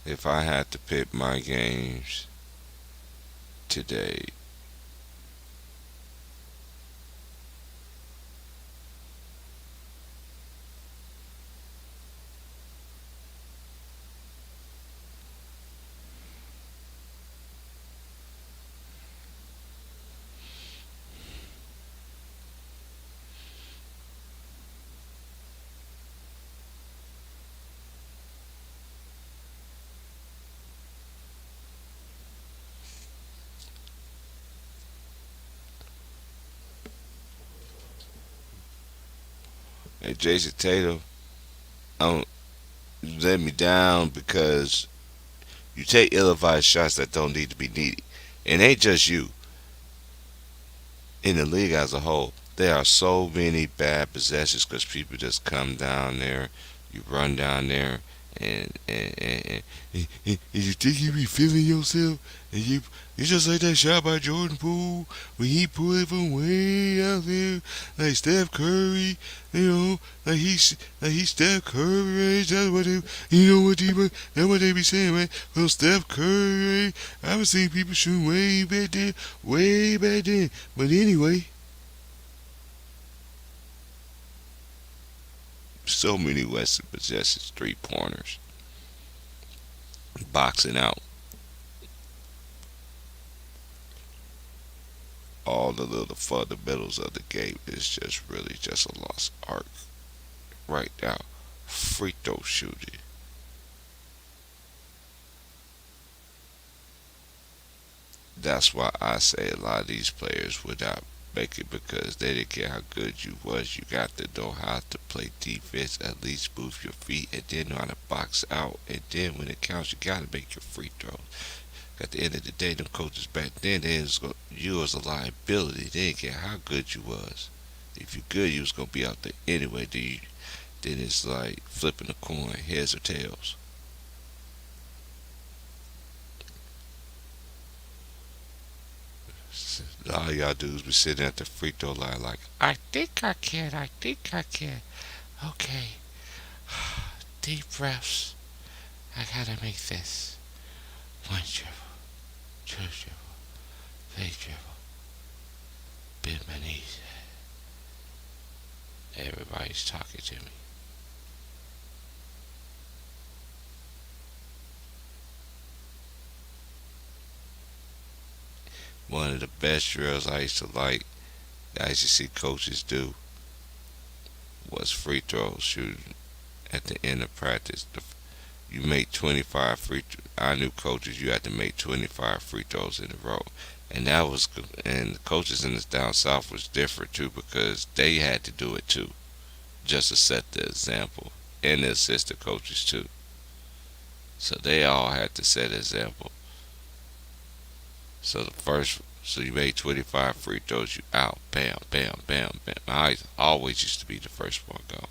If I had to pick my games today, and Jason Tatum, um, you let me down because you take ill-advised shots that don't need to be needed. It ain't just you. In the league as a whole, there are so many bad possessions because people just come down there, you run down there, and you think you be feeling yourself, and you just like that shot by Jordan Poole when he pulled it from way out there, like Steph Curry, like he Steph Curry range. That's what they, that's what they be saying, man. Well, Steph Curry, I was seeing people shoot way back then. But anyway, so many Western possessions, 3 pointers, boxing out, all the little fundamentals of the game is just really just a lost art right now. Free throw shooting. That's why I say a lot of these players would not make it because they didn't care how good you was. You got to know how to play defense, at least move your feet, and then know how to box out. And then when it counts, you got to make your free throws. At the end of the day, them coaches back then, you was a liability. They didn't care how good you was. If you good, you was gonna be out there anyway. Then it's like flipping a coin, heads or tails. All y'all dudes be sitting at the free throw line like, I think I can, I think I can. Okay, deep breaths. I gotta make this. One dribble, two dribble, three dribble. Bend my knees. Everybody's talking to me. One of the best drills I used to like, I used to see coaches do, was free throws shooting at the end of practice. You make 25 free. I knew coaches. You had to make 25 free throws in a row, and that was. And the coaches in the down south was different too because they had to do it too, just to set the example, and the assistant coaches too. So they all had to set an example. So you made 25 free throws. You out, bam, bam, bam, bam. I always used to be the first one gone.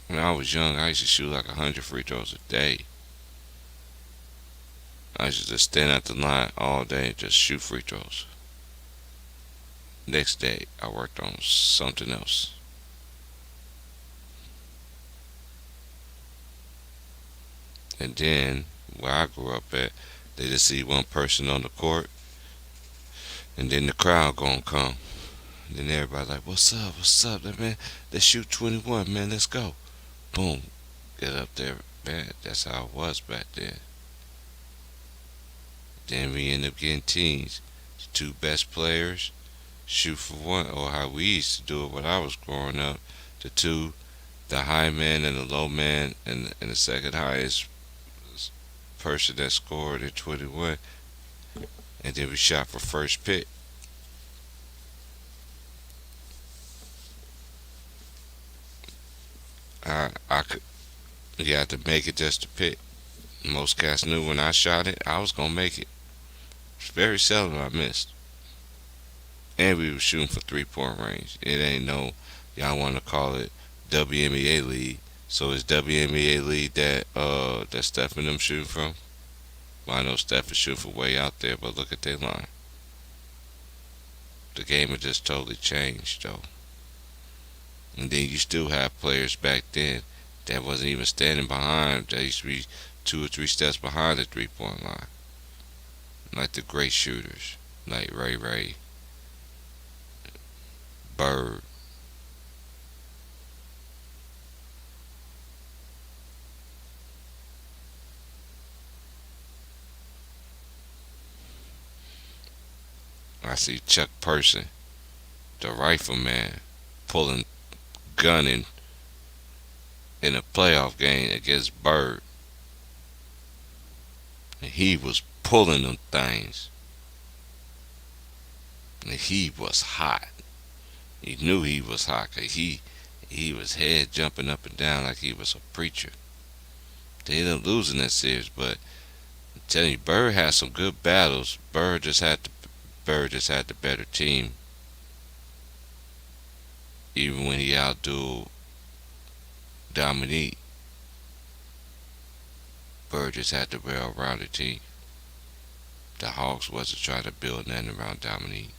When I was young, I used to shoot like 100 free throws a day. I used to just stand at the line all day and just shoot free throws. Next day, I worked on something else. And then, where I grew up at, they just see one person on the court, and then the crowd gonna come. And then everybody like, what's up, man? Let's shoot 21, man, let's go. Boom, get up there, man. That's how it was back then. Then we end up getting teams. The two best players shoot for one, or how we used to do it when I was growing up. The two, the high man and the low man, and the second highest person that scored in 21, and then we shot for first pick. I could, you had to make it just to pick. Most cats knew when I shot it, I was gonna make it. It's very seldom I missed. And we were shooting for 3 point range. It ain't no, y'all want to call it WNBA league. So is WNBA league that Steph and them shooting from? Well, I know Steph is shooting from way out there, but look at their line. The game has just totally changed, though. And then you still have players back then that wasn't even standing behind. They used to be 2 or 3 steps behind the 3-point line, like the great shooters, like Ray, Bird. I see Chuck Person, the rifleman, pulling gunning in a playoff game against Bird, and he was pulling them things, and he was hot. He knew he was hot 'cause he was head jumping up and down like he was a preacher. They ended up losing that series, but I'm telling you, Bird had some good battles. Bird just had the better team, even when he outdueled Dominique. Bird just had the well-rounded team. The Hawks wasn't trying to build nothing around Dominique,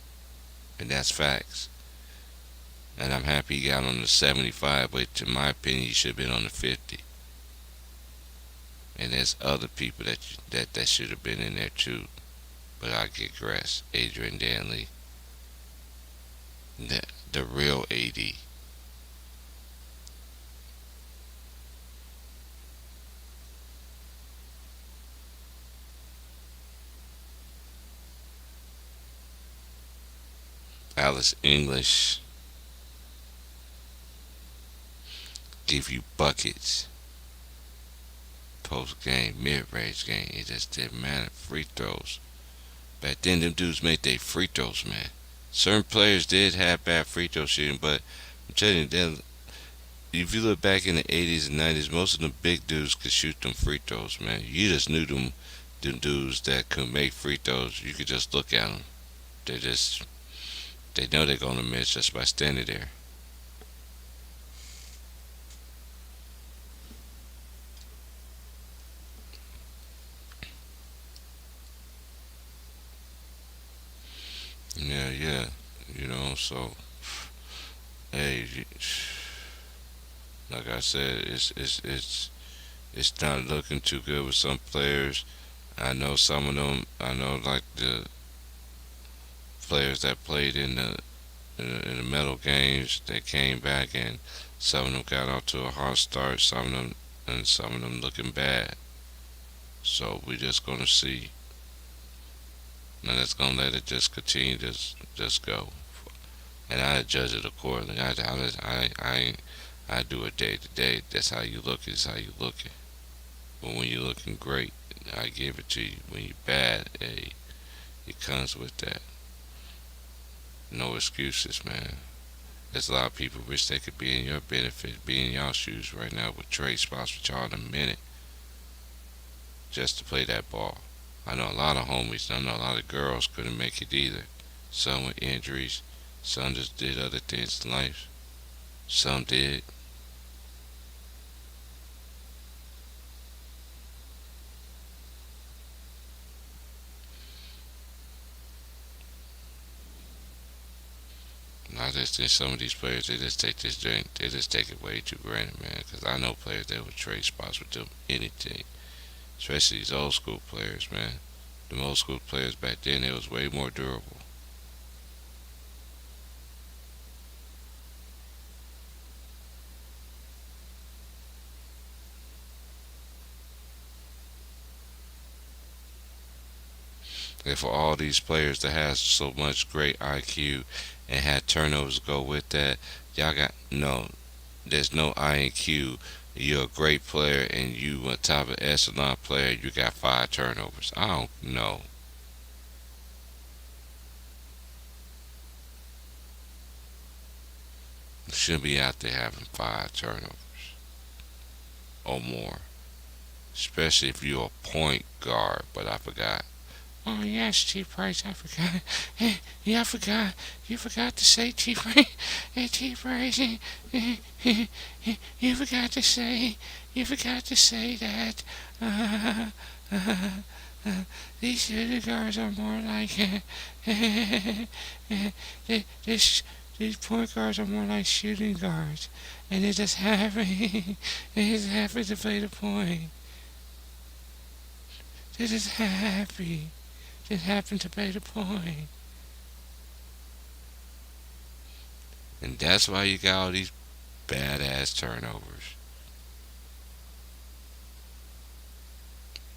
and that's facts. And I'm happy he got on the 75, but in my opinion, he should have been on the 50. And there's other people that should have been in there too, but I digress. Adrian Danley, the real AD. Alice English give you buckets. Post game, mid range game, it just didn't matter. Free throws. Back then, them dudes made their free throws, man. Certain players did have bad free throw shooting, but I'm telling you, if you look back in the 80s and 90s, most of the big dudes could shoot them free throws, man. You just knew them dudes that could make free throws. You could just look at them. They just, they know they're going to miss just by standing there. Yeah, yeah. So, hey, like I said, it's not looking too good with some players. I know some of them. I know like the players that played in the medal games. They came back and some of them got off to a hot start. Some of them looking bad. So we just gonna see, and it's gonna let it just continue, just go. And I judge it accordingly. I do it day to day. That's how you look. Is how you looking. But when you're looking great, I give it to you. When you're bad, hey, it comes with that. No excuses, man. There's a lot of people wish they could be in your benefit, be in y'all shoes right now with trade spots with y'all in a minute just to play that ball. I know a lot of homies, I know a lot of girls couldn't make it either. Some with injuries, some just did other things in life. Some did. And I just think some of these players, they just take this drink, they just take it way too granted, man. Because I know players that would trade spots with them anything. Especially these old school players, man. The old school players back then, it was way more durable. And for all these players that has so much great IQ and had turnovers go with that, y'all got no. There's no IQ. You're a great player and you on top of echelon player. You got 5 turnovers. I don't know. You shouldn't be out there having 5 turnovers or more, especially if you're a point guard. But I forgot. Oh yes, Chief Price. I forgot. Yeah, I forgot. You forgot to say Chief Price. Chief Price. You forgot to say. You forgot to say that. Uh, these shooting guards are more like. this, these point guards are more like shooting guards, and they just happy. They just happy to play the point. They're just happy. Just happen to play the point. And that's why you got all these badass turnovers.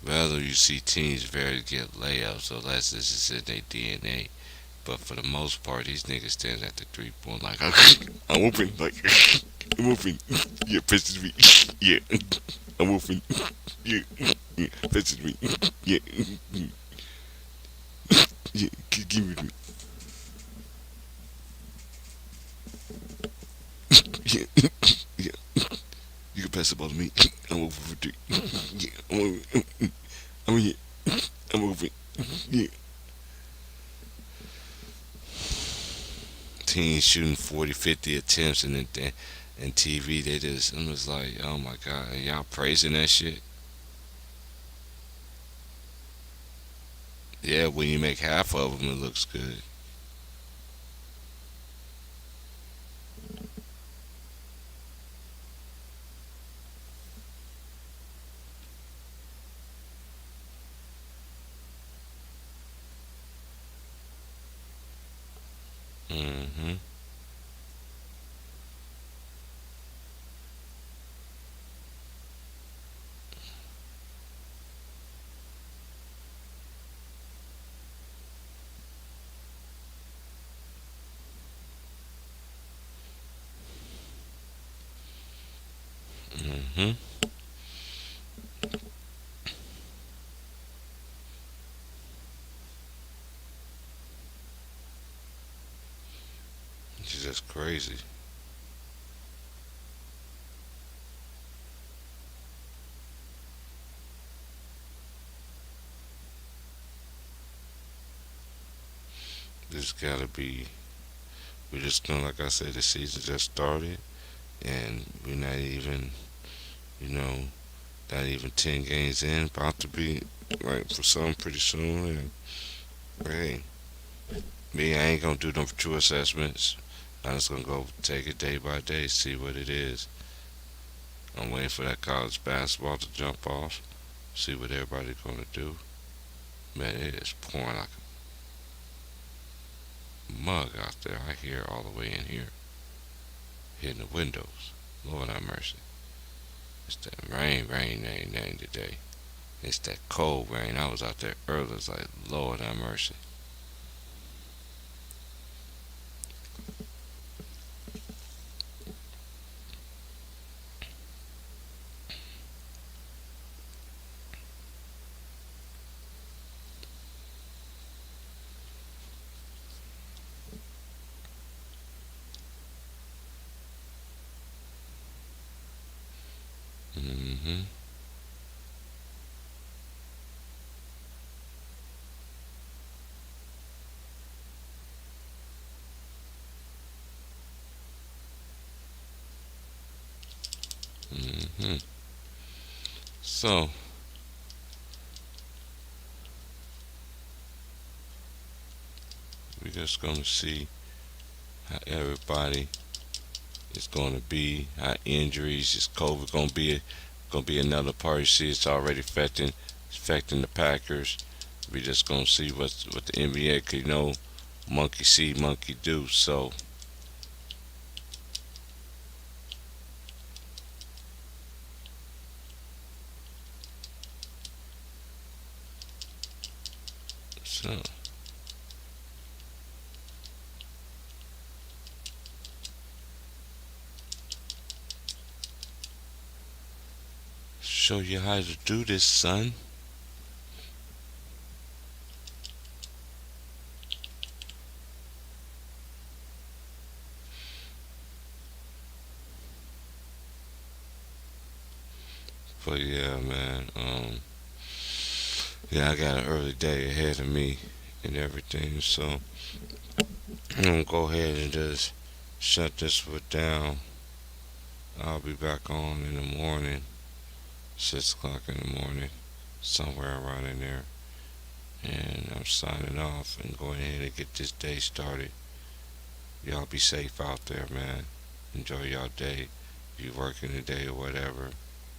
Whether you see teams rarely get layups unless this is in their DNA. But for the most part, these niggas stand at the 3 point like, I'm open, like, I'm open. Yeah, pisses me. Yeah, I'm open. Yeah, pisses me. Yeah, yeah, give it to me. Yeah, yeah, you can pass the ball to me. I'm open for three. Yeah, I'm open. I'm here. I'm open. Yeah. Teams shooting 40, 50 attempts and TV, they just, I'm just like, oh my God, y'all praising that shit? Yeah, when you make half of them, it looks good. Mm-hmm. Mm-hmm. It's just crazy. There's gotta be, we're just gonna, like I said, the season just started, and we're not even, you know, not even 10 games in, about to be, like, for some pretty soon, and, hey, me, I ain't gonna do no true assessments. I'm just gonna go take it day by day, see what it is. I'm waiting for that college basketball to jump off, see what everybody's gonna do. Man, it is pouring like a mug out there. I hear it all the way in here, hitting the windows. Lord have mercy. It's that rain today. It's that cold rain. I was out there earlier. It's like, Lord have mercy. Mm-hmm. Mm-hmm. So, we're just gonna see how everybody is gonna be, how injuries, is COVID gonna be another part. You see, it's already affecting the Packers. We just gonna see what the NBA could, monkey see, monkey do. So show you how to do this, son. But yeah, man. Yeah, I got an early day ahead of me and everything, so I'm gonna go ahead and just shut this foot down. I'll be back on in the morning, 6 o'clock in the morning, somewhere around in there. And I'm signing off and going ahead and get this day started. Y'all be safe out there, man. Enjoy y'all day. If you working today or whatever,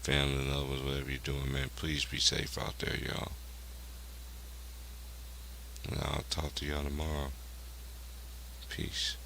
family, lovers, whatever you're doing, man, please be safe out there, y'all. And I'll talk to y'all tomorrow. Peace.